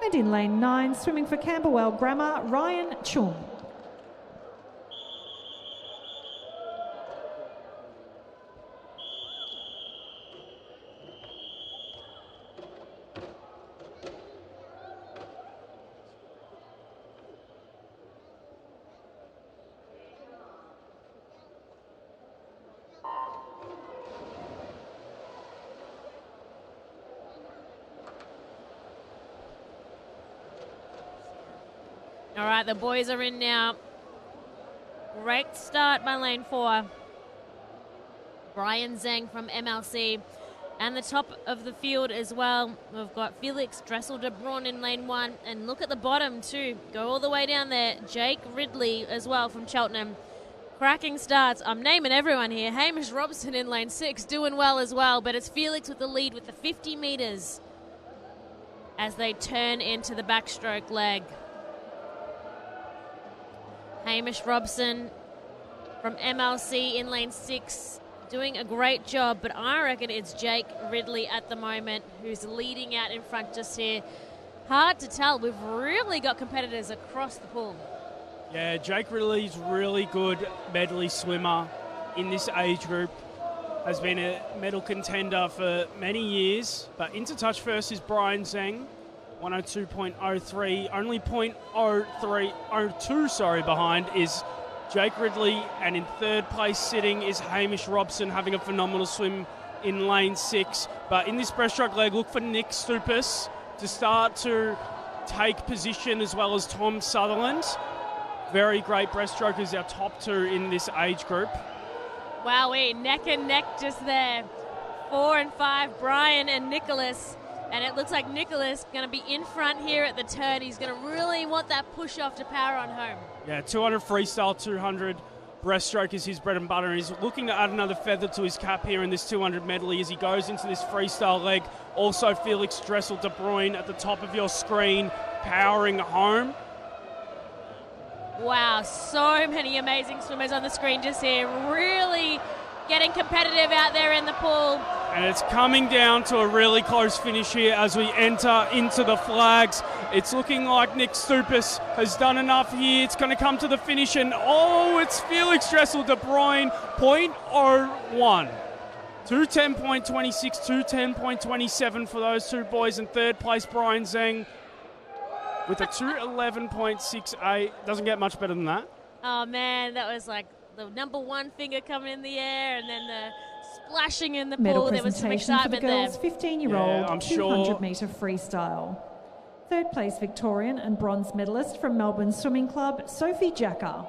And in lane 9, swimming for Camberwell Grammar, Ryan Chung. All right, the boys are in now. Great start by lane 4. Brian Zheng from MLC. And the top of the field as well, we've got Felix Dressel-de Bruyn in lane 1. And look at the bottom too. Go all the way down there. Jake Ridley as well from Cheltenham. Cracking starts. I'm naming everyone here. Hamish Robson in lane 6 doing well as well. But it's Felix with the lead with the 50 metres as they turn into the backstroke leg. Hamish Robson from MLC in lane 6 doing a great job, but I reckon it's Jake Ridley at the moment who's leading out in front just here. Hard to tell. We've really got competitors across the pool. Yeah, Jake Ridley's really good medley swimmer in this age group. Has been a medal contender for many years, but into touch first is Brian Zheng. 102.03, only 0.02 behind is Jake Ridley, and in third place sitting is Hamish Robson, having a phenomenal swim in lane 6. But in this breaststroke leg, look for Nick Stupas to start to take position, as well as Tom Sutherland. Very great breaststrokers, our top 2 in this age group. Wowee, neck and neck just there. 4 and 5, Brian and Nicholas. And it looks like Nicholas going to be in front here at the turn. He's going to really want that push off to power on home. Yeah, 200 freestyle, 200 breaststroke is his bread and butter. He's looking to add another feather to his cap here in this 200 medley as he goes into this freestyle leg. Also Felix Dressel-de Bruyn at the top of your screen, powering home. Wow, so many amazing swimmers on the screen just here. Really getting competitive out there in the pool. And it's coming down to a really close finish here as we enter into the flags. It's looking like Nick Stupas has done enough here. It's going to come to the finish, and it's Felix Dressel-de Bruyn, 0.01. 210.26, 210.27 for those two boys. In third place, Brian Zheng. with a 2:11.68. Doesn't get much better than that. Oh, man, that was like the number one finger coming in the air and then the splashing in the Medal pool. There was some presentation for the excitement girls' there. 15-year-old Yeah, I'm 200-metre freestyle. Third place Victorian and bronze medalist from Melbourne Swimming Club, Sophie Jacker.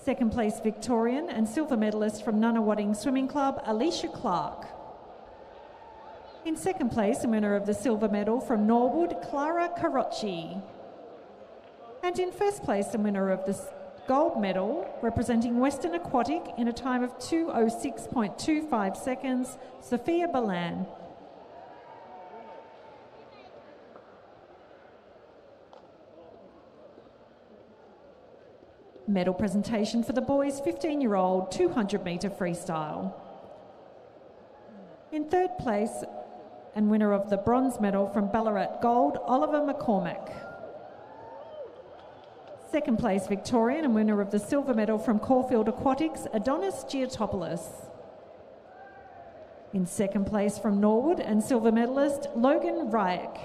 Second place Victorian and silver medalist from Nunawading Swimming Club, Alicia Clark. In second place, a winner of the silver medal from Norwood, Clara Carocci. And in first place, a winner of the gold medal representing Western Aquatic in a time of 2:06.25 seconds, Sophia Balan. Medal presentation for the boys' 15-year-old 200-metre freestyle. In third place, and winner of the bronze medal from Ballarat Gold, Oliver McCormack. Second place Victorian and winner of the silver medal from Caulfield Aquatics, Adonis Giotopoulos. In second place from Norwood and silver medalist, Logan Ryak.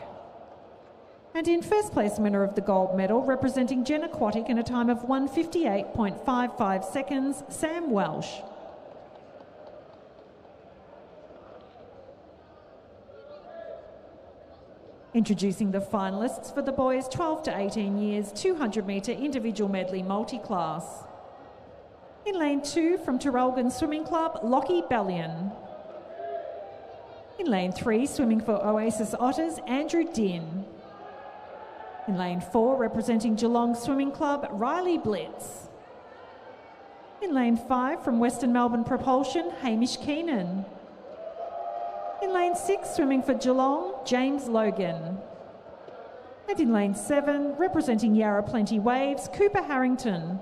And in first place winner of the gold medal, representing Gen Aquatic in a time of 1:58.55 seconds, Sam Welsh. Introducing the finalists for the boys 12 to 18 years, 200-metre individual medley multi-class. In lane 2 from Terrelgan Swimming Club, Lockie Bellion. In lane 3, swimming for Oasis Otters, Andrew Din. In lane 4, representing Geelong Swimming Club, Riley Blitz. In lane 5, from Western Melbourne Propulsion, Hamish Keenan. In lane 6, swimming for Geelong, James Logan. And in lane 7, representing Yarra Plenty Waves, Cooper Harrington.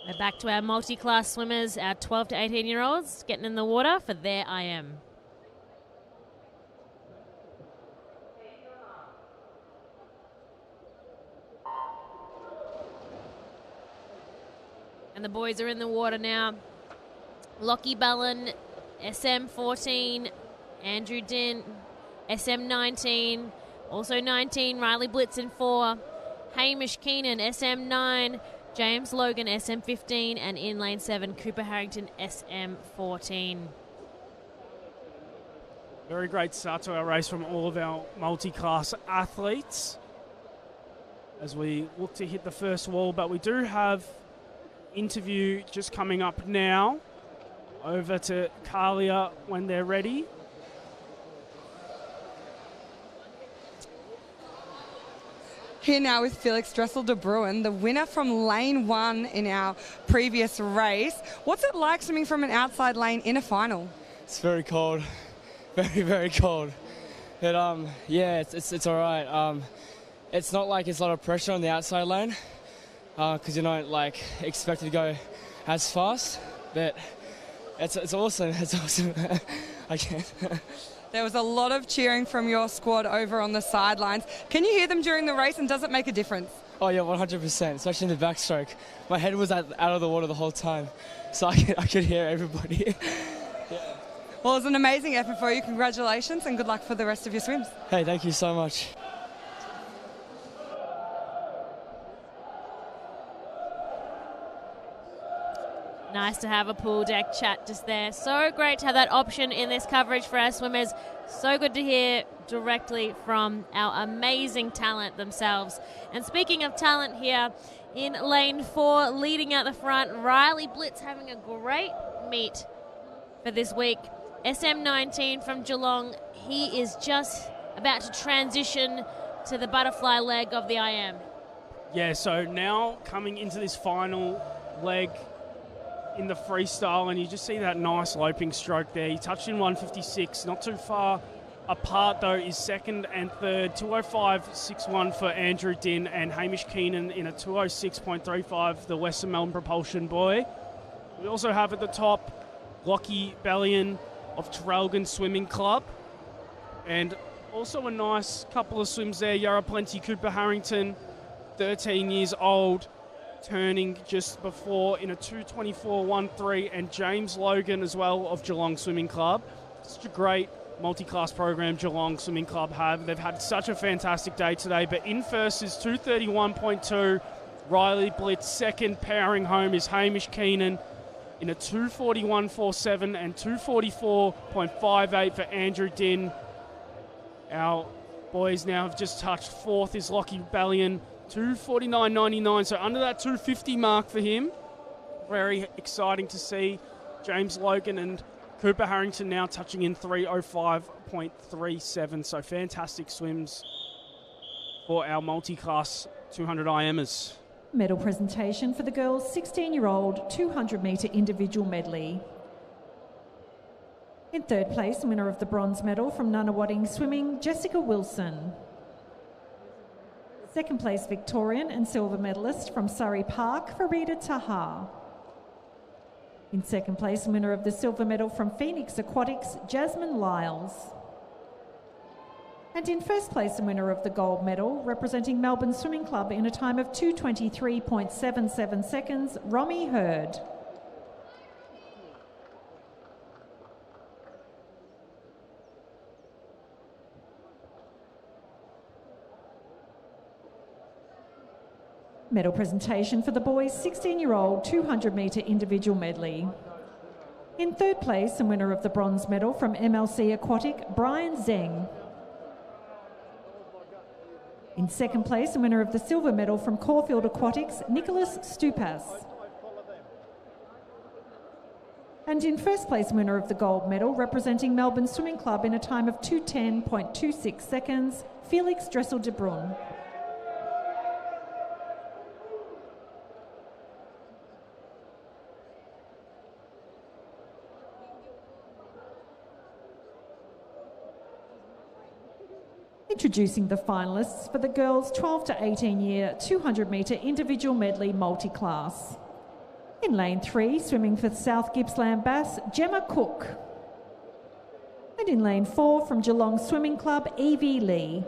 We're back to our multi-class swimmers, our 12 to 18-year-olds getting in the water for their IM. And the boys are in the water now. Lockie Bellin, SM14, Andrew Din, SM19, also 19, Riley Blitz in 4, Hamish Keenan, SM9, James Logan, SM15, and in lane 7, Cooper Harrington, SM14. Very great start to our race from all of our multi-class athletes as we look to hit the first wall, but we do have interview just coming up now. Over to Kalia when they're ready. Here now with Felix Dressel de Bruin, the winner from lane 1 in our previous race. What's it like swimming from an outside lane in a final? It's very cold, very, very cold. But yeah, it's all right. It's not like it's a lot of pressure on the outside lane because you're not like expected to go as fast. But it's awesome. It's awesome. I can't. There was a lot of cheering from your squad over on the sidelines. Can you hear them during the race, and does it make a difference? Oh yeah, 100%, especially in the backstroke. My head was out of the water the whole time, so I could hear everybody. Yeah. Well, it was an amazing effort for you. Congratulations, and good luck for the rest of your swims. Hey, thank you so much. Nice to have a pool deck chat just there. So great to have that option in this coverage for our swimmers. So good to hear directly from our amazing talent themselves. And speaking of talent here, in lane 4, leading out the front, Riley Blitz having a great meet for this week. SM19 from Geelong, he is just about to transition to the butterfly leg of the IM. Yeah, so now coming into this final leg in the freestyle, and you just see that nice loping stroke there. He touched in 156, not too far apart, though, is second and third. 205.61 for Andrew Din and Hamish Keenan in a 206.35, the Western Melbourne Propulsion boy. We also have at the top Lockie Bellion of Traralgon Swimming Club. And also a nice couple of swims there. Yarra Plenty, Cooper Harrington, 13 years old, turning just before in a 224.13, and James Logan as well of Geelong Swimming Club. Such a great multi-class program Geelong Swimming Club have. They've had such a fantastic day today, but in first is 231.2, Riley Blitz. Second, powering home, is Hamish Keenan in a 241.47 and 244.58 for Andrew Din. Our boys now have just touched fourth is Lockie Bellion, 249.99, so under that 250 mark for him. Very exciting to see. James Logan and Cooper Harrington now touching in 305.37, so fantastic swims for our multi-class 200 IMers. Medal presentation for the girls' 16-year-old 200-metre individual medley. In third place, winner of the bronze medal from Nunawading Swimming, Jessica Wilson. Second place, Victorian and silver medalist from Surrey Park, Farida Taha. In second place, winner of the silver medal from Phoenix Aquatics, Jasmine Lyles. And in first place, the winner of the gold medal, representing Melbourne Swimming Club in a time of 2:23.77 seconds, Romy Hurd. Medal presentation for the boys' 16-year-old 200-metre individual medley. In third place, the winner of the bronze medal from MLC Aquatic, Brian Zeng. In second place, the winner of the silver medal from Caulfield Aquatics, Nicholas Stupas. And in first place, winner of the gold medal, representing Melbourne Swimming Club in a time of 2:10.26 seconds, Felix Dressel de Bruyne. Introducing the finalists for the girls' 12 to 18 year 200-metre individual medley multi-class. In lane 3, swimming for South Gippsland Bass, Gemma Cook. And in lane 4, from Geelong Swimming Club, Evie Lee.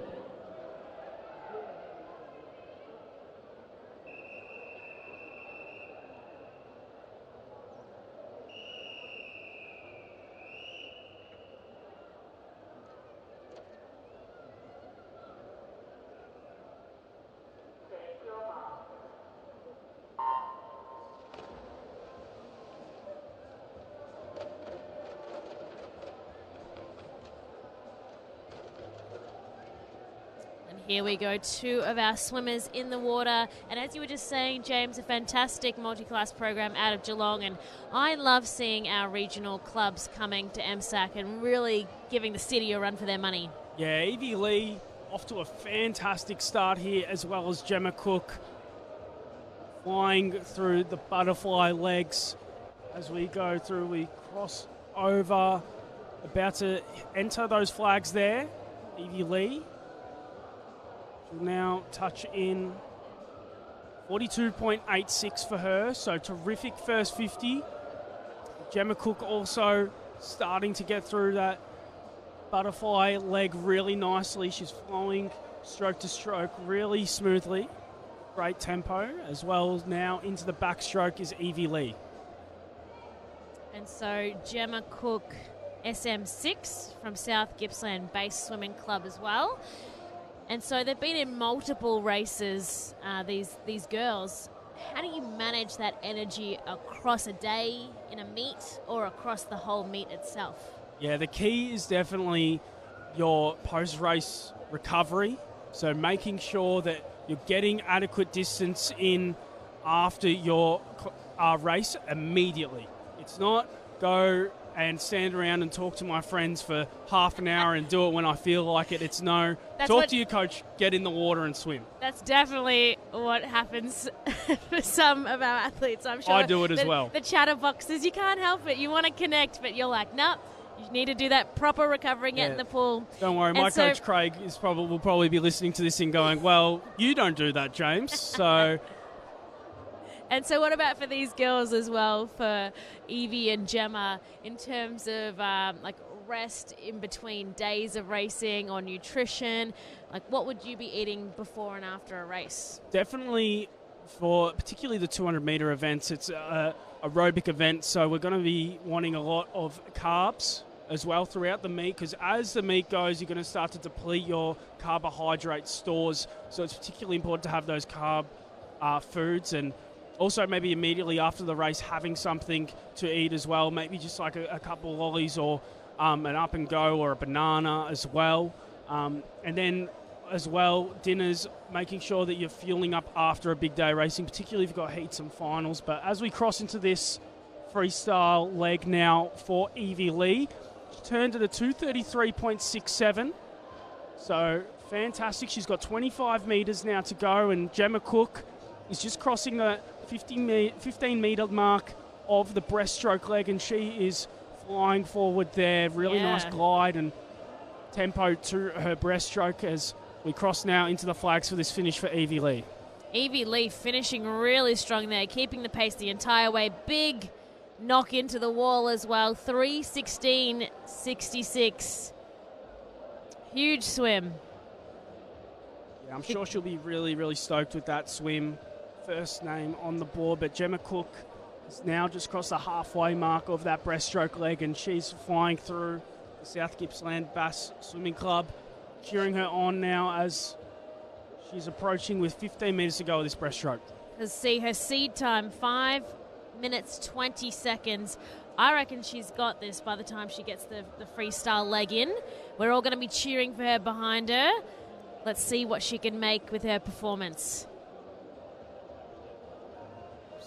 Here we go, two of our swimmers in the water. And as you were just saying, James, a fantastic multi-class program out of Geelong. And I love seeing our regional clubs coming to MSAC and really giving the city a run for their money. Yeah, Evie Lee off to a fantastic start here, as well as Gemma Cook flying through the butterfly legs as we go through. We cross over, about to enter those flags there. Evie Lee will now touch in 42.86 for her, so terrific first 50. Gemma Cook also starting to get through that butterfly leg really nicely. She's flowing stroke to stroke really smoothly. Great tempo, as well as now into the backstroke is Evie Lee. And so Gemma Cook, SM6 from South Gippsland Base Swimming Club as well. And so they've been in multiple races, these girls. How do you manage that energy across a day in a meet or across the whole meet itself? Yeah, the key is definitely your post-race recovery. So making sure that you're getting adequate distance in after your race immediately. It's not go and stand around and talk to my friends for half an hour and do it when I feel like it. It's no, talk to your coach, get in the water and swim. That's definitely what happens for some of our athletes, I'm sure. I do it as well. The chatterboxes, you can't help it. You want to connect, but you're like, nope, You need to do that proper recovery, get in the pool. Don't worry, my coach Craig will probably be listening to this and going, well, you don't do that, James. So... And so what about for these girls as well, for Evie and Gemma, in terms of like rest in between days of racing or nutrition? Like, what would you be eating before and after a race? Definitely for particularly the 200-metre events, it's a aerobic event, so we're going to be wanting a lot of carbs as well throughout the meet, because as the meet goes, you're going to start to deplete your carbohydrate stores, so it's particularly important to have those carb foods, and also maybe immediately after the race having something to eat as well, maybe just like a couple of lollies or an up and go or a banana as well. And then as well, dinners, making sure that you're fueling up after a big day racing, particularly if you've got heats and finals. But as we cross into this freestyle leg now for Evie Lee, she turned at a 2:33.67. So fantastic. She's got 25 metres now to go, and Gemma Cook is just crossing the 15-metre mark of the breaststroke leg, and she is flying forward there. Really nice glide and tempo to her breaststroke as we cross now into the flags for this finish for Evie Lee. Evie Lee finishing really strong there, keeping the pace the entire way. Big knock into the wall as well, 3:16.66. Huge swim. Yeah, I'm sure she'll be really, really stoked with that swim. First name on the board, but Gemma Cook has now just crossed the halfway mark of that breaststroke leg, and she's flying through the South Gippsland Bass Swimming Club, cheering her on now as she's approaching with 15 metres to go with this breaststroke. Let's see her seed time, 5 minutes 20 seconds. I reckon she's got this by the time she gets the freestyle leg in. We're all going to be cheering for her behind her. Let's see what she can make with her performance.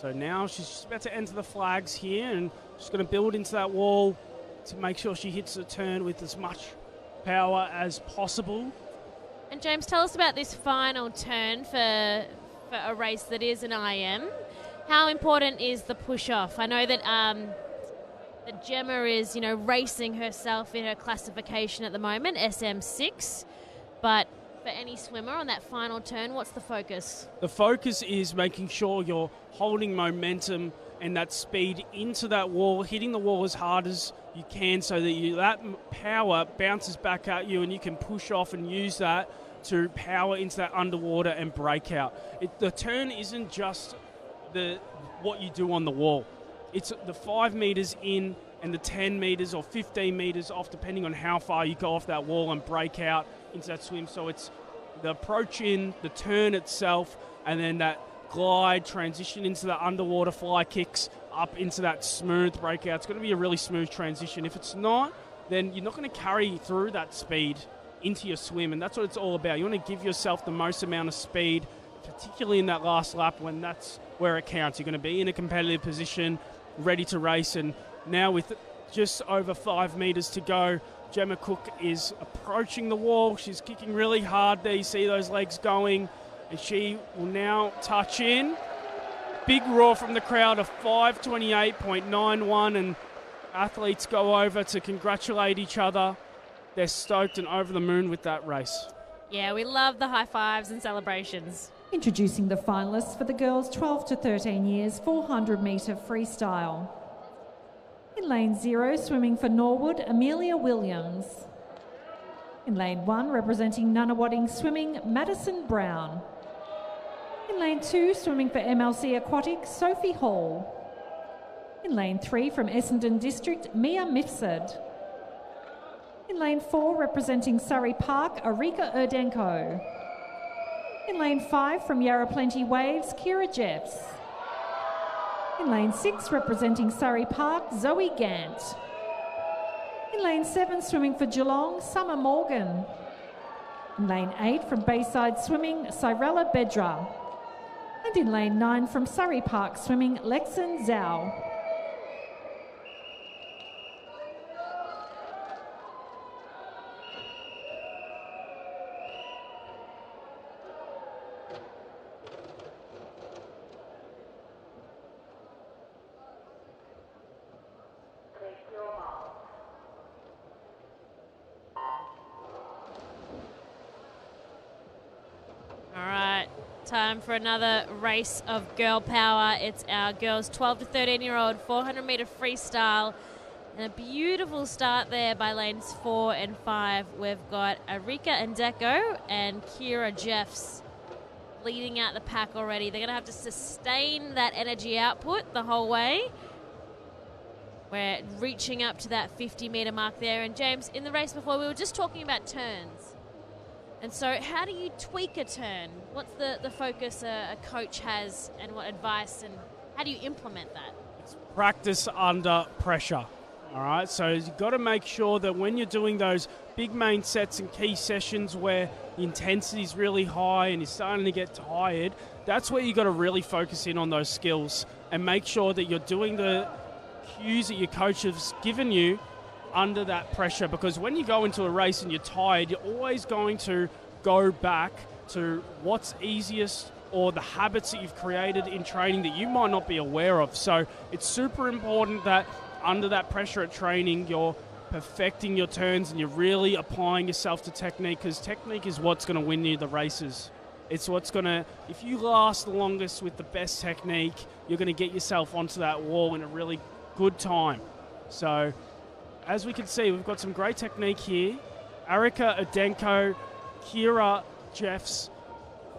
So now she's just about to enter the flags here, and she's going to build into that wall to make sure she hits the turn with as much power as possible. And James, tell us about this final turn for a race that is an IM. How important is the push-off? I know that that Gemma is, racing herself in her classification at the moment, SM6, but for any swimmer on that final turn, what's the focus? The focus is making sure you're holding momentum and that speed into that wall, hitting the wall as hard as you can so that that power bounces back at you and you can push off and use that to power into that underwater and break out. The turn isn't just what you do on the wall. It's the 5 metres in and the 10 metres or 15 metres off, depending on how far you go off that wall and break out into that swim. So it's the approach in, the turn itself, and then that glide, transition into the underwater fly kicks up into that smooth breakout. It's going to be a really smooth transition. If it's not, then you're not going to carry through that speed into your swim, and that's what it's all about. You want to give yourself the most amount of speed, particularly in that last lap when that's where it counts. You're going to be in a competitive position, ready to race, and now with just over 5 metres to go, Gemma Cook is approaching the wall. She's kicking really hard there. You see those legs going, and she will now touch in. Big roar from the crowd of 5:28.91, and athletes go over to congratulate each other. They're stoked and over the moon with that race. Yeah, we love the high fives and celebrations. Introducing the finalists for the girls 12 to 13 years 400 metre freestyle. In lane 0, swimming for Norwood, Amelia Williams. In lane 1, representing Nunawading Swimming, Madison Brown. In lane 2, swimming for MLC Aquatics, Sophie Hall. In lane 3, from Essendon District, Mia Mifsud. In lane 4, representing Surrey Park, Arika Erdenko. In lane 5, from Yarra Plenty Waves, Kira Jeffs. In lane 6, representing Surrey Park, Zoe Gant. In lane 7, swimming for Geelong, Summer Morgan. In lane 8, from Bayside Swimming, Cyrella Bedra. And in lane 9, from Surrey Park Swimming, Lexan Zhao. Time for another race of girl power. It's our girls 12 to 13-year-old 400-meter freestyle. And a beautiful start there by lanes 4 and 5. We've got Arika Ndeko and Kira Jeffs leading out the pack already. They're going to have to sustain that energy output the whole way. We're reaching up to that 50-meter mark there. And James, in the race before, we were just talking about turns. And so how do you tweak a turn? What's the focus a coach has and what advice, and how do you implement that? It's practice under pressure, all right? So you've got to make sure that when you're doing those big main sets and key sessions where the intensity is really high and you're starting to get tired, that's where you've got to really focus in on those skills and make sure that you're doing the cues that your coach has given you under that pressure, because when you go into a race and you're tired, you're always going to go back to what's easiest or the habits that you've created in training that you might not be aware of. So it's super important that under that pressure at training, you're perfecting your turns and you're really applying yourself to technique, because technique is what's going to win you the races. It's what's going to, if you last the longest with the best technique, you're going to get yourself onto that wall in a really good time. So as we can see, we've got some great technique here. Arika Adenko, Kira Jeffs,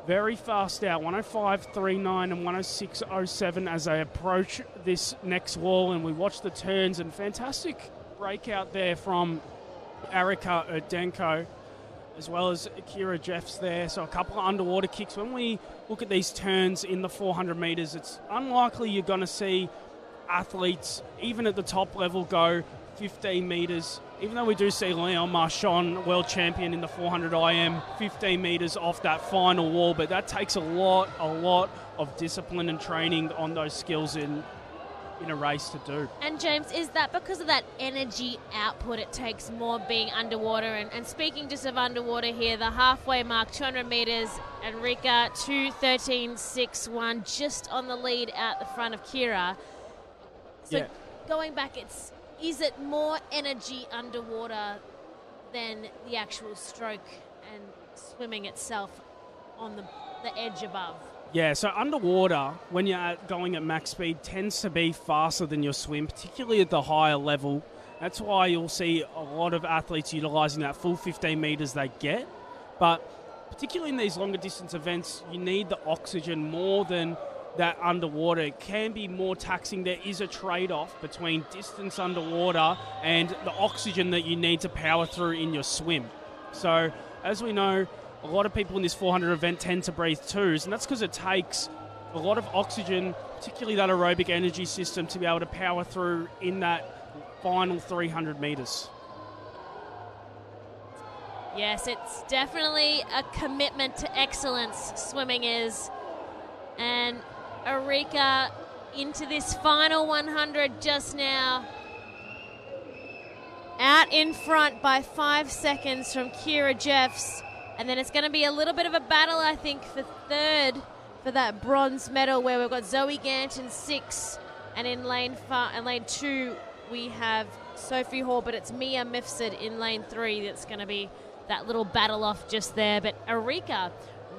very fast out, 105.39 and 106.07 as they approach this next wall, and we watch the turns, and fantastic breakout there from Arika Adenko as well as Kira Jeffs there. So a couple of underwater kicks. When we look at these turns in the 400 metres, it's unlikely you're going to see athletes, even at the top level, go 15 metres, even though we do see Leon Marchand, world champion in the 400 IM, 15 metres off that final wall, but that takes a lot of discipline and training on those skills in a race to do. And James, is that because of that energy output it takes more being underwater? And speaking just of underwater here, the halfway mark, 200 metres, Enrica 2:13.61, just on the lead out the front of Kira. So going back, is it more energy underwater than the actual stroke and swimming itself on the edge above? Yeah, so underwater, when you're going at max speed, tends to be faster than your swim, particularly at the higher level. That's why you'll see a lot of athletes utilising that full 15 metres they get. But particularly in these longer distance events, you need the oxygen more than that underwater. It can be more taxing. There is a trade-off between distance underwater and the oxygen that you need to power through in your swim. So, as we know, a lot of people in this 400 event tend to breathe twos, and that's because it takes a lot of oxygen, particularly that aerobic energy system, to be able to power through in that final 300 metres. Yes, it's definitely a commitment to excellence, swimming is. And Arika into this final 100 just now. Out in front by 5 seconds from Kira Jeffs. And then it's going to be a little bit of a battle, I think, for third for that bronze medal, where we've got Zoe Gant in 6. And in lane 2, we have Sophie Hall, but it's Mia Mifsud in lane 3 that's going to be that little battle off just there. But Arika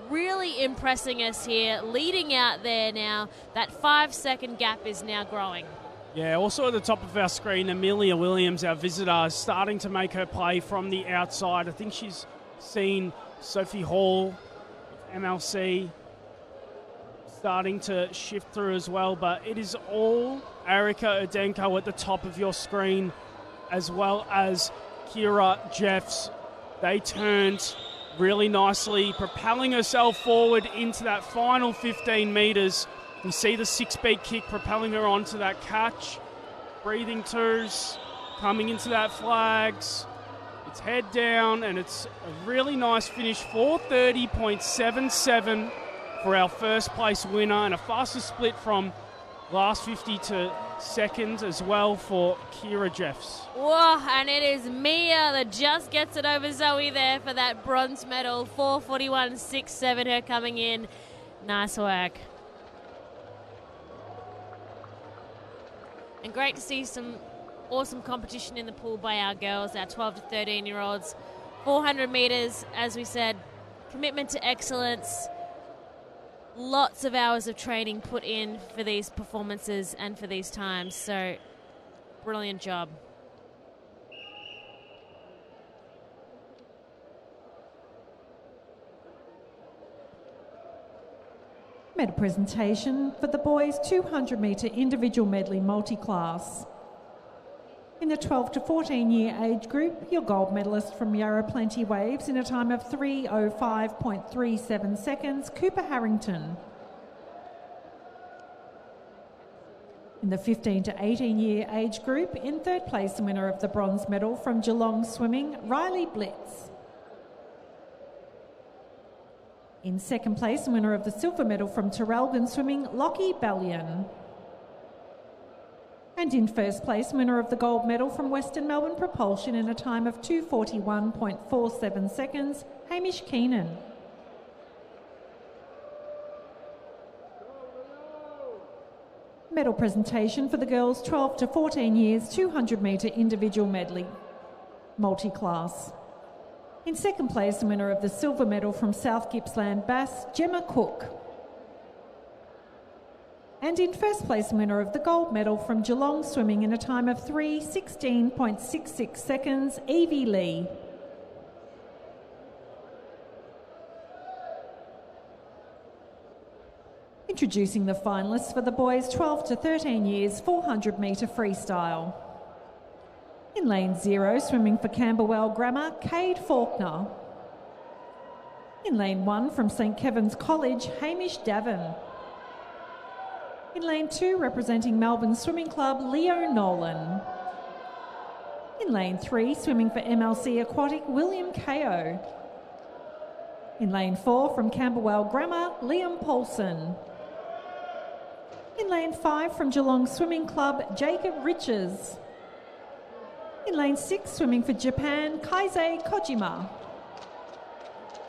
really impressing us here, leading out there now. That 5-second gap is now growing. Yeah, also at the top of our screen, Amelia Williams, our visitor, is starting to make her play from the outside. I think she's seen Sophie Hall, MLC, starting to shift through as well. But it is all Arika Adenko at the top of your screen, as well as Kira Jeffs. They turned really nicely, propelling herself forward into that final 15 metres. We see the 6-beat kick propelling her onto that catch. Breathing twos, coming into that flags. It's head down, and it's a really nice finish, 4:30.77 for our first place winner, and a faster split from last 50 to seconds as well for Kira Jeffs. Whoa, and it is Mia that just gets it over Zoe there for that bronze medal. 4:41.67, her coming in. Nice work. And great to see some awesome competition in the pool by our girls, our 12 to 13-year-olds. 400 metres, as we said, commitment to excellence. lots of hours of training put in for these performances and for these times. So, brilliant job. Medal presentation for the boys 200 metre individual medley multi-class. In the 12 to 14 year age group, your gold medalist from Yarra Plenty Waves in a time of 3:05.37 seconds, Cooper Harrington. In the 15 to 18 year age group, in third place, the winner of the bronze medal from Geelong Swimming, Riley Blitz. In second place, the winner of the silver medal from Terrelgan Swimming, Lockie Ballion. And in first place, winner of the gold medal from Western Melbourne Propulsion in a time of 2:41.47 seconds, Hamish Keenan. Medal presentation for the girls 12 to 14 years 200 metre individual medley multi-class. In second place, the winner of the silver medal from South Gippsland Bass, Gemma Cook. And in first place, the winner of the gold medal from Geelong Swimming in a time of 3:16.66 seconds, Evie Lee. Introducing the finalists for the boys 12 to 13 years 400 metre freestyle. In lane 0, swimming for Camberwell Grammar, Cade Faulkner. In lane 1, from St Kevin's College, Hamish Davin. In lane 2, representing Melbourne Swimming Club, Leo Nolan. In lane 3, swimming for MLC Aquatic, William Kao. In lane 4, from Camberwell Grammar, Liam Paulson. In lane 5, from Geelong Swimming Club, Jacob Riches. In lane 6, swimming for Japan, Kaizei Kojima.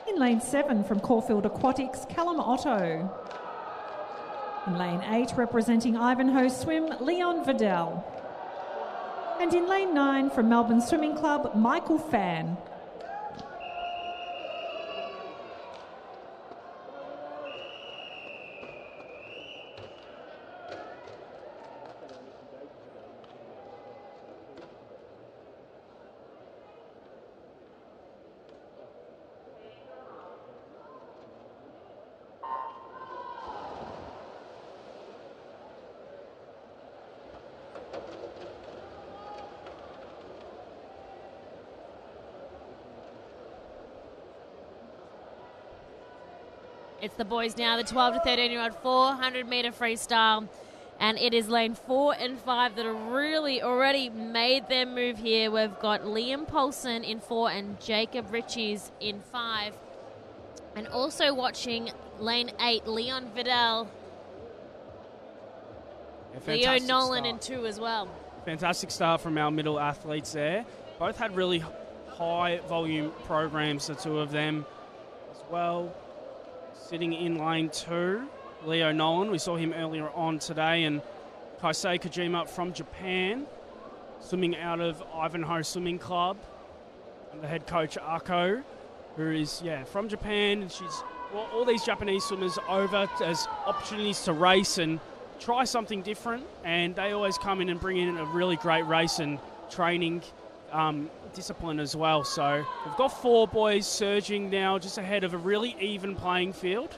In lane 7, from Caulfield Aquatics, Callum Otto. In lane 8, representing Ivanhoe Swim, Leon Vidal. And in lane 9, from Melbourne Swimming Club, Michael Fan. It's the boys now, the 12 to 13-year-old 400 metre freestyle. And it is lane 4 and 5 that have really already made their move here. We've got Liam Paulson in 4 and Jacob Riches in 5. And also watching lane 8, Leon Vidal. Leo Nolan in 2 as well. Fantastic start from our middle athletes there. Both had really high volume programs, the two of them as well. Sitting in lane 2, Leo Nolan. We saw him earlier on today. And Kaisei Kojima from Japan, swimming out of Ivanhoe Swimming Club. And the head coach, Ako, who is, from Japan. And she's brought all these Japanese swimmers over as opportunities to race and try something different. And they always come in and bring in a really great race and training discipline as well. So we've got 4 boys surging now, just ahead of a really even playing field.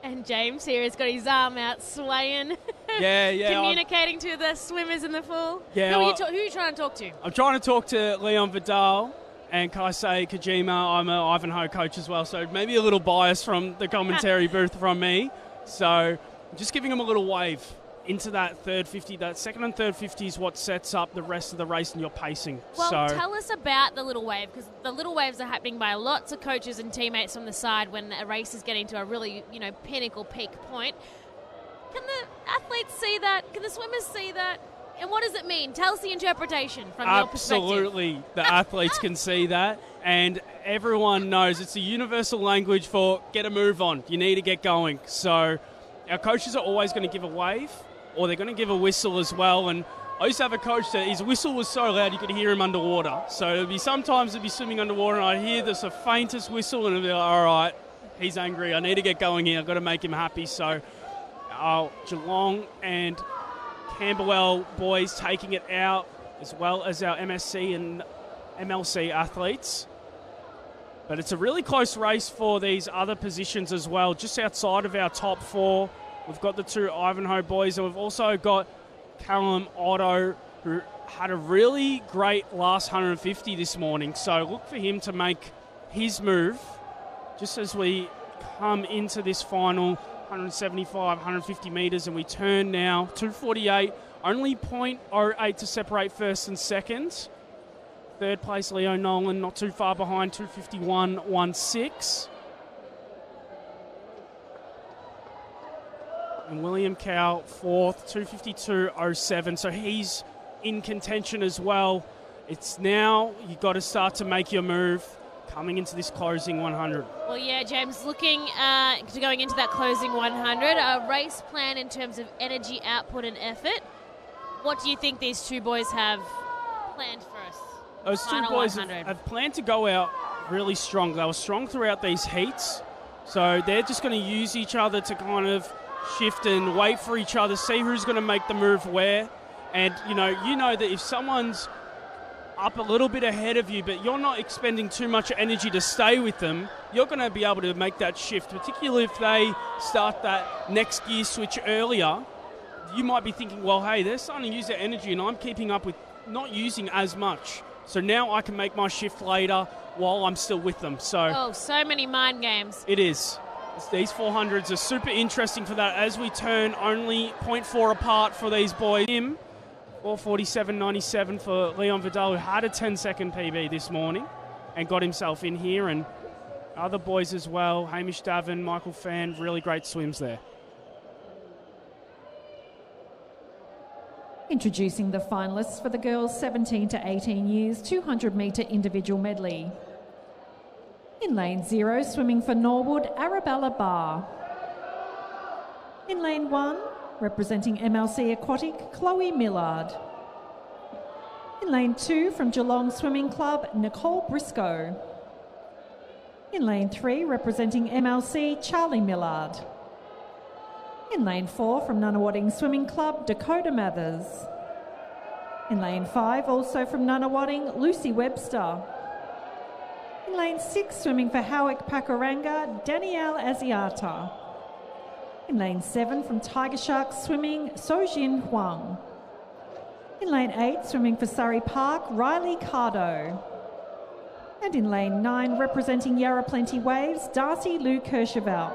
And James here has got his arm out, swaying. Communicating to the swimmers in the pool. Yeah, who are you trying to talk to? I'm trying to talk to Leon Vidal and Kaisei Kojima. I'm an Ivanhoe coach as well, so maybe a little bias from the commentary booth from me. So I'm just giving them a little wave into that third 50. That second and third 50 is what sets up the rest of the race and your pacing. Well, tell us about the little wave, because the little waves are happening by lots of coaches and teammates on the side when a race is getting to a really, pinnacle peak point. Can the athletes see that? Can the swimmers see that? And what does it mean? Tell us the interpretation from your perspective. Absolutely, the athletes can see that, and everyone knows it's a universal language for get a move on. You need to get going. So our coaches are always going to give a wave, or they're going to give a whistle as well. And I used to have a coach that his whistle was so loud you could hear him underwater. So sometimes it'd be swimming underwater and I'd hear the faintest whistle and it'd be like, all right, He's angry. I need to get going here. I've got to make him happy. So our Geelong and Camberwell boys taking it out, as well as our MSC and MLC athletes. But it's a really close race for these other positions as well. Just outside of our top 4, we've got the 2 Ivanhoe boys, and we've also got Callum Otto, who had a really great last 150 this morning. So look for him to make his move just as we come into this final 175, 150 metres, and we turn now 248, only 0.08 to separate first and second. Third place, Leo Nolan, not too far behind, 251.16. And William Cow, fourth, 252.07. So he's in contention as well. It's now you've got to start to make your move coming into this closing 100. Well, yeah, James, looking to going into that closing 100, a race plan in terms of energy output and effort. What do you think these 2 boys have planned for us? Those 2 boys have planned to go out really strong. They were strong throughout these heats, so they're just going to use each other to kind of shift and wait for each other, see who's going to make the move where. And, you know that if someone's up a little bit ahead of you, but you're not expending too much energy to stay with them, you're going to be able to make that shift, particularly if they start that next gear switch earlier. You might be thinking, well, hey, they're starting to use their energy and I'm keeping up with not using as much. So now I can make my shift later while I'm still with them. So many mind games. It is. These 400s are super interesting for that as we turn only 0.4 apart for these boys. 4:47.97 for Leon Vidal, who had a 10-second PB this morning and got himself in here. And other boys as well, Hamish Davin, Michael Fan, really great swims there. Introducing the finalists for the girls 17 to 18 years 200 metre individual medley. In lane 0, swimming for Norwood, Arabella Barr. In lane 1, representing MLC Aquatic, Chloe Millard. In lane 2, from Geelong Swimming Club, Nicole Briscoe. In lane 3, representing MLC, Charlie Millard. In lane 4, from Nunawading Swimming Club, Dakota Mathers. In lane 5, also from Nunawading, Lucy Webster. In lane 6, swimming for Howick Pakuranga, Danielle Asiata. In lane 7, from Tiger Sharks Swimming, Sojin Huang. In lane 8, swimming for Surrey Park, Riley Cardo. And in lane 9, representing Yarra Plenty Waves, Darcy Lou Kercheval.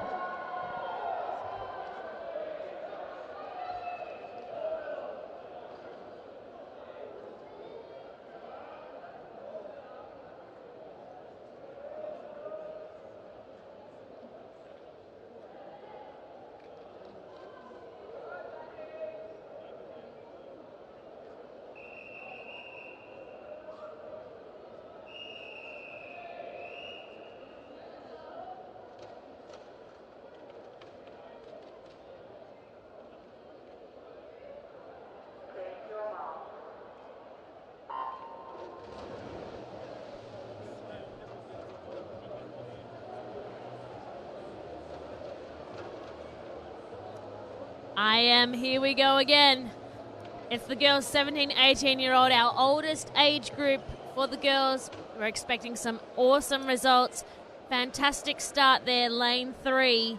Here we go again. It's the girls 17, 18-year-old, our oldest age group for the girls. We're expecting some awesome results. Fantastic start there, lane 3.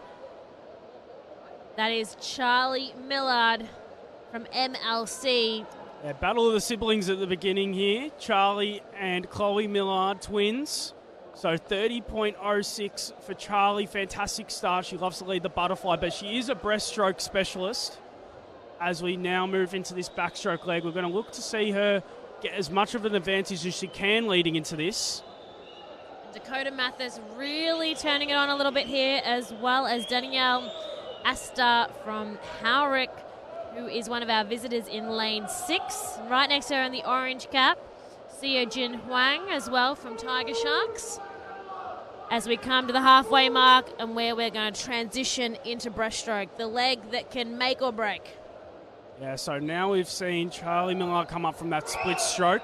That is Charlie Millard from MLC. Yeah, battle of the siblings at the beginning here. Charlie and Chloe Millard, twins. So 30.06 for Charlie. Fantastic start. She loves to lead the butterfly, but she is a breaststroke specialist. As we now move into this backstroke leg, we're going to look to see her get as much of an advantage as she can leading into this. Dakota Mathers really turning it on a little bit here, as well as Danielle Asta from Howick, who is one of our visitors in lane 6. Right next to her in the orange cap, Seo Jin Huang as well from Tiger Sharks. As we come to the halfway mark and where we're going to transition into breaststroke, the leg that can make or break. Yeah, so now we've seen Charlie Millard come up from that split stroke.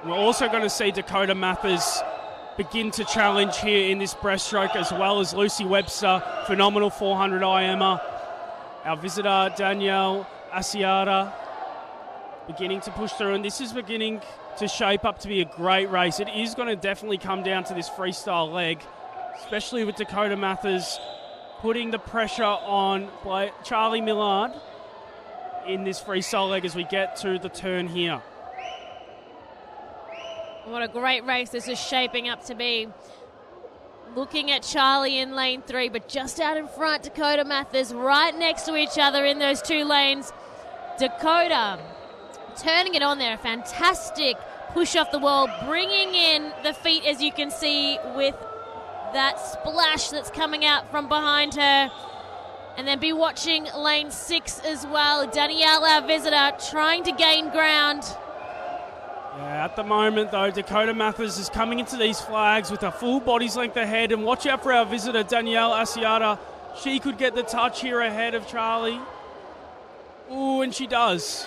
We're also going to see Dakota Mathers begin to challenge here in this breaststroke, as well as Lucy Webster, phenomenal 400 IMer. Our visitor, Danielle Asiata, beginning to push through, and this is beginning to shape up to be a great race. It is going to definitely come down to this freestyle leg, especially with Dakota Mathers putting the pressure on Charlie Millard in this freestyle leg as we get to the turn here. What a great race this is shaping up to be. Looking at Charlie in lane 3, but just out in front, Dakota Mathers right next to each other in those 2 lanes. Dakota turning it on there, a fantastic push off the wall, bringing in the feet, as you can see, with that splash that's coming out from behind her. And then be watching lane 6 as well. Danielle, our visitor, trying to gain ground. Yeah, at the moment, though, Dakota Mathers is coming into these flags with a full body's length ahead. And watch out for our visitor, Danielle Asiata. She could get the touch here ahead of Charlie. Ooh, and she does.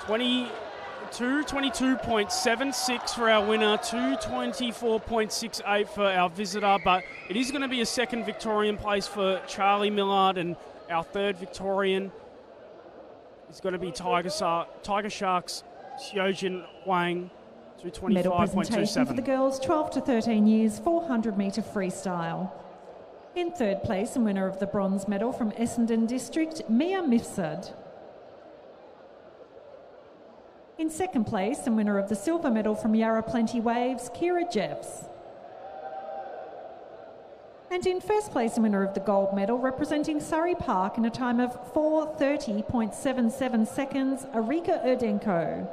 22.76 for our winner, 224.68 for our visitor. But it is going to be a second Victorian place for Charlie Millard, and our third Victorian is going to be Tiger Sharks Xiaojin Wang, Medal presentation for the 225.27. girls 12 to 13 years 400 metre freestyle. In third place and winner of the bronze medal from Essendon District, Mia Mifsud. In second place and winner of the silver medal from Yarra Plenty Waves, Kira Jeffs. And in first place and winner of the gold medal, representing Surrey Park in a time of 4:30.77 seconds, Arika Erdenko.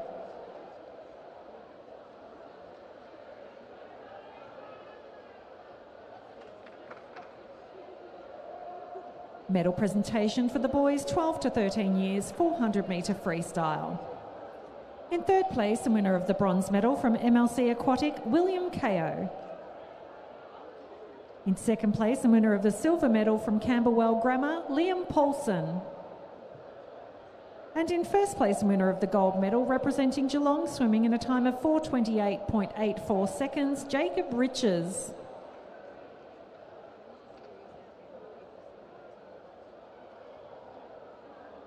Medal presentation for the boys 12 to 13 years 400 metre freestyle. In third place and winner of the bronze medal from MLC Aquatic, William Kao. In second place and winner of the silver medal from Camberwell Grammar, Liam Paulson. And in first place and winner of the gold medal, representing Geelong Swimming in a time of 4:28.84 seconds, Jacob Riches.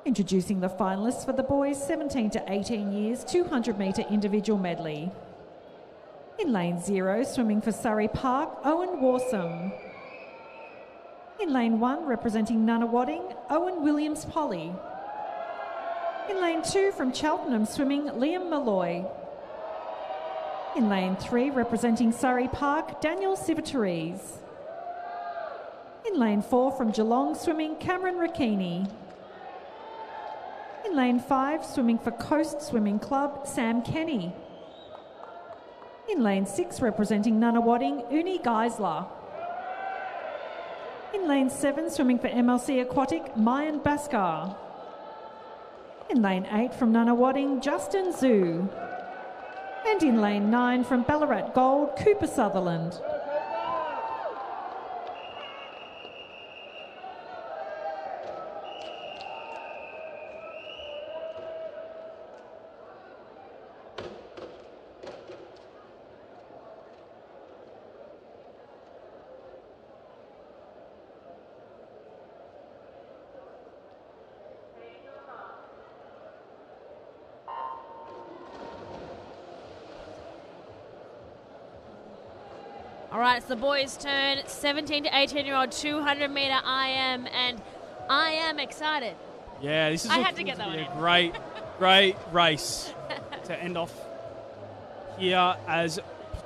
Introducing the finalists for the boys 17 to 18 years 200 metre individual medley. In lane 0, swimming for Surrey Park, Owen Warsome. In lane 1, representing Nunawading, Owen Williams-Polly. In lane 2, from Cheltenham Swimming, Liam Malloy. In lane 3, representing Surrey Park, Daniel Sivataries. In lane 4, from Geelong Swimming, Cameron Rakini. In lane 5, swimming for Coast Swimming Club, Sam Kenny. In lane 6, representing Nunawading, Uni Geisler. In lane 7, swimming for MLC Aquatic, Mayan Baskar. In lane 8, from Nunawading, Justin Zhu. And in lane 9, from Ballarat Gold, Cooper Sutherland. All right, it's the boys' turn. 17 to 18-year-old 200 metre IM, and I am excited. Yeah, this is I had to get that one a in. great race to end off here, as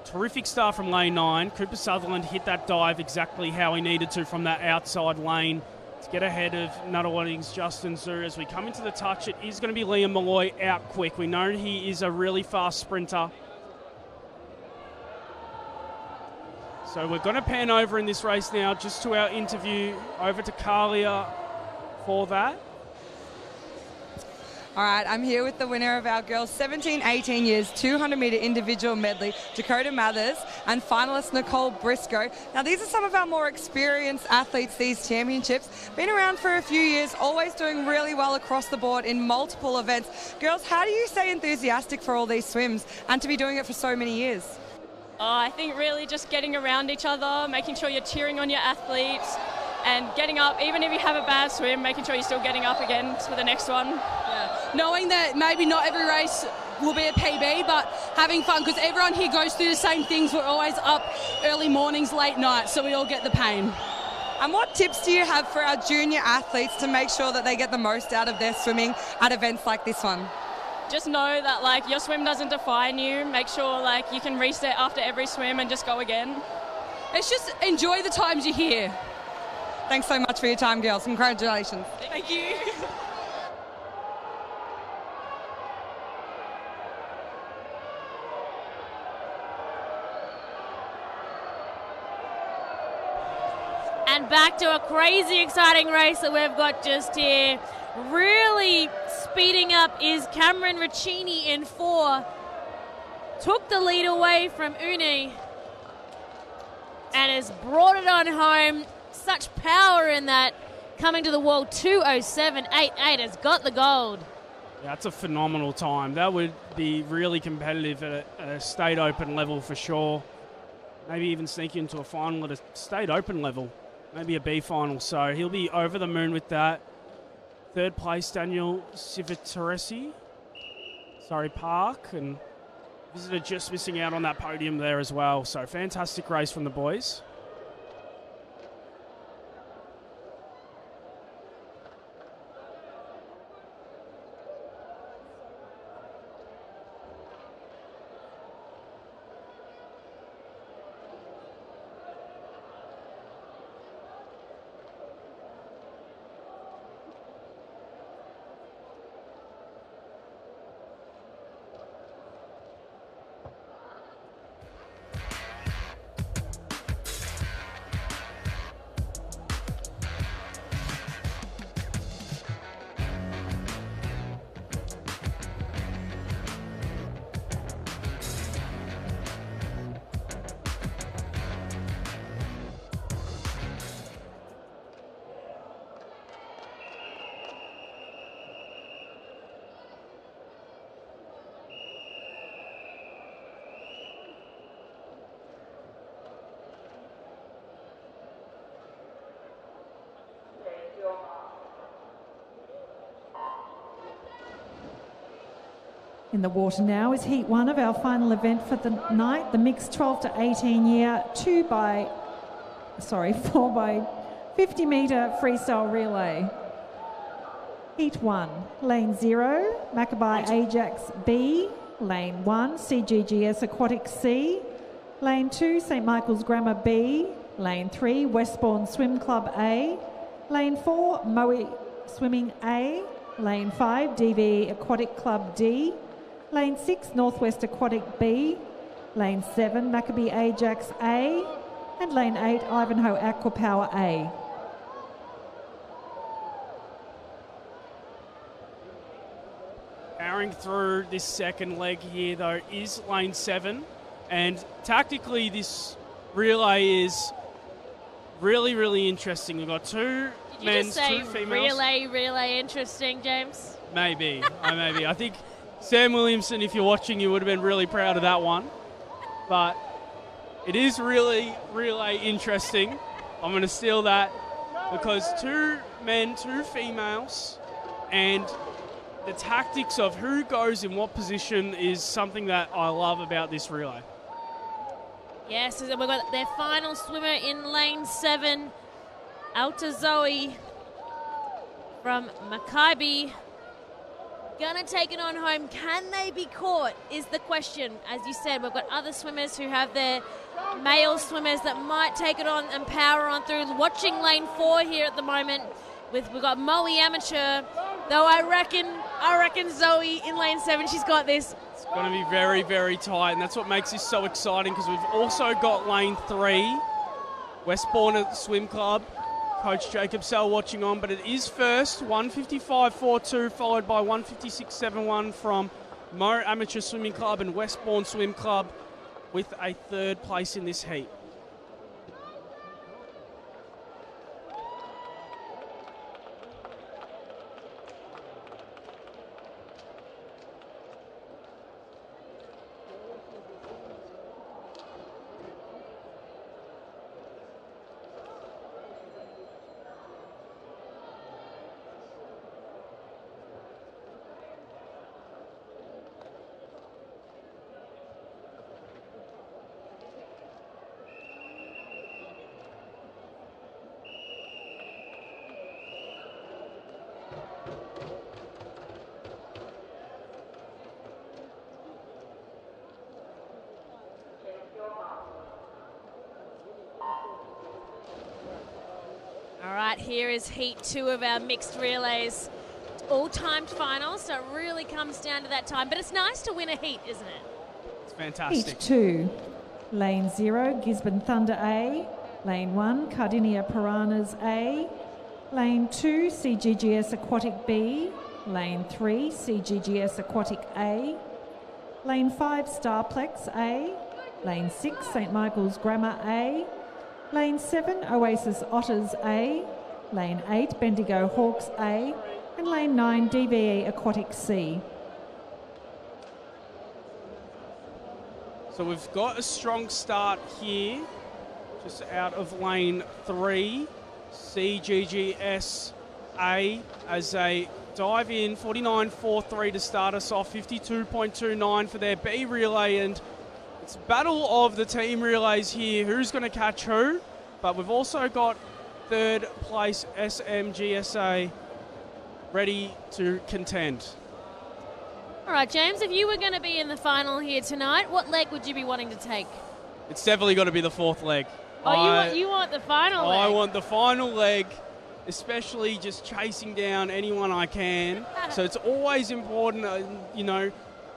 terrific start from lane 9. Cooper Sutherland hit that dive exactly how he needed to from that outside lane to get ahead of Nunawading's Justin Zhu. As we come into the touch, it is going to be Liam Malloy out quick. We know he is a really fast sprinter. So we're going to pan over in this race now just to our interview over to Kalia for that. All right, I'm here with the winner of our girls 17-18 years 200 metre individual medley, Dakota Mathers, and finalist Nicole Briscoe. Now, these are some of our more experienced athletes, these championships. Been around for a few years, always doing really well across the board in multiple events. Girls, how do you stay enthusiastic for all these swims and to be doing it for so many years? I think really just getting around each other, making sure you're cheering on your athletes and getting up, even if you have a bad swim, making sure you're still getting up again for the next one. Yeah. Knowing that maybe not every race will be a PB, but having fun, because everyone here goes through the same things. We're always up early mornings, late nights, so we all get the pain. And what tips do you have for our junior athletes to make sure that they get the most out of their swimming at events like this one? Just know that like your swim doesn't define you. Make sure like you can reset after every swim and just go again. It's just enjoy the times you're here. Thanks so much for your time, girls. Congratulations. Thank you. And back to a crazy exciting race that we've got just here. Really speeding up is Cameron Riccini in 4. Took the lead away from Uni and has brought it on home. Such power in that. Coming to the wall, 2:07.88 has got the gold. Yeah, that's a phenomenal time. That would be really competitive at a state open level for sure. Maybe even sneak into a final at a state open level. Maybe a B final. So he'll be over the moon with that. Third place, Daniel Park. And Visitor just missing out on that podium there as well. So fantastic race from the boys. In the water now is Heat 1 of our final event for the night, the mixed 12 to 18 year 4 by 50 metre freestyle relay. Heat 1, lane 0, Maccabi Ajax B, lane 1, CGGS Aquatic C, lane 2, St Michael's Grammar B, lane 3, Westbourne Swim Club A, lane 4, Moe Swimming A, lane 5, DV Aquatic Club D, lane 6, Northwest Aquatic B, lane 7, Maccabi Ajax A, and lane 8, Ivanhoe Aquapower A. Powering through this second leg here, though, is lane 7. And tactically, this relay is really, really interesting. We've got two men's, two females. Relay interesting, James? Maybe. I think Sam Williamson, if you're watching, you would have been really proud of that one. But it is really relay interesting. I'm going to steal that because 2 men, 2 females, and the tactics of who goes in what position is something that I love about this relay. Yes, we've got their final swimmer in lane 7, Alta Zoe from Maccabi. Gonna take it on home. Can they be caught is the question. As you said, we've got other swimmers who have their male swimmers that might take it on and power on through. Watching lane 4 here at the moment. We've got Moe Amateur, though I reckon Zoe in lane 7, she's got this. It's going to be very, very tight, and that's what makes this so exciting because we've also got lane 3, Westbourne Swim Club. Coach Jacob Sell watching on, but it is first, 155.42, followed by 156.71 from Mo Amateur Swimming Club and Westbourne Swim Club with a 3rd place in this heat. All right, here is heat 2 of our mixed relays. It's all timed finals, so it really comes down to that time. But it's nice to win a heat, isn't it? It's fantastic. Heat 2, Lane 0, Gisborne Thunder A. Lane 1, Cardinia Piranhas A. Lane 2, CGGS Aquatic B. Lane 3, CGGS Aquatic A. Lane 5, Starplex A. Lane 6, St Michael's Grammar A. Lane 7, Oasis Otters A. Lane 8, Bendigo Hawks A. And Lane 9, DVE Aquatic C. So we've got a strong start here, just out of lane 3, CGGS A as they dive in, 49.43 to start us off, 52.29 for their B relay, and it's a battle of the team relays here, who's going to catch who, but we've also got third place SMGSA ready to contend. All right, James, if you were going to be in the final here tonight, what leg would you be wanting to take? It's definitely got to be the fourth leg. Oh, you want the final leg? I want the final leg, especially just chasing down anyone I can. So it's always important,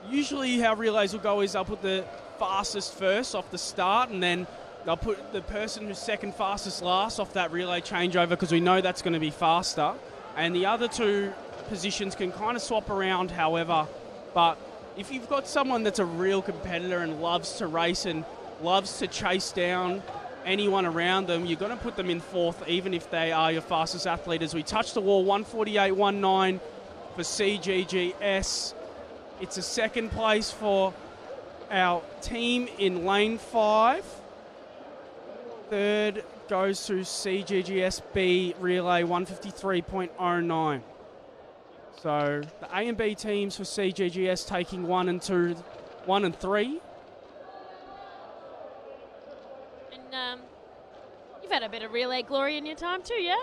usually how relays will go is I'll put the fastest first off the start, and then they'll put the person who's second fastest last off that relay changeover, because we know that's going to be faster. And the other two positions can kind of swap around, however. But if you've got someone that's a real competitor and loves to race and loves to chase down anyone around them, you're going to put them in fourth, even if they are your fastest athlete. As we touch the wall, 148.19 for CGGS. It's a second place for our team in lane 5. Third goes to CGGS B relay, 153.09. So the A and B teams for CGGS taking 1 and 3. And you've had a bit of relay glory in your time too, yeah?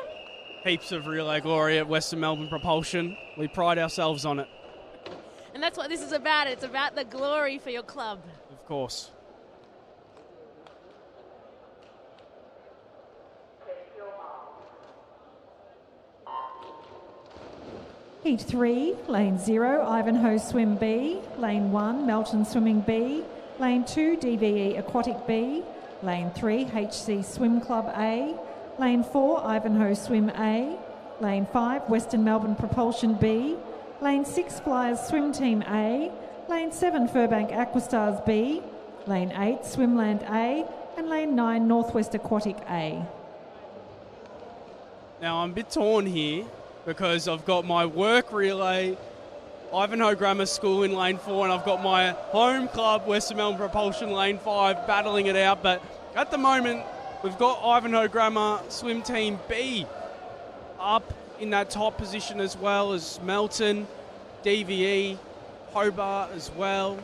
Heaps of relay glory at Western Melbourne Propulsion. We pride ourselves on it. And that's what this is about. It's about the glory for your club. Of course. Heat 3, Lane 0, Ivanhoe Swim B. Lane 1, Melton Swimming B. Lane 2, DVE Aquatic B. Lane 3, HC Swim Club A. Lane 4, Ivanhoe Swim A. Lane 5, Western Melbourne Propulsion B. Lane 6, Flyers Swim Team A. Lane 7, Furbank Aquastars B. Lane 8, Swimland A. And Lane 9, Northwest Aquatic A. Now I'm a bit torn here, because I've got my work relay, Ivanhoe Grammar School in lane 4, and I've got my home club, Western Melbourne Propulsion, lane 5, battling it out. But at the moment, we've got Ivanhoe Grammar Swim Team B up in that top position, as well as Melton, DVE, Hobart as well.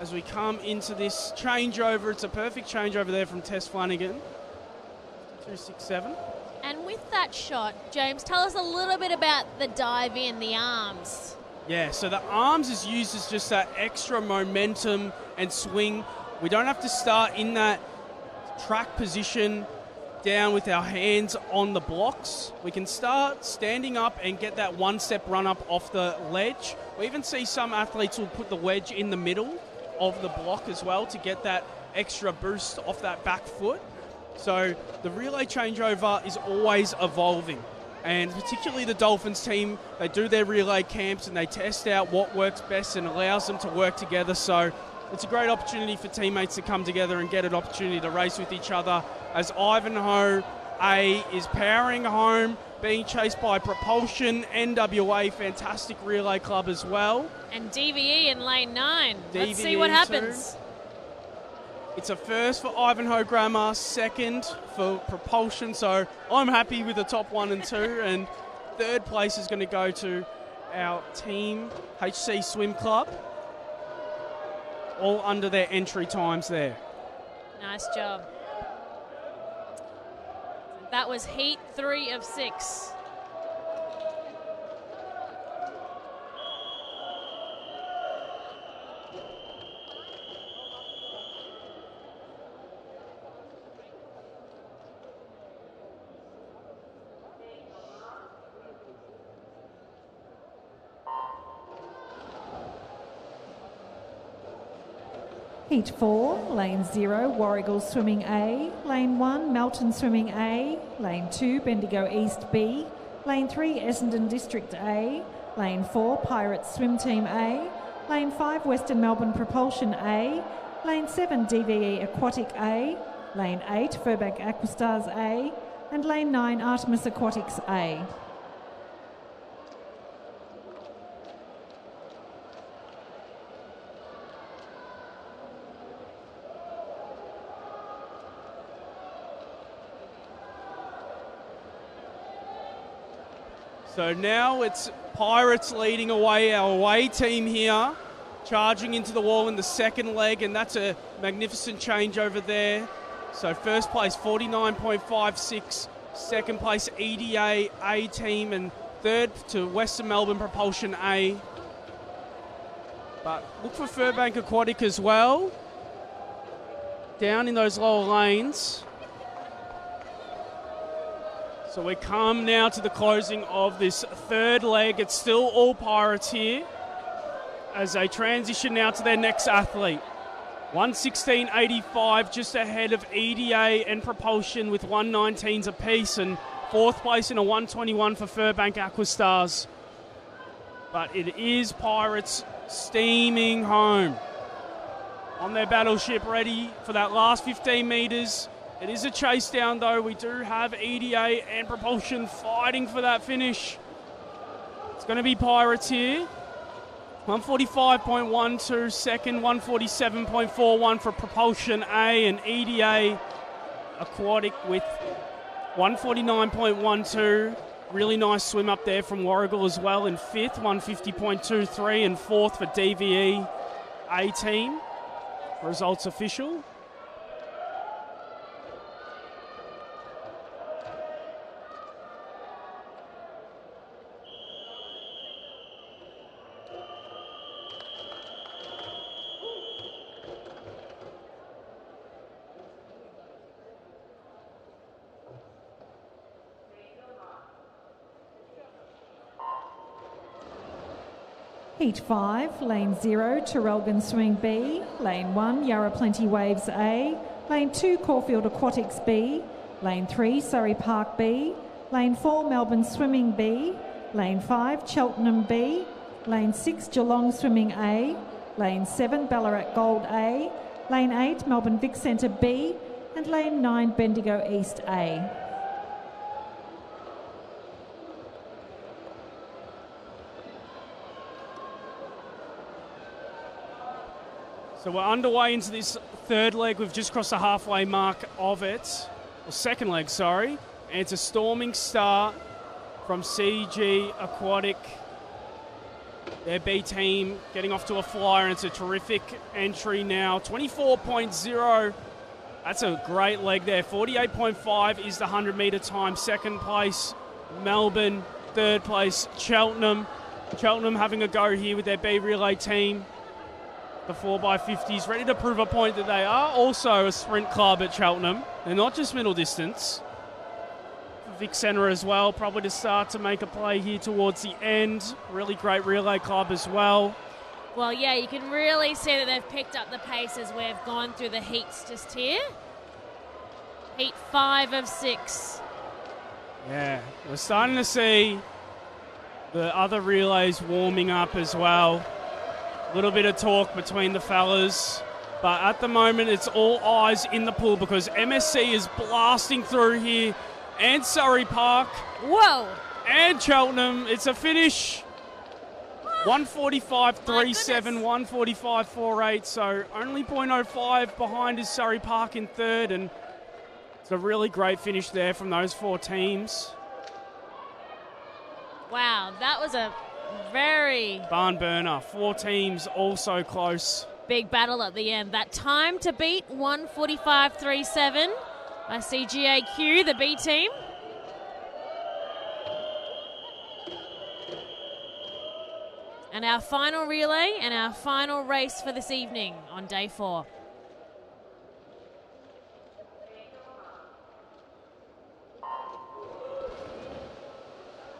As we come into this changeover, it's a perfect changeover there from Tess Flanagan. 267. And with that shot, James, tell us a little bit about the dive in, the arms. Yeah, so the arms is used as just that extra momentum and swing. We don't have to start in that track position down with our hands on the blocks. We can start standing up and get that one-step run-up off the ledge. We even see some athletes will put the wedge in the middle of the block as well to get that extra boost off that back foot. So the relay changeover is always evolving, and particularly the Dolphins team, they do their relay camps and they test out what works best and allows them to work together. So it's a great opportunity for teammates to come together and get an opportunity to race with each other, as Ivanhoe A is powering home, being chased by Propulsion, NWA, fantastic relay club as well. And DVE in lane 9. Let's DVE see what happens. too. It's a first for Ivanhoe Grammar, second for Propulsion, so I'm happy with the top 1 and 2, and third place is going to go to our team, HC Swim Club, all under their entry times there. Nice job. That was heat 3 of 6. Heat 4, Lane 0, Warrigal Swimming A, Lane 1, Melton Swimming A, Lane 2, Bendigo East B, Lane 3, Essendon District A, Lane 4, Pirates Swim Team A, Lane 5, Western Melbourne Propulsion A, Lane 7, DVE Aquatic A, Lane 8, Furbank Aquastars A, and Lane 9, Artemis Aquatics A. So now it's Pirates leading away, our away team here, charging into the wall in the second leg, and that's a magnificent change over there. So first place 49.56, second place EDA A team, and third to Western Melbourne Propulsion A. But look for Furbank Aquatic as well, down in those lower lanes. So we come now to the closing of this third leg. It's still all Pirates here as they transition now to their next athlete. 116.85 just ahead of EDA and Propulsion with 119s apiece, and fourth place in a 121 for Furbank Aquastars. But it is Pirates steaming home on their battleship, ready for that last 15 metres. It is a chase down though. We do have EDA and Propulsion fighting for that finish. It's going to be Pirates here. 145.12 second, 147.41 for Propulsion A, and EDA Aquatic with 149.12. Really nice swim up there from Warrigal as well in fifth, 150.23, and fourth for DVE A team. Results official. Heat 5, Lane 0, Terrelgan Swimming B, Lane 1, Yarra Plenty Waves A, Lane 2, Caulfield Aquatics B, Lane 3, Surrey Park B, Lane 4, Melbourne Swimming B, Lane 5, Cheltenham B, Lane 6, Geelong Swimming A, Lane 7, Ballarat Gold A, Lane 8, Melbourne Vic Centre B, and Lane 9, Bendigo East A. So we're underway into this third leg. We've just crossed the halfway mark of it. Or second leg, sorry. And it's a storming start from CG Aquatic. Their B team getting off to a flyer, and it's a terrific entry now. 24.0. That's a great leg there. 48.5 is the 100-metre time. Second place, Melbourne. Third place, Cheltenham. Cheltenham having a go here with their B relay team. The 4x50s, ready to prove a point that they are also a sprint club at Cheltenham. They're not just middle distance. Vic Centre as well, probably to start to make a play here towards the end. Really great relay club as well. Well, yeah, you can really see that they've picked up the pace as we've gone through the heats just here. Heat 5 of 6. Yeah, we're starting to see the other relays warming up as well. A little bit of talk between the fellas, but at the moment it's all eyes in the pool because MSC is blasting through here, and Surrey Park. Whoa! And Cheltenham. It's a finish. 145.37, 145.48, so only 0.05 behind is Surrey Park in third, and it's a really great finish there from those four teams. Wow, that was a very barn burner. Four teams also close. Big battle at the end. That time to beat 145.37 by CGAQ, the B team. And our final relay and our final race for this evening on day 4.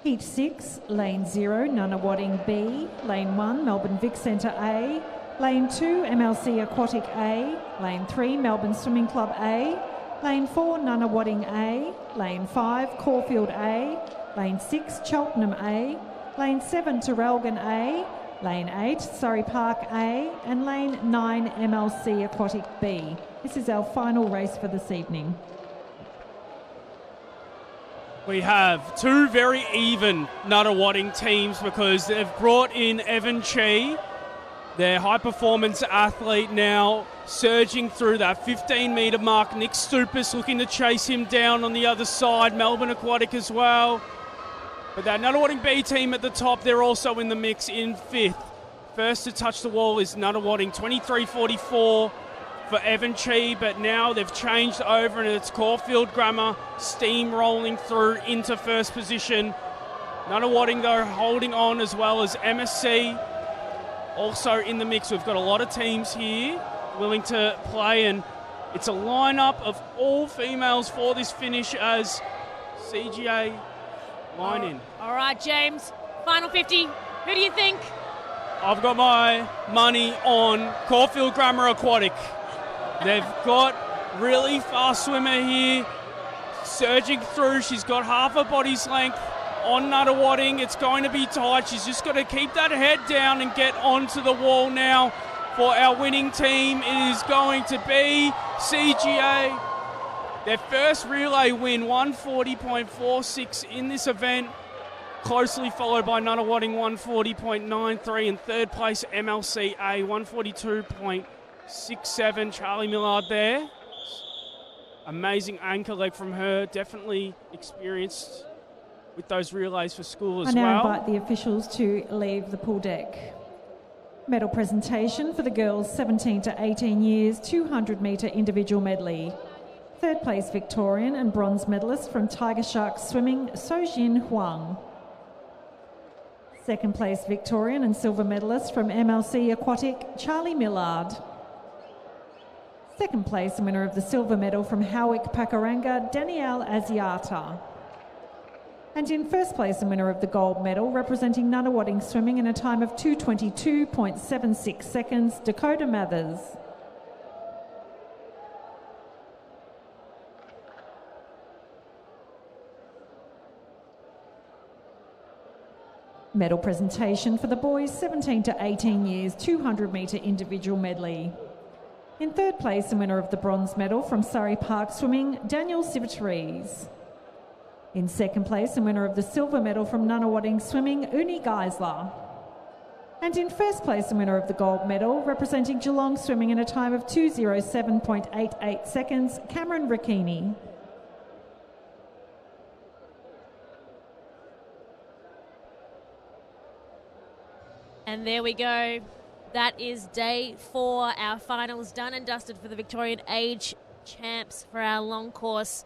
Heat 6, Lane 0, Nunawading B, Lane 1, Melbourne Vic Centre A, Lane 2, MLC Aquatic A. Lane 3, Melbourne Swimming Club A. Lane 4, Nunawading A. Lane 5, Caulfield A. Lane 6, Cheltenham A. Lane 7, Terrelgan A. Lane 8, Surrey Park A. And Lane 9, MLC Aquatic B. This is our final race for this evening. We have two very even Nunawading teams because they've brought in Evan Chee, their high-performance athlete, now surging through that 15-metre mark. Nick Stupas looking to chase him down on the other side. Melbourne Aquatic as well. But that Nunawading B team at the top, they're also in the mix in 5th. First to touch the wall is Nunawading, 23.44 for Evan Chee, but now they've changed over and it's Caulfield Grammar steamrolling through into first position. Nunawading, though, holding on, as well as MSC also in the mix. We've got a lot of teams here willing to play, and it's a lineup of all females for this finish as CGA line in. All right, James, final 50. Who do you think? I've got my money on Caulfield Grammar Aquatic. They've got really fast swimmer here, surging through. She's got half her body's length on Nunawading. It's going to be tight. She's just got to keep that head down and get onto the wall now. For our winning team, it is going to be CGA. Their first relay win, 140.46 in this event, closely followed by Nunawading, 140.93, and third place MLCA, 142.67. Charlie Millard there. Amazing anchor leg from her, definitely experienced with those relays for school as well. I now invite the officials to leave the pool deck. Medal presentation for the girls 17 to 18 years, 200 metre individual medley. Third place Victorian and bronze medalist from Tiger Shark Swimming, Sojin Huang. Second place Victorian and silver medalist from MLC Aquatic, Charlie Millard. Second place and winner of the silver medal from Howick Pakuranga, Danielle Asiata. And in first place and winner of the gold medal, representing Nunawading Swimming in a time of 2:22.76 seconds, Dakota Mathers. Medal presentation for the boys 17 to 18 years, 200 metre individual medley. In third place and winner of the bronze medal from Surrey Park Swimming, Daniel Sivataries. In second place and winner of the silver medal from Nunawading Swimming, Uni Geisler. And in first place and winner of the gold medal, representing Geelong Swimming in a time of 2:07.88 seconds, Cameron Ricchini. And there we go. That is day 4. Our finals done and dusted for the Victorian Age Champs for our long course.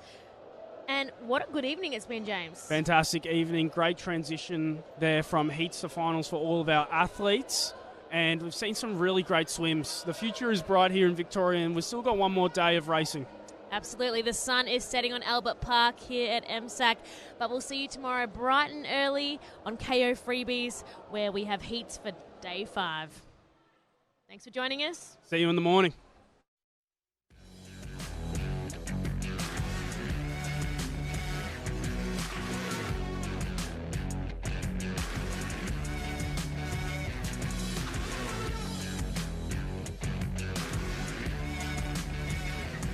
And what a good evening it's been, James. Fantastic evening. Great transition there from heats to finals for all of our athletes. And we've seen some really great swims. The future is bright here in Victoria, and we've still got one more day of racing. Absolutely. The sun is setting on Albert Park here at MSAC. But we'll see you tomorrow bright and early on KO Freebies, where we have heats for day 5. Thanks for joining us. See you in the morning.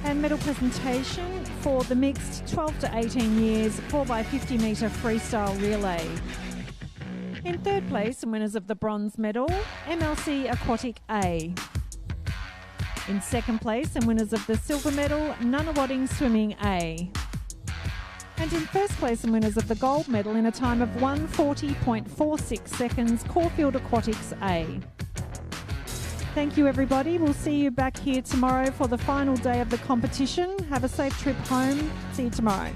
And medal presentation for the mixed 12 to 18 years 4x50 metre freestyle relay. In third place and winners of the bronze medal, MLC Aquatic A. In second place and winners of the silver medal, Nunawading Swimming A. And in first place and winners of the gold medal in a time of 140.46 seconds, Caulfield Aquatics A. Thank you, everybody. We'll see you back here tomorrow for the final day of the competition. Have a safe trip home. See you tomorrow.